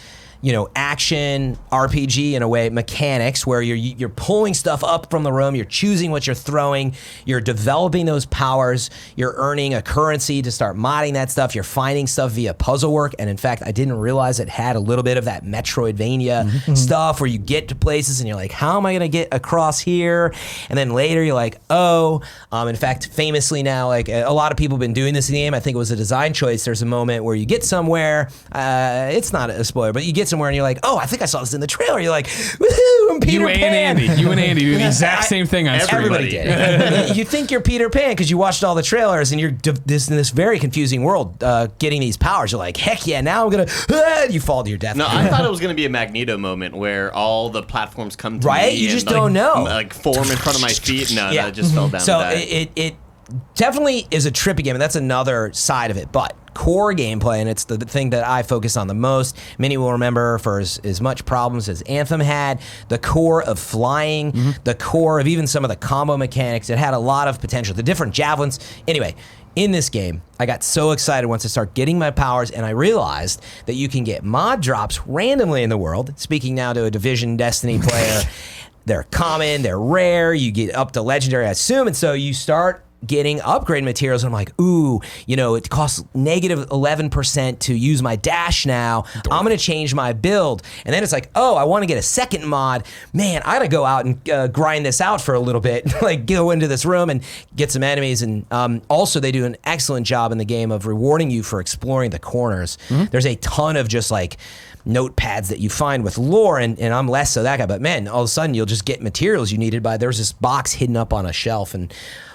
action RPG in a way, mechanics where you're pulling stuff up from the room, you're choosing what you're throwing, you're developing those powers, you're earning a currency to start modding that stuff, you're finding stuff via puzzle work, and in fact, I didn't realize it had a little bit of that Metroidvania stuff where you get to places and you're like, how am I gonna get across here? And then later you're like, in fact, famously now, like a lot of people have been doing this in the game. I think it was a design choice. There's a moment where you get somewhere, it's not a spoiler, but you get somewhere and you're like, oh, I think I saw this in the trailer. You're like, woohoo, I'm Peter You Pan. and Andy do the exact same thing on screen. Everybody did. You think you're Peter Pan because you watched all the trailers and you're in this very confusing world getting these powers. You're like, heck yeah, now I'm going to... you fall to your death. No, I thought it was going to be a Magneto moment where all the platforms come to Right? me You just and, don't know. Like form in front of my feet. No, Yeah. it just fell down. So to that. it definitely is a trippy game, and that's another side of it. But core gameplay, and it's the thing that I focus on the most. Many will remember for as much problems as Anthem had, the core of flying, the core of even some of the combo mechanics. It had a lot of potential. The different javelins. Anyway, in this game, I got so excited once I started getting my powers, and I realized that you can get mod drops randomly in the world. Speaking now to a Division Destiny player, they're common, they're rare, you get up to legendary, I assume, and so you start getting upgrade materials, and I'm like, ooh, it costs negative 11% to use my dash now. I'm going to change my build. And then it's like, oh, I want to get a second mod. Man, I got to go out and grind this out for a little bit, like go into this room and get some enemies. And also they do an excellent job in the game of rewarding you for exploring the corners. There's a ton of just like notepads that you find with lore, and I'm less so that guy, but man, all of a sudden you'll just get materials you needed there's this box hidden up on a shelf. And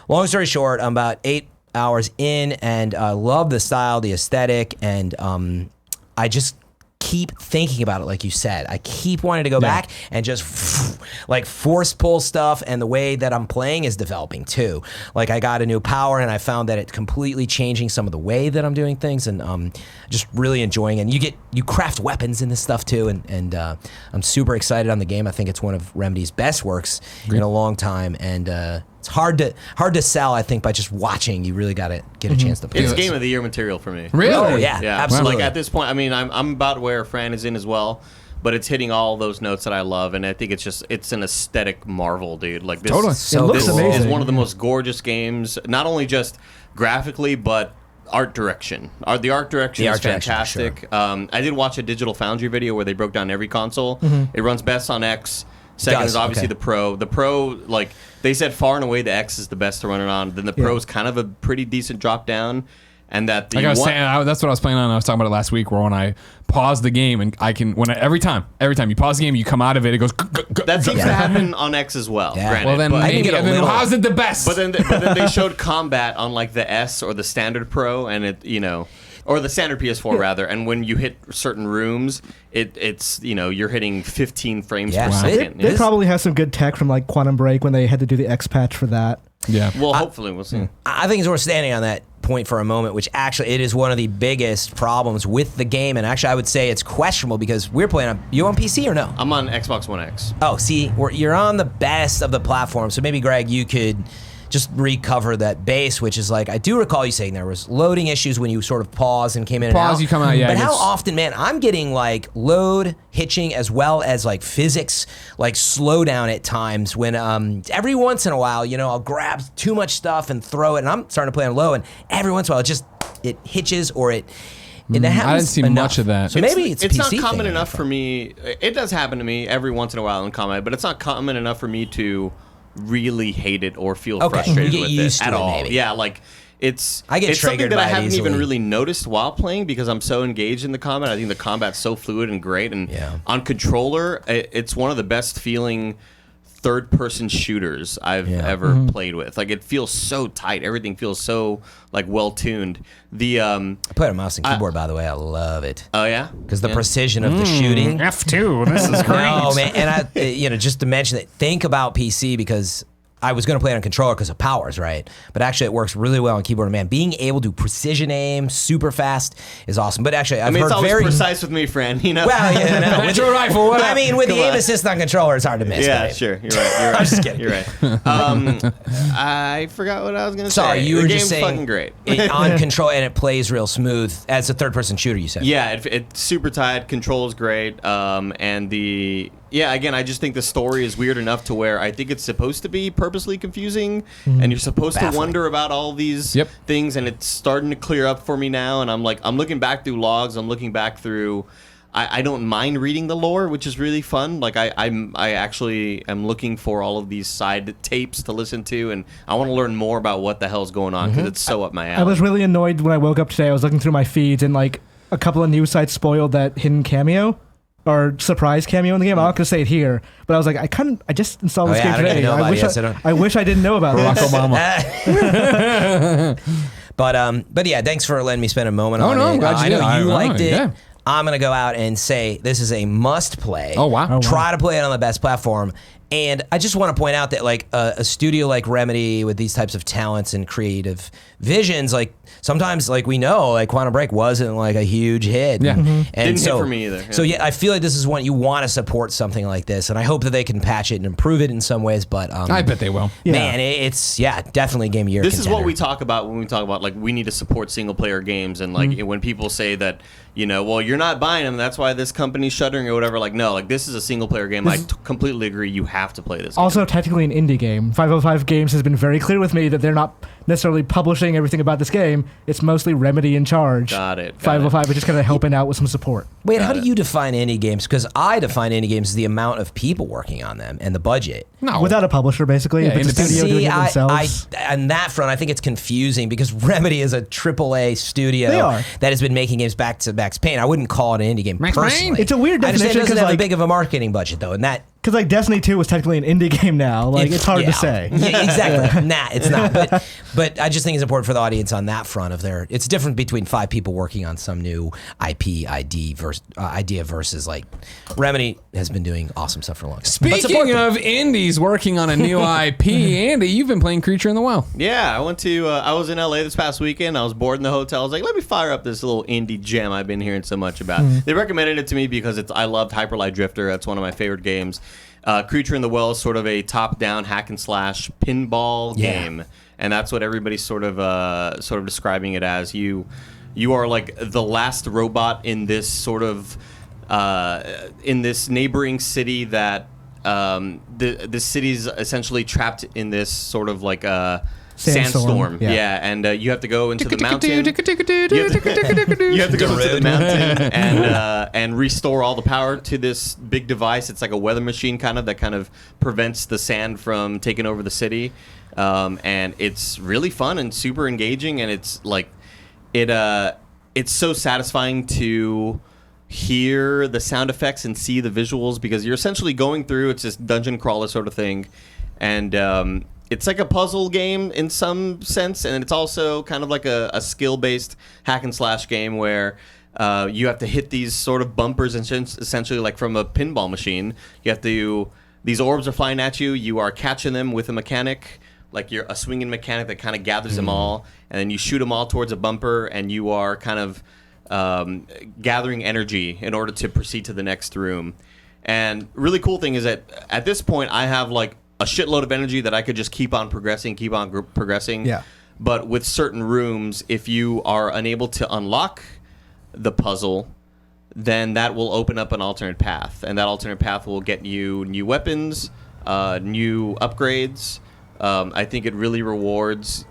long story short, I'm about 8 hours in, and I love the style, the aesthetic, and I just keep thinking about it, like you said. I keep wanting to go back and just like force pull stuff, and the way that I'm playing is developing too. Like I got a new power, and I found that it's completely changing some of the way that I'm doing things, and just really enjoying it. And you craft weapons in this stuff too, and I'm super excited on the game. I think it's one of Remedy's best works in a long time, and it's hard to sell, I think, by just watching. You really got to get a chance to play. It's it. game of the year material for me. Really? Oh, yeah, Yeah, absolutely. Like at this point, I mean, I'm about where Fran is in as well, but it's hitting all those notes that I love, and I think it's an aesthetic marvel, dude. Like this, Totally. So It looks this amazing. is one of the most gorgeous games, not only just graphically, but art direction. The art direction is fantastic. I did watch a Digital Foundry video where they broke down every console. It runs best on X. Second is obviously the Pro. The Pro, like they said, far and away the X is the best to run it on. Then the Pro is kind of a pretty decent drop down. And that the Like I was saying, that's what I was playing on. I was talking about it last week, where when I pause the game and I can, every time you pause the game, you come out of it, it goes. that seems to happen on X as well. Yeah. Granted, Well, then but, maybe. And then how's it the best? but then they showed combat on like the S or the standard Pro, and it or the standard PS4 rather. And when you hit certain rooms, it's you're hitting 15 frames per second. They probably have some good tech from like Quantum Break when they had to do the X patch for that. Yeah. Well, hopefully we'll see. I think it's worth standing on that point for a moment, which actually it is one of the biggest problems with the game, and actually I would say it's questionable because we're playing on. You on PC or no? I'm on Xbox One X. Oh, see, you're on the best of the platforms, so maybe Greg, you could just recover that base, which is like, I do recall you saying there was loading issues when you sort of pause and came in and out. You come out, yeah. But how it's- often, man, I'm getting like load hitching as well as like physics, like slow down at times when every once in a while, I'll grab too much stuff and throw it, and I'm starting to play on low, and every once in a while it hitches or it. And that I didn't happens see enough. much of that. So maybe it's it's PC not thing common on enough that for me. It does happen to me every once in a while in combat, but it's not common enough for me to really hate it or feel Okay, frustrated you get with used it to at it, all. maybe. Yeah, like it's I get it's something triggered that I by it haven't even easily. really noticed while playing because I'm so engaged in the combat. I think the combat's so fluid and great, and on controller, it's one of the best feeling third-person shooters I've ever played with. Like it feels so tight. Everything feels so like well tuned. The I play on a mouse and keyboard, by the way. I love it. oh yeah, Because the precision of the shooting. F2. This is great. Oh man, and I, just to mention it, think about PC because I was going to play it on controller because of powers, right? But actually, it works really well on keyboard. And man, being able to precision aim super fast is awesome. But actually, I've I mean, it's heard always very precise with me, Fran. well, yeah, no, With your rifle, what I up? mean, with the Come aim on. assist on controller, it's hard to miss. Yeah, right? sure. You're right. You're right. I'm just kidding. You're right. I forgot what I was going to say. Sorry, you were the just game's saying fucking great. on control, and it plays real smooth as a third-person shooter. You said, Yeah, it's super tight. Control is great. And again, I just think the story is weird enough to where I think it's supposed to be purposely confusing, and you're supposed to Baffling. wonder about all these Yep. things, and it's starting to clear up for me now. And I'm looking back through logs. I'm looking back through. I don't mind reading the lore, which is really fun. Like I actually am looking for all of these side tapes to listen to, and I want to learn more about what the hell's going on because it's so up my alley. I was really annoyed when I woke up today. I was looking through my feeds and like a couple of news sites spoiled that hidden cameo. or surprise cameo in the game. I'm not gonna say it here, but I was like, I just installed this game I don't even today. know about it, I wish I didn't know about Barack this. Obama. But yeah, thanks for letting me spend a moment Oh, on no, it. I'm glad you I did. know you I liked it. yeah. I'm gonna go out and say this is a must play. Oh, wow. Oh, wow. Try to play it on the best platform. And I just want to point out that like a studio like Remedy with these types of talents and creative visions, like sometimes like we know like Quantum Break wasn't like a huge hit. Yeah. And Didn't so, hit for me either. So yeah, I feel like this is one you want to support something like this, and I hope that they can patch it and improve it in some ways. But I bet they will. Yeah. man, it's definitely a game of year. This is what contender. we talk about when we talk about like we need to support single player games, and like when people say that, you know, well, you're not buying them, that's why this company's shuttering or whatever. Like, no, like this is a single player game. I completely agree. You have to play this. Also, technically an indie game. 505 Games has been very clear with me that they're not necessarily publishing everything about this game. It's mostly Remedy in charge. Got it. 505 is just kind of helping out with some support. Wait, how do you define indie games? Because I define indie games as the amount of people working on them and the budget. No. Without a publisher, basically. Yeah, If it's a studio doing it themselves. on that front, I think it's confusing because Remedy is a AAA studio They are. that has been making games back to Max Payne. I wouldn't call it an indie game Max Payne? personally. It's a weird I understand definition it doesn't 'cause, have like- a big of a marketing budget though, and that Because like Destiny 2 was technically an indie game now. Like it's hard to say. Yeah, exactly. Nah, it's not. But I just think it's important for the audience on that front of their. It's different between 5 people working on some new idea versus like Remedy has been doing awesome stuff for a long time. But support Speaking them. of indies working on a new IP, Andy, you've been playing Creature in the Well. Yeah, I went to. I was in LA this past weekend. I was bored in the hotel. I was like, let me fire up this little indie gem I've been hearing so much about. They recommended it to me because I loved Hyper Light Drifter. That's one of my favorite games. Creature in the Well is sort of a top-down hack and slash pinball game, and that's what everybody's sort of describing it as. You are like the last robot in this sort of in this neighboring city that the city's essentially trapped in this sort of like sandstorm. Yeah. Yeah, and you have to go into the mountain. You have to go into the mountain and restore all the power to this big device. It's like a weather machine kind of prevents the sand from taking over the city. And it's really fun and super engaging, and it's like it's so satisfying to hear the sound effects and see the visuals because you're essentially going through. It's this dungeon crawler sort of thing, and it's like a puzzle game in some sense, and it's also kind of like a skill-based hack and slash game where you have to hit these sort of bumpers, and essentially like from a pinball machine. You have to. These orbs are flying at you. You are catching them with a mechanic. Like you're a swinging mechanic that kind of gathers them all, and then you shoot them all towards a bumper, and you are kind of gathering energy in order to proceed to the next room. And really cool thing is that at this point, I have like a shitload of energy that I could just keep on progressing. Yeah. But with certain rooms, if you are unable to unlock the puzzle, then that will open up an alternate path, and that alternate path will get you new weapons, new upgrades. I think it really rewards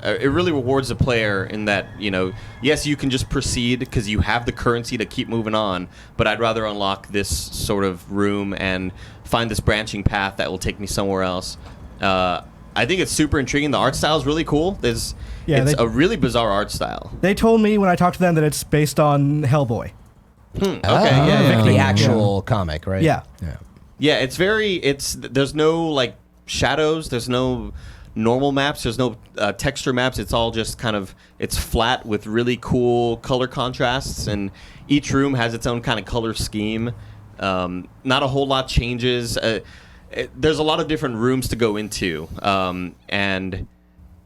the player in that, you know, yes, you can just proceed because you have the currency to keep moving on, but I'd rather unlock this sort of room and find this branching path that will take me somewhere else. I think it's super intriguing. The art style is really cool. It's a really bizarre art style. They told me when I talked to them that it's based on Hellboy. Okay, The actual comic, right? Yeah. Yeah, there's no like shadows, there's no normal maps, there's no texture maps. It's all just kind of, it's flat with really cool color contrasts, and each room has its own kind of color scheme. Not a whole lot changes. There's a lot of different rooms to go into, and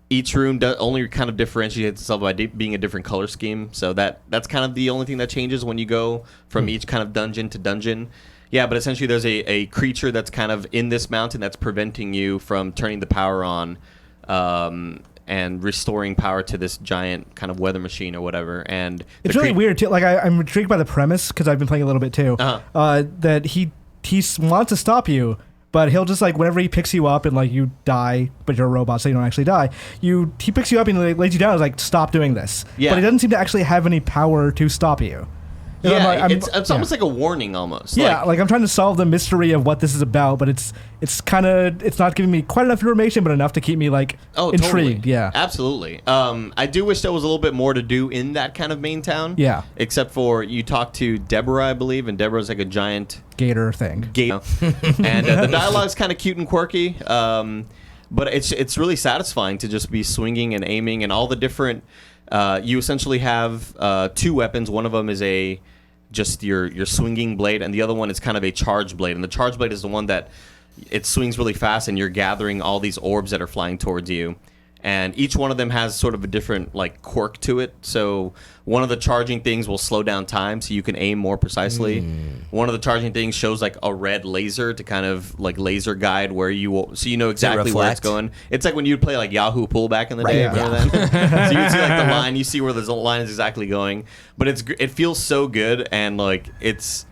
each room only kind of differentiates itself by being a different color scheme. So that's kind of the only thing that changes when you go from each kind of dungeon to dungeon. Yeah, but essentially there's a creature that's kind of in this mountain that's preventing you from turning the power on and restoring power to this giant kind of weather machine or whatever. And It's really weird, too. Like, I'm intrigued by the premise, because I've been playing a little bit, too, that he wants to stop you, but he'll just, like, whenever he picks you up and, like, you die, but you're a robot, so you don't actually die, he picks you up and lays you down and is like, stop doing this. Yeah. But he doesn't seem to actually have any power to stop you. And Yeah, I'm like, it's almost like a warning almost. yeah, like I'm trying to solve the mystery of what this is about, but it's not giving me quite enough information, but enough to keep me like intrigued. Totally. Yeah, Absolutely. I do wish there was a little bit more to do in that kind of main town. Yeah. Except for you talk to Deborah, I believe, and Deborah's like a giant gator thing. gator. And the dialogue's kind of cute and quirky. But it's really satisfying to just be swinging and aiming and all the different. You essentially have 2 weapons. One of them is just your swinging blade, and the other one is kind of a charge blade. And the charge blade is the one that it swings really fast, and you're gathering all these orbs that are flying towards you. And each one of them has sort of a different like quirk to it. So one of the charging things will slow down time so you can aim more precisely. One of the charging things shows like a red laser to kind of like laser guide where you will, so you know exactly where it's going. It's like when you'd play like Yahoo Pool back in the day. Yeah. Then. So you can see like the line, you see where the line is exactly going. But it feels so good, and like it's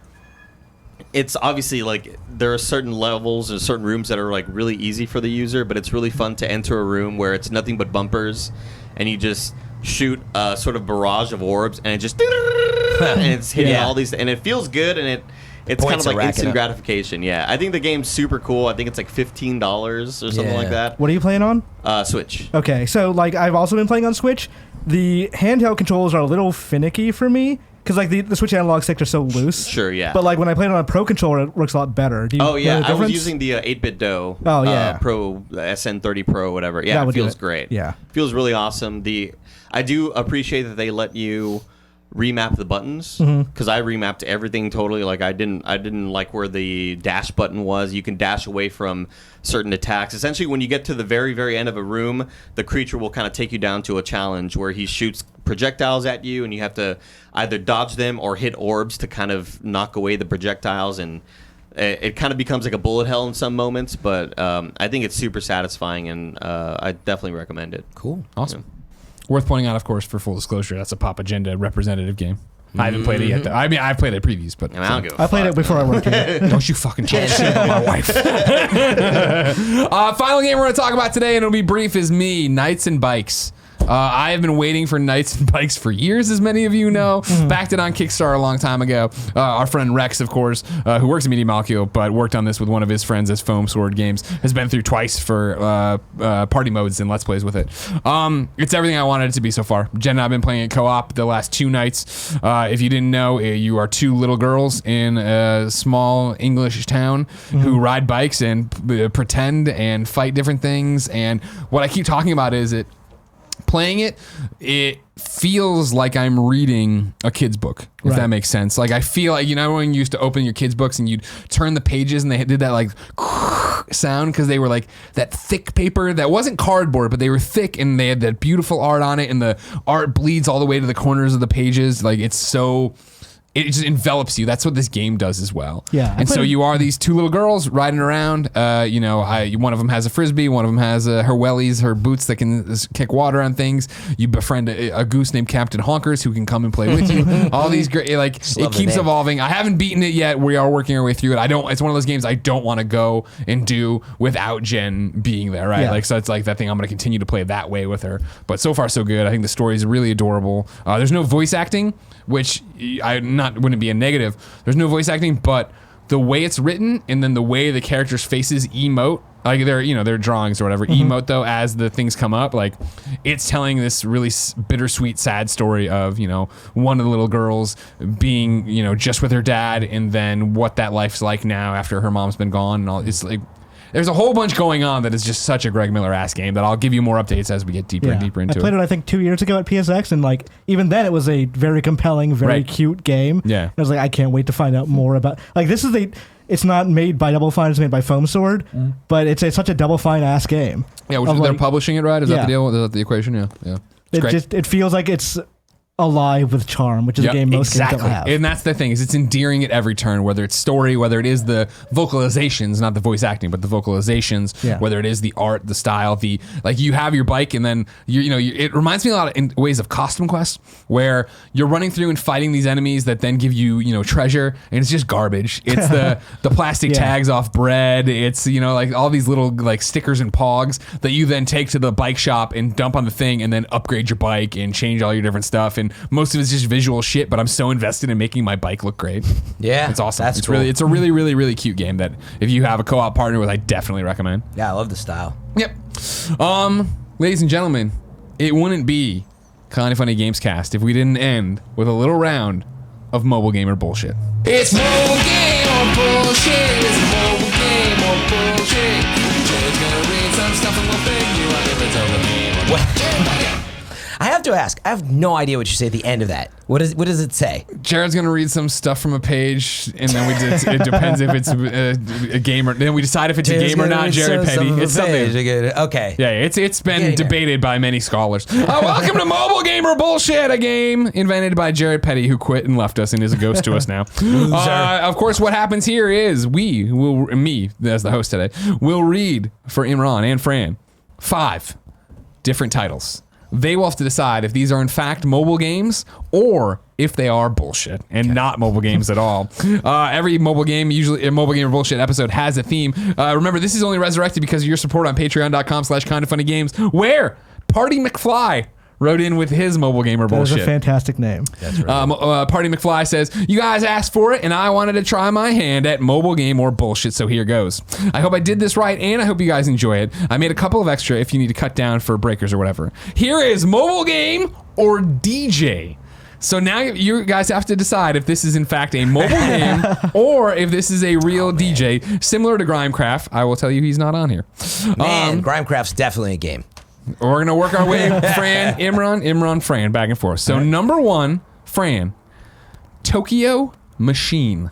obviously like there are certain levels and certain rooms that are like really easy for the user, but it's really fun to enter a room where it's nothing but bumpers and you just shoot a sort of barrage of orbs and it just and it's hitting all these, and it feels good, and it's kind of like instant gratification. Yeah, I think the game's super cool. I think it's like $15 or something like that. What are you playing on? Switch. Okay, so like I've also been playing on Switch. The handheld controls are a little finicky for me. Because like the Switch analog sticks are so loose. Sure, yeah. But like when I play it on a Pro controller, it works a lot better. Do you know the I was difference? using the 8-bit Do. Oh, yeah. Pro SN30 Pro, whatever. Yeah, That it would do feels it. great. Yeah. Feels really awesome. I do appreciate that they let you remap the buttons, because I remapped everything totally. Like I didn't like where the dash button was. You can dash away from certain attacks. Essentially, when you get to the very, very end of a room, the creature will kind of take you down to a challenge where he shoots projectiles at you, and you have to either dodge them or hit orbs to kind of knock away the projectiles, and it kind of becomes like a bullet hell in some moments, but I think it's super satisfying, and I definitely recommend it. Cool. Awesome. Worth pointing out, of course, for full disclosure, that's a Pop Agenda representative game. I haven't played it yet, though. I mean, I've played it previews, but... And I don't give a I played fuck, it before I worked here. Don't you fucking talk shit about my wife. Final game we're going to talk about today, and it'll be brief, is me, Knights and Bikes. I have been waiting for Knights and Bikes for years, as many of you know. Backed it on Kickstarter a long time ago. Our friend Rex, of course, who works at Media Molecule, but worked on this with one of his friends as Foam Sword Games, has been through twice for party modes and Let's Plays with it. It's everything I wanted it to be so far. Jen and I have been playing it co-op the last 2 nights. If you didn't know, you are 2 little girls in a small English town who ride bikes and pretend and fight different things. And what I keep talking about is playing it feels like I'm reading a kid's book, if that makes sense. Like I feel like, you know, when you used to open your kids' books and you'd turn the pages and they did that like sound because they were like that thick paper that wasn't cardboard, but they were thick and they had that beautiful art on it, and the art bleeds all the way to the corners of the pages. Like it just envelops you. That's what this game does as well. Yeah. And so you are these 2 little girls riding around. One of them has a frisbee. One of them has her wellies, her boots that can kick water on things. You befriend a goose named Captain Honkers who can come and play with you. All these great, like, it keeps evolving. I haven't beaten it yet. We are working our way through it. It's one of those games I don't want to go and do without Jen being there, right? Yeah. Like, so it's like that thing. I'm going to continue to play that way with her. But so far, so good. I think the story is really adorable. There's no voice acting, which wouldn't be a negative. There's no voice acting, but the way it's written and then the way the characters' faces emote, like their drawings or whatever, emote though as the things come up, like it's telling this really bittersweet, sad story of, one of the little girls being, just with her dad, and then what that life's like now after her mom's been gone, and all. It's like there's a whole bunch going on that is just such a Greg Miller-ass game that I'll give you more updates as we get deeper and deeper into it. I played it, I think, 2 years ago at PSX, and like even then it was a very compelling, very cute game. Yeah. I was like, I can't wait to find out more about. Like this is it's not made by Double Fine, it's made by Foam Sword, but it's such a Double Fine ass game. Yeah, which they're publishing it, right? Is that the deal? Is that the equation? Yeah. It feels like it's alive with charm, which is a game most games don't have. And that's the thing, is it's endearing at every turn, whether it's story, whether it is the vocalizations, not the voice acting, but the vocalizations, whether it is the art, the style, you have your bike, and then it reminds me a lot in ways of Costume Quest, where you're running through and fighting these enemies that then give you treasure, and it's just garbage. It's the plastic tags off bread. It's like all these little like stickers and pogs that you then take to the bike shop and dump on the thing, and then upgrade your bike and change all your different stuff. And and most of it's just visual shit, but I'm so invested in making my bike look great. Yeah, It's awesome. That's It's cool. it's a really, really, really cute game that if you have a co-op partner with, I definitely recommend. Yeah, I love the style. Yep. Ladies and gentlemen, it wouldn't be Kind of Funny Games Cast if we didn't end with a little round of mobile gamer bullshit. It's mobile game or bullshit. It's mobile game or bullshit. Jared's gonna read some stuff and we'll figure out if it's over game or bullshit. I have to ask. I have no idea what you say at the end of that. What does it say? Jared's gonna read some stuff from a page, and then it depends if it's a game or then we decide if it's a game or not. Jared Petty, it's something. Okay. Yeah, it's been Getting debated by many scholars. Welcome to Mobile Gamer Bullshit, a game invented by Jared Petty, who quit and left us and is a ghost to us now. Of course, what happens here is me as the host today, will read for Imran and Fran 5 different titles. They will have to decide if these are in fact mobile games or if they are bullshit and not mobile games at all. Every mobile game, usually a Mobile Gamer Bullshit episode, has a theme. Remember, this is only resurrected because of your support on patreon.com/kindoffunnygames, where Party McFly wrote in with his Mobile Gamer That Bullshit. is a fantastic name. That's right. Party McFly says, you guys asked for it and I wanted to try my hand at mobile game or bullshit, so here goes. I hope I did this right and I hope you guys enjoy it. I made a couple of extra if you need to cut down for breakers or whatever. Here is mobile game or DJ. So now you guys have to decide if this is in fact a mobile game or if this is a real DJ, similar to Grimecraft. I will tell you he's not on here. Man, Grimecraft's definitely a game. We're going to work our way, Fran, Imran, Fran, back and forth. So number 1, Fran, Tokyo Machine.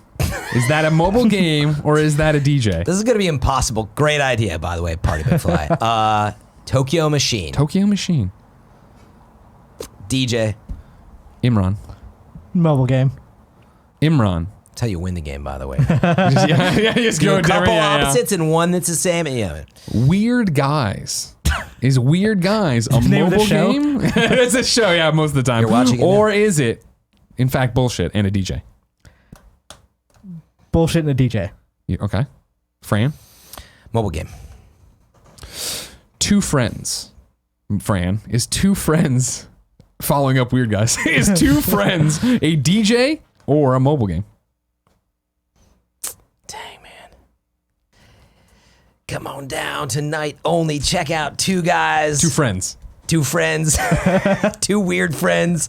Is that a mobile game or is that a DJ? This is going to be impossible. Great idea, by the way, Party McFly. Tokyo Machine. Tokyo Machine. DJ. Imran. Mobile game. Imran. That's how you win the game, by the way. Just Do go a couple different, yeah. opposites and one that's the same. Yeah. Weird Guys. Is Weird Guys a the name of the mobile show? game? It's a show, yeah, most of the time. You're watching it or is it, in fact, bullshit and a DJ? Bullshit and a DJ. Okay. Fran? Mobile game. Two friends. Fran, is Two Friends, following up Weird Guys, is Two Friends a DJ or a mobile game? Dang, man. Come on down tonight. Only check out Two Guys. Two Friends. Two friends. Two weird friends.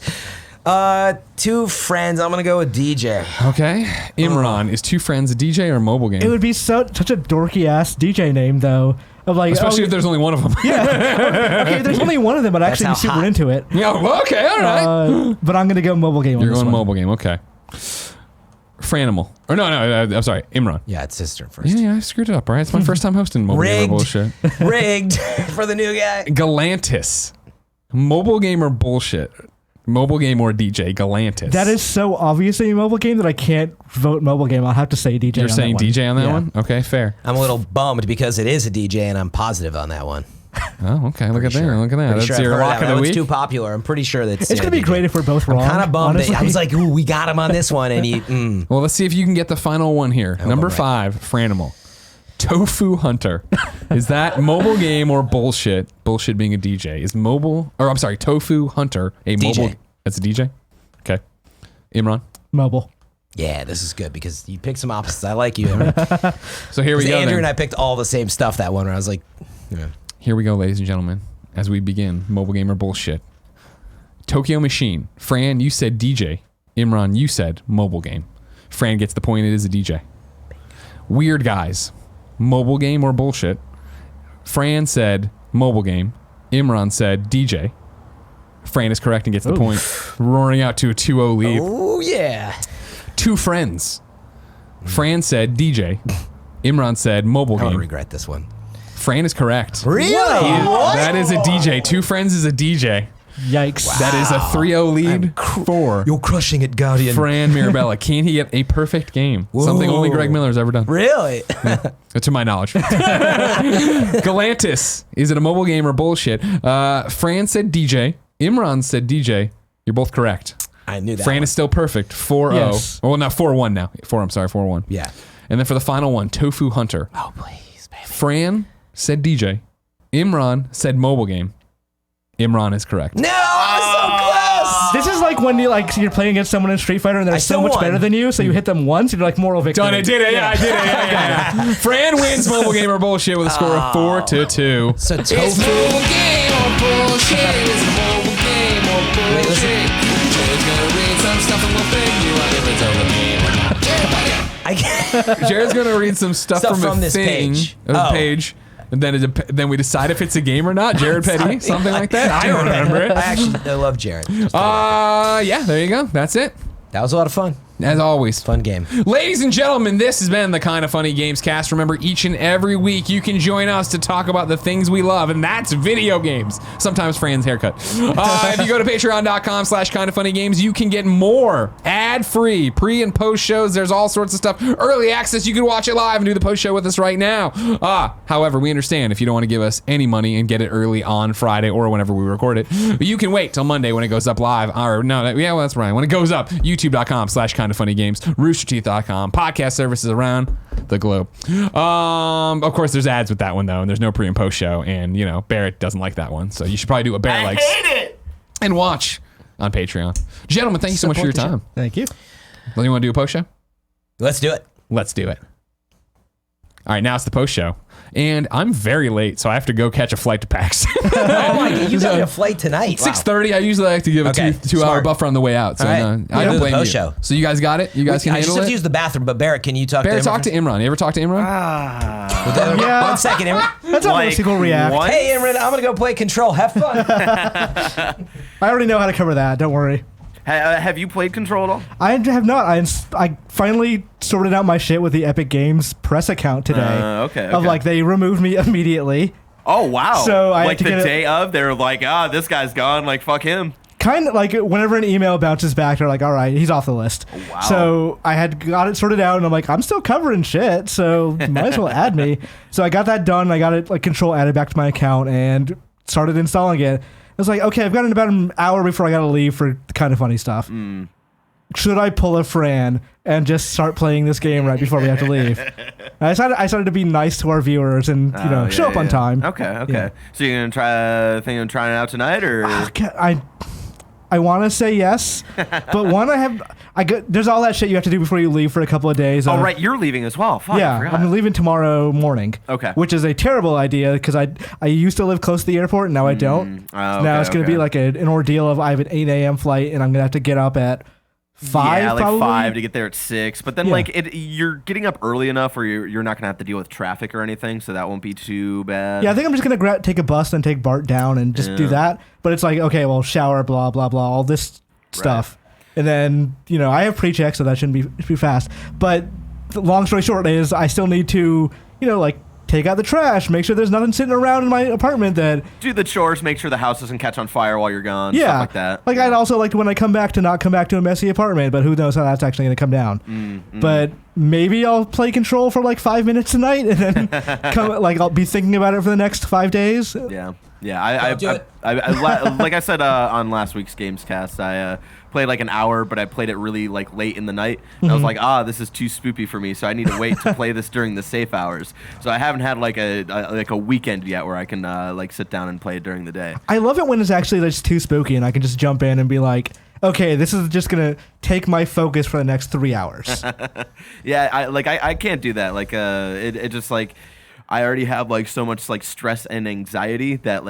Two friends. I'm going to go with DJ. Okay. Imran, is Two Friends a DJ or a mobile game? It would be such a dorky ass DJ name though. Of like, Especially if there's only one of them. okay, if there's only one of them, but actually how be super hot. into it. Yeah, well, okay, all right. But I'm gonna go mobile game. You're on this going one. mobile game, okay. Franimal. Or no, I'm sorry, Imran. Yeah, it's sister first. Yeah, I screwed it up, all right? It's my first time hosting mobile gamer Rigged. bullshit. Rigged for the new guy. Galantis. Mobile gamer bullshit. Mobile game or DJ, Galantis. That is so obviously a mobile game that I can't vote mobile game. I'll have to say DJ. You're on saying that one. DJ on that Yeah. one? Okay, fair. I'm a little bummed because it is a DJ and I'm positive on that one. Oh, okay. Look at that. Look at that. Pretty That's sure I've your heard lock that of the one. week. It's too popular. I'm pretty sure that's. It's gonna be DJ. great if we're both wrong. Kind of bummed. honestly. I was like, ooh, we got him on this one, and he. Well, let's see if you can get the final one here. Number I'm right. 5, Franimal. Tofu Hunter. Is that mobile game or bullshit? Bullshit being a DJ. Is mobile, or I'm sorry, Tofu Hunter a DJ. mobile? That's a DJ? Okay. Imran. mobile. Yeah, this is good because you picked some opposites. I like you. So here we go. Andrew then. and I picked all the same stuff that one. Where I was like, yeah. Here we go, ladies and gentlemen, as we begin mobile gamer bullshit. Tokyo Machine. Fran, you said DJ. Imran, you said mobile game. Fran gets the point. It is a DJ. Weird Guys. Mobile game or bullshit? Fran said mobile game. Imran said DJ. Fran is correct and gets the point, roaring out to a 2-0 lead. Oh yeah. Two Friends. Fran said DJ. Imran said mobile I don't game. regret this one. Fran is correct. Really? That is a DJ. Two Friends is a DJ. Yikes. That is a 3-0 lead for You're crushing it, Guardian. Fran Mirabella. Can he get a perfect game? Something only Greg Miller's ever done. Really? To my knowledge. Galantis. Is it a mobile game or bullshit? Fran said DJ. Imran said DJ. You're both correct. I knew that. Fran one. is still perfect. 4-0. Yes. Well, not 4-1 now. 4-1. Yeah. And then for the final one, Tofu Hunter. Oh please, baby. Fran said DJ. Imran said mobile game. Imran is correct. No, I was so close. This is like when you're playing against someone in Street Fighter and they're so still much won. better than you, so you hit them once and you're like moral victory. Done it, did it, yeah, I did it, yeah. Fran wins Mobile Gamer Bullshit with a score of 4-2. So It's Tofu. Mobile Game or Bullshit. It's Mobile Game or Wait, listen. Bullshit. Jared's gonna read some stuff and we'll figure you out if it's over game or not. I can't. Jared's gonna read some stuff from a this thing, page. a page. And then we decide if it's a game or not. Jared Petty, something like that. I don't remember it. I love Jared. Yeah, there you go. That's it. That was a lot of fun. As always. Fun game. Ladies and gentlemen, this has been the Kinda Funny Games cast. Remember, each and every week you can join us to talk about the things we love, and that's video games. Sometimes Fran's haircut. If you go to patreon.com/kindafunnygames, you can get more ad-free pre and post shows. There's all sorts of stuff. Early access, you can watch it live and do the post show with us right now. However, we understand if you don't want to give us any money and get it early on Friday or whenever we record it, but you can wait till Monday when it goes up live. Or no, yeah, well, that's right. When it goes up, youtube.com/kindafunnygames, roosterteeth.com, podcast services around the globe. Of course, there's ads with that one though, and there's no pre and post show, and Barrett doesn't like that one, so you should probably do what Barrett likes. I hate it. And watch on Patreon. Gentlemen, thank you so much for your time. Thank you. Don't you want to do a post show? Let's do it. Let's do it. All right, now it's the post show. And I'm very late, so I have to go catch a flight to PAX. Oh my God, you got a flight tonight. 6:30. I usually like to give a Okay, two-hour smart. buffer on the way out. So All right. I don't Do the blame you. post show. So you guys got it? You guys can I just handle have to it? use the bathroom, but Barrett, can you talk Barrett, to talk to Imran. You ever talk to Imran? Yeah. 1 second, Imran. That's how most people react. what? Hey, Imran, I'm going to go play Control. Have fun. I already know how to cover that. Don't worry. Have you played Control at all? I have not. I finally sorted out my shit with the Epic Games press account today. Okay. Of they removed me immediately. Oh wow! So I had like to the get day of, they're like, this guy's gone. Like fuck him. Kind of like whenever an email bounces back, they're like, all right, he's off the list. Wow. So I had got it sorted out, and I'm like, I'm still covering shit, so might as well add me. So I got that done. I got it Control added back to my account and started installing it. I was like, okay, I've got about an hour before I got to leave for Kinda Funny stuff. Should I pull a Fran and just start playing this game right before we have to leave? I started to be nice to our viewers and show up on time. Okay. Yeah. So you're gonna trying it out tonight, or I want to say yes, but there's all that shit you have to do before you leave for a couple of days. oh right, you're leaving as well. Fuck, I Yeah, forgot. I'm leaving tomorrow morning. Okay. Which is a terrible idea because I used to live close to the airport and now I don't. Now it's going to be like an ordeal of I have an 8 a.m. flight and I'm going to have to get up at 5 yeah, like probably. 5 to get there at 6. But then Yeah. you're getting up early enough where you're not gonna have to deal with traffic or anything, so that won't be too bad. Yeah, I think I'm just going to take a bus and take Bart down and just do that. But it's like, okay, well, shower, blah, blah, blah, all this stuff. And then, I have pre-check, so that shouldn't be fast. But the long story short is I still need to, take out the trash, make sure there's nothing sitting around in my apartment that... Do the chores, make sure the house doesn't catch on fire while you're gone, Yeah. stuff like that. Like, I'd also like to, when I come back, to not come back to a messy apartment, but who knows how that's actually going to come down. But maybe I'll play Control for 5 minutes tonight, and then I'll be thinking about it for the next 5 days. Yeah. Yeah, do it. like I said on last week's Gamescast, I played an hour, but I played it really late in the night. And I was like, this is too spoopy for me, so I need to wait to play this during the safe hours. So I haven't had a weekend yet where I can sit down and play it during the day. I love it when it's actually just too spooky, and I can just jump in and be like, okay, this is just gonna take my focus for the next 3 hours. Yeah, I can't do that. It just I already have so much stress and anxiety that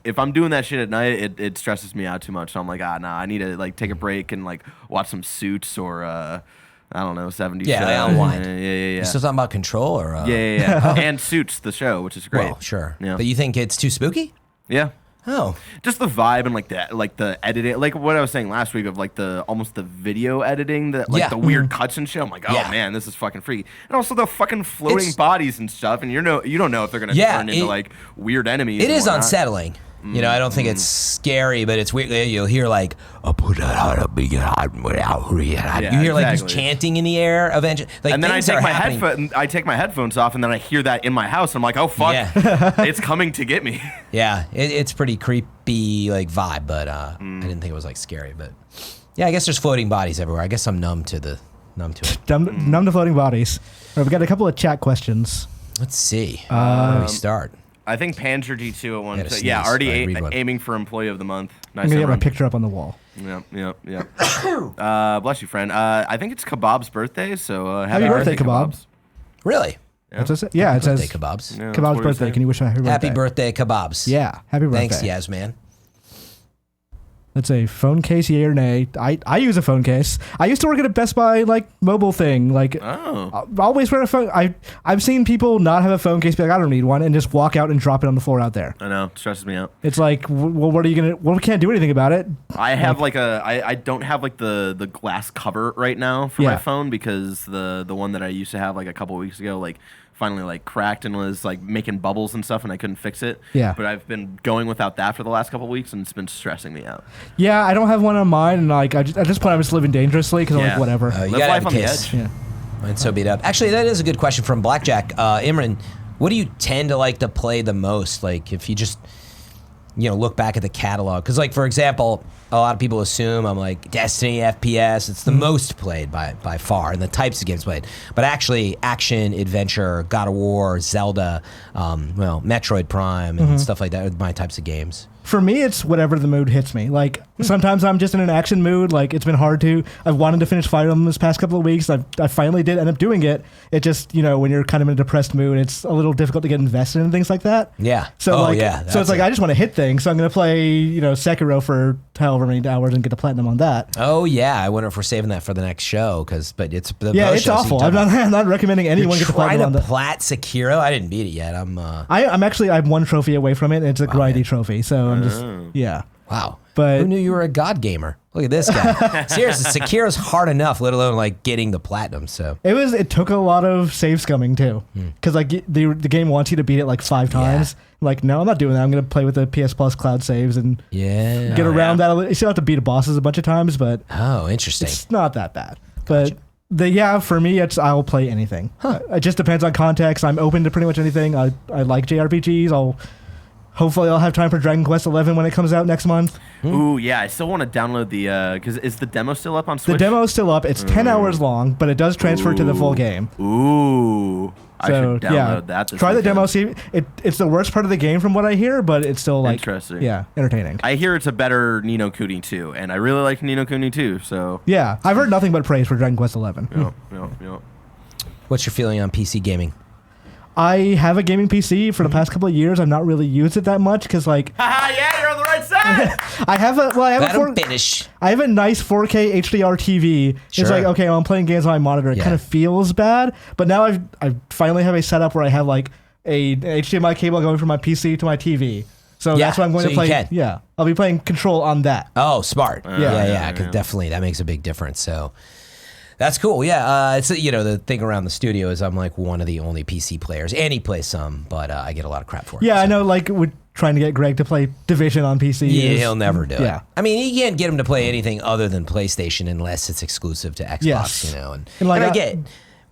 if I'm doing that shit at night, it stresses me out too much. So I'm like, nah, I need to take a break and watch some Suits or I don't know, 70s Yeah, show. unwind. Yeah. You still talking about Control or? Yeah. And Suits, the show, which is great. Well, sure. Yeah. But you think it's too spooky? Yeah. Oh. Just the vibe and the editing, what I was saying last week of almost the video editing, the weird cuts and shit. I'm like, oh Yeah. man, this is fucking freaky. And also the fucking floating It's- bodies and stuff, and you don't know if they're gonna turn into weird enemies. It and is whatnot. unsettling. I don't think it's scary, but it's weird. You'll hear you hear exactly. this chanting in the air eventually. And then I things take my headphones off, and then I hear that in my house. I'm like, oh fuck, Yeah. it's coming to get me. Yeah, it's pretty creepy vibe, but I didn't think it was scary. But yeah, I guess there's floating bodies everywhere. I guess I'm numb to it. Numb to floating bodies. All right, we got a couple of chat questions. Let's see. Where do we start? I think Panzer G2 at one. Gotta Yeah, sneeze. already All right, read one. aiming for Employee of the Month. Nice. I'm gonna get my run. picture up on the wall. Yep. Bless you, friend. I think it's Kebab's birthday, so Happy birthday, Kebab. Really? What's this? Yeah, it says Birthday kebabs. Yeah, that's Kebab's what it birthday. said. Can you wish him a happy birthday? Happy birthday, kebabs. Yeah, happy birthday. Thanks, Yaz, man. That's a phone case, yay or nay. I use a phone case. I used to work at a Best Buy like mobile thing. Like Oh. I always wear a phone. I've seen people not have a phone case, be like, I don't need one, and just walk out and drop it on the floor out there. I know. It stresses me out. It's like, well, what are you gonna? Well, we can't do anything about it. I have I don't have like the glass cover right now for my Yeah. phone because the one that I used to have like a couple of weeks ago like finally like cracked and was like making bubbles and stuff and I couldn't fix it. Yeah. But I've been going without that for the last couple of weeks and it's been stressing me out. Yeah, I don't have one on mine, and like at this point, I'm just living dangerously because I'm Yeah. like, whatever. You Live gotta life have a on the case. edge. Yeah. Mine's so beat up. Actually, that is a good question from Blackjack. Imran, what do you tend to like to play the most? Like, if you just, look back at the catalog. Because, like, for example, a lot of people assume I'm like, Destiny, FPS, it's the most played by far, and the types of games played. But actually, action, adventure, God of War, Zelda, Metroid Prime, and stuff like that are my types of games. For me, it's whatever the mood hits me. Like, sometimes I'm just in an action mood. Like, it's been hard to. I've wanted to finish Fire Emblem this past couple of weeks. I finally did end up doing it. It just, when you're kind of in a depressed mood, it's a little difficult to get invested in things like that. Yeah. So, Oh, like, yeah, so it's like, I just want to hit things. So I'm going to play, Sekiro for however many hours and get the platinum on that. Oh, yeah. I wonder if we're saving that for the next show, but it's the Yeah, post it's show, so you awful. can I'm talk about it. not recommending anyone get the Trying platinum on to that. plat Sekiro? I didn't beat it yet. I'm I'm one trophy away from it, and it's a grindy trophy. So I'm just, yeah. wow. But- who knew you were a god gamer? Look at this guy. Seriously, Sekiro's hard enough, let alone like getting the platinum. So It took a lot of save scumming too, because like the game wants you to beat it like 5 times. Like, no, I'm not doing that. I'm gonna play with the PS Plus cloud saves and yeah. get around that. You still have to beat bosses a bunch of times, but Oh, interesting. it's not that bad. But for me, I'll play anything. It just depends on context. I'm open to pretty much anything. I like JRPGs. Hopefully I'll have time for Dragon Quest 11 when it comes out next month. Ooh, yeah, I still want to download because is the demo still up on Switch? The demo's still up. It's 10 hours long, but it does transfer to the full game. Ooh, I should download that. This Try the weekend. demo. See, it's the worst part of the game from what I hear, but it's still like Interesting. Yeah, entertaining. I hear it's a better Ni no Kuni 2, and I really like Ni no Kuni 2, so... Yeah, I've heard nothing but praise for Dragon Quest 11. Yep. What's your feeling on PC gaming? I have a gaming PC for the past couple of years. I've not really used it that much because, like, Haha, yeah, you're on the right side! I have Let him finish. I have a nice 4K HDR TV. Sure. It's like, okay, well, I'm playing games on my monitor. It Yeah. kind of feels bad, but now I finally have a setup where I have like an HDMI cable going from my PC to my TV. So Yeah, that's what I'm going so to you play. can. Yeah, I'll be playing Control on that. Oh, smart. Yeah. yeah. Definitely, that makes a big difference. So that's cool. Yeah, it's the thing around the studio is I'm like one of the only PC players, and he plays some, but I get a lot of crap for it. Yeah, so. I know. Like we're trying to get Greg to play Division on PC. Yeah, is- he'll never do Yeah. it. I mean, you can't get him to play anything other than PlayStation unless it's exclusive to Xbox. Yes. And like, I get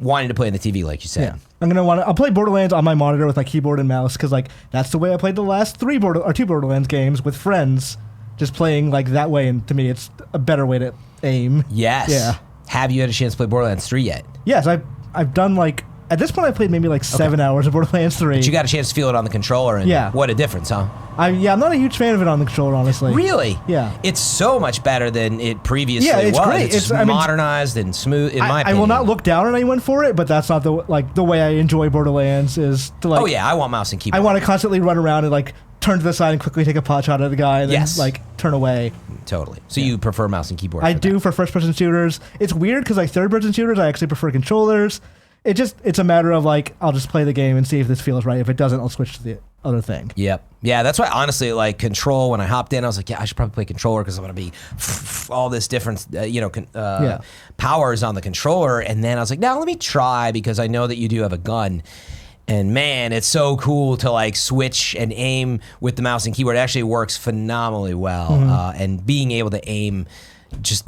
wanting to play on the TV, like you said. Yeah, I'll play Borderlands on my monitor with my keyboard and mouse because like that's the way I played the last 2 Borderlands games with friends, just playing like that way. And to me, it's a better way to aim. Yes. Yeah. Have you had a chance to play Borderlands 3 yet? Yes, I've done like at this point I played maybe like 7 hours of Borderlands 3. But you got a chance to feel it on the controller, and Yeah. what a difference, huh? I'm not a huge fan of it on the controller, honestly. Really? Yeah. It's so much better than it previously Yeah, it's was. great. It's modernized and smooth, in my I opinion. will not look down on anyone for it, but that's not the way I enjoy Borderlands is to like. Oh, yeah, I want mouse and keyboard. I want to constantly run around and like turn to the side and quickly take a pot shot at the guy and Yes. then like turn away. Totally. So you prefer mouse and keyboard? I for do that. for first-person shooters. It's weird because like third-person shooters, I actually prefer controllers. It's a matter of like I'll just play the game and see if this feels right. If it doesn't, I'll switch to the other thing. Yep. Yeah, that's why honestly, like Control, when I hopped in, I was like, yeah, I should probably play controller because I'm going to be all this different, powers on the controller. And then I was like, now let me try because I know that you do have a gun. And man, it's so cool to like switch and aim with the mouse and keyboard. It actually works phenomenally well. And being able to aim,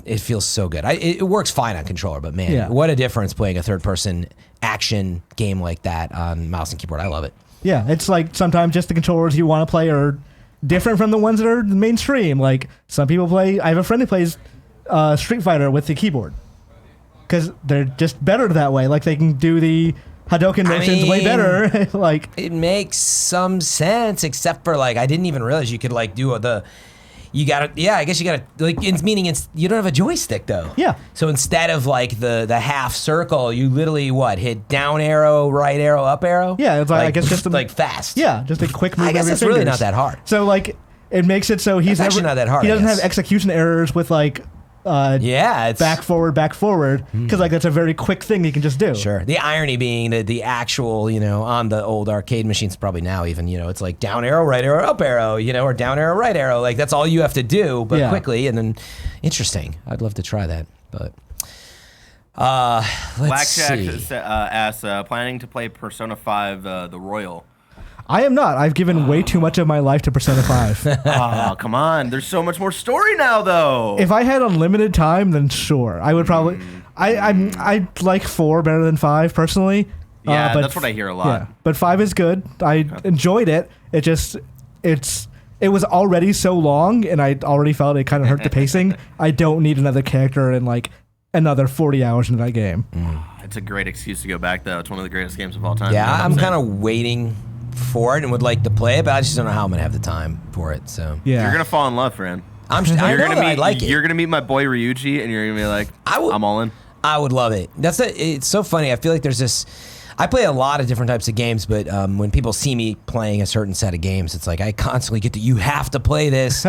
it feels so good. It works fine on controller, but man, what a difference playing a third-person action game like that on mouse and keyboard. I love it. Yeah, it's like sometimes just the controllers you want to play are different from the ones that are mainstream. Like some people play. I have a friend who plays Street Fighter with the keyboard because they're just better that way. Like they can do the Hadouken motion's way mean, better. Like, it makes some sense, except for like I didn't even realize you could like do you gotta, yeah, I guess you gotta, like, meaning you don't have a joystick, though. Yeah. So instead of, like, the half circle, you literally, hit down arrow, right arrow, up arrow? Yeah, it's like I guess just like, fast. Yeah, just a quick move. I guess of your it's really fingers. not that hard. So, like, it makes it so he's It's actually not that hard, He I doesn't have guess. execution errors with, like, Yeah, it's... back, forward, because, like, that's a very quick thing you can just do. Sure. The irony being that the actual, on the old arcade machines, probably now even, it's like down arrow, right arrow, up arrow, or down arrow, right arrow. Like, that's all you have to do, but quickly. And then, interesting. I'd love to try that, but... let's Blackjack see. asks, planning to play Persona 5 the Royal. I am not. I've given way too much of my life to Persona 5. Oh, come on. There's so much more story now, though. If I had unlimited time, then sure. I would probably... I like 4 better than 5, personally. Yeah, but that's what I hear a lot. Yeah, but 5 is good. I enjoyed it. It was already so long, and I already felt it kind of hurt the pacing. I don't need another character and, like, another 40 hours into that game. It's a great excuse to go back, though. It's one of the greatest games of all time. Yeah, You know what I'm saying? kind of waiting for it and would like to play it, but I just don't know how I'm going to have the time for it, so... Yeah. You're going to fall in love, friend. I You're know gonna that meet, I like it. You're going to meet my boy Ryuji, and you're going to be like, I'm all in. I would love it. It's so funny. I feel like there's this... I play a lot of different types of games, but when people see me playing a certain set of games, it's like I constantly get you have to play this,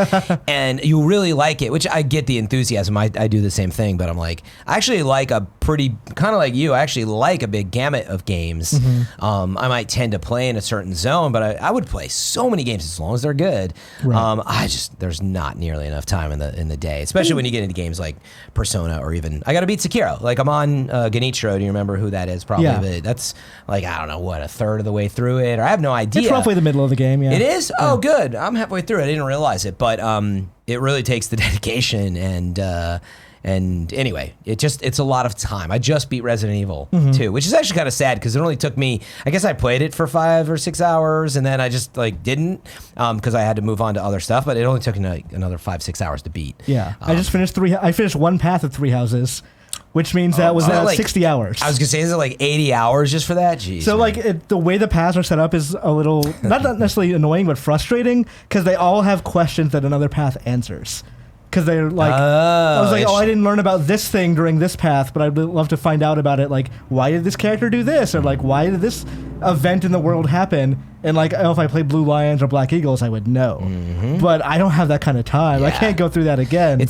and you really like it, which I get the enthusiasm. I do the same thing, but I'm like, I actually like a pretty, kind of like you, I actually like a big gamut of games. I might tend to play in a certain zone, but I would play so many games as long as they're good. Right. There's not nearly enough time in the day, especially when you get into games like Persona or even, I got to beat Sekiro. Like I'm on Genichiro. Do you remember who that is? Probably. Yeah. But that's like, I don't know, what, a third of the way through it? Or I have no idea. It's roughly the middle of the game, yeah. It is? Oh, good. I'm halfway through it. I didn't realize it. But it really takes the dedication and anyway, it's a lot of time. I just beat Resident Evil 2, which is actually kind of sad because it only took me, I guess I played it for 5 or 6 hours and then I just like didn't because I had to move on to other stuff, but it only took me like another 5-6 hours to beat. Yeah. I just finished I finished one path of 3 houses, which means that was like 60 hours. I was going to say, is it like 80 hours just for that? Jeez. So, man. like, the way the paths are set up is a little, not necessarily annoying, but frustrating, because they all have questions that another path answers. Because they're like, I was like, I didn't learn about this thing during this path, but I'd love to find out about it. Like, why did this character do this? Or, like, why did this event in the world happen? And, like, if I played Blue Lions or Black Eagles, I would know. But I don't have that kind of time. I can't go through that again.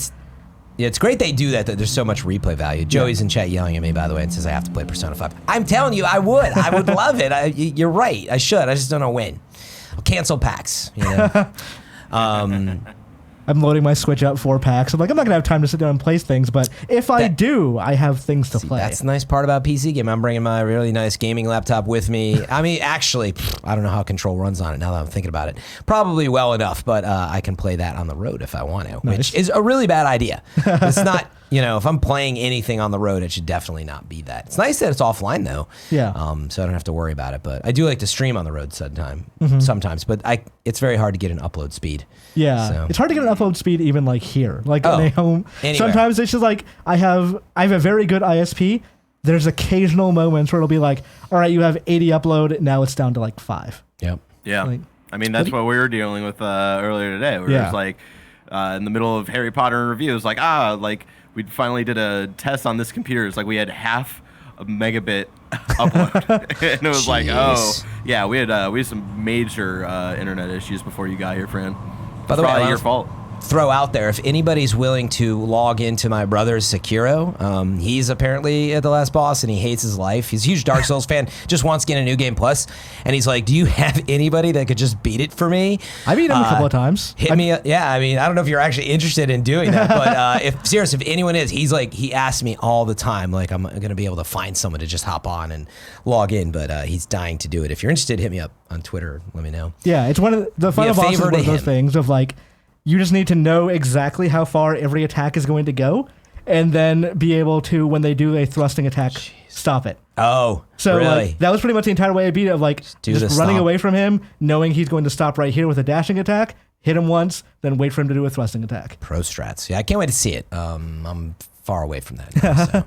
It's great they do that. There's so much replay value. Joey's in chat yelling at me, by the way, and says I have to play Persona 5. I'm telling you, I would. I would love it. You're right. I should. I just don't know when. I'll cancel packs. I'm loading my Switch up 4 packs. I'm like, I'm not going to have time to sit down and play things, but if I do, I have things to play. That's the nice part about PC game. I'm bringing my really nice gaming laptop with me. I mean, actually, I don't know how Control runs on it now that I'm thinking about it. Probably well enough, but I can play that on the road if I want to, which is a really bad idea. It's not, if I'm playing anything on the road, it should definitely not be that. It's nice that it's offline, though. Yeah. So I don't have to worry about it, but I do like to stream on the road sometimes, but it's very hard to get an upload speed. Yeah, So. It's hard to get an upload speed even like here, like in a home. Anywhere. Sometimes it's just like I have a very good ISP. There's occasional moments where it'll be like, all right, you have 80 upload, now it's down to like 5. Yep. Yeah. Like- I mean, that's what we were dealing with earlier today. Where it was like, in the middle of Harry Potter reviews, like, we finally did a test on this computer. It's like we had half a megabit upload. And it was like, yeah, we had some major internet issues before you got here, friend. By the way, probably your fault. Throw out there, if anybody's willing to log into my brother's Sekiro, he's apparently at the last boss and he hates his life. He's a huge Dark Souls fan, just wants to get a New Game Plus, and he's like, do you have anybody that could just beat it for me? I beat him a couple of times. Hit me up. Yeah, I mean, I don't know if you're actually interested in doing that, but if anyone is, he's like, he asks me all the time, like, I'm going to be able to find someone to just hop on and log in, but he's dying to do it. If you're interested, hit me up on Twitter, let me know. Yeah, it's one of the final boss is one of those things of like, you just need to know exactly how far every attack is going to go, and then be able to, when they do a thrusting attack, stop it. Oh, So really? like, that was pretty much the entire way I beat it, of like just running away from him, knowing he's going to stop right here with a dashing attack, hit him once, then wait for him to do a thrusting attack. Pro strats. Yeah, I can't wait to see it. I'm far away from that. Now,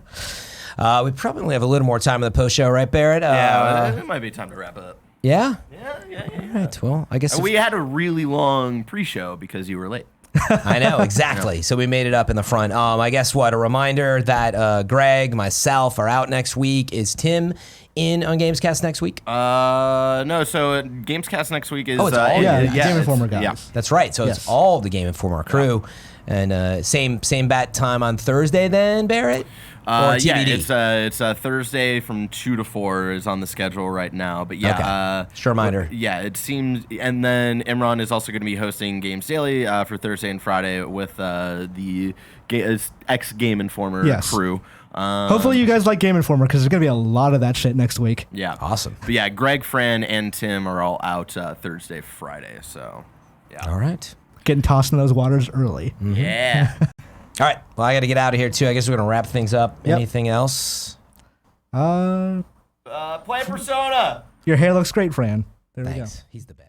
so. We probably have a little more time in the post show, right, Barrett? Yeah, it might be time to wrap up. Yeah? Yeah. All right, well, I guess We had a really long pre-show because you were late. I know, exactly. So we made it up in the front. I guess what? A reminder that Greg, myself are out next week. Is Tim in on Gamescast next week? No, so Gamescast next week is... Oh, it's all Game Informer guys. Yeah. That's right. So it's all the Game Informer crew. And same bat time on Thursday then, Barrett? Or TBD? It's Thursday from 2 to 4 is on the schedule right now. But yeah, Just a reminder. Yeah, it seems. And then Imran is also going to be hosting Games Daily for Thursday and Friday with the ex Game Informer crew. Hopefully you guys like Game Informer because there's going to be a lot of that shit next week. Yeah, Awesome. But yeah, Greg, Fran, and Tim are all out Thursday, Friday. So yeah. All right. Getting tossed in those waters early. Yeah. All right. Well, I got to get out of here, too. I guess we're going to wrap things up. Yep. Anything else? Play Persona. Your hair looks great, Fran. There we go. Thanks. He's the best.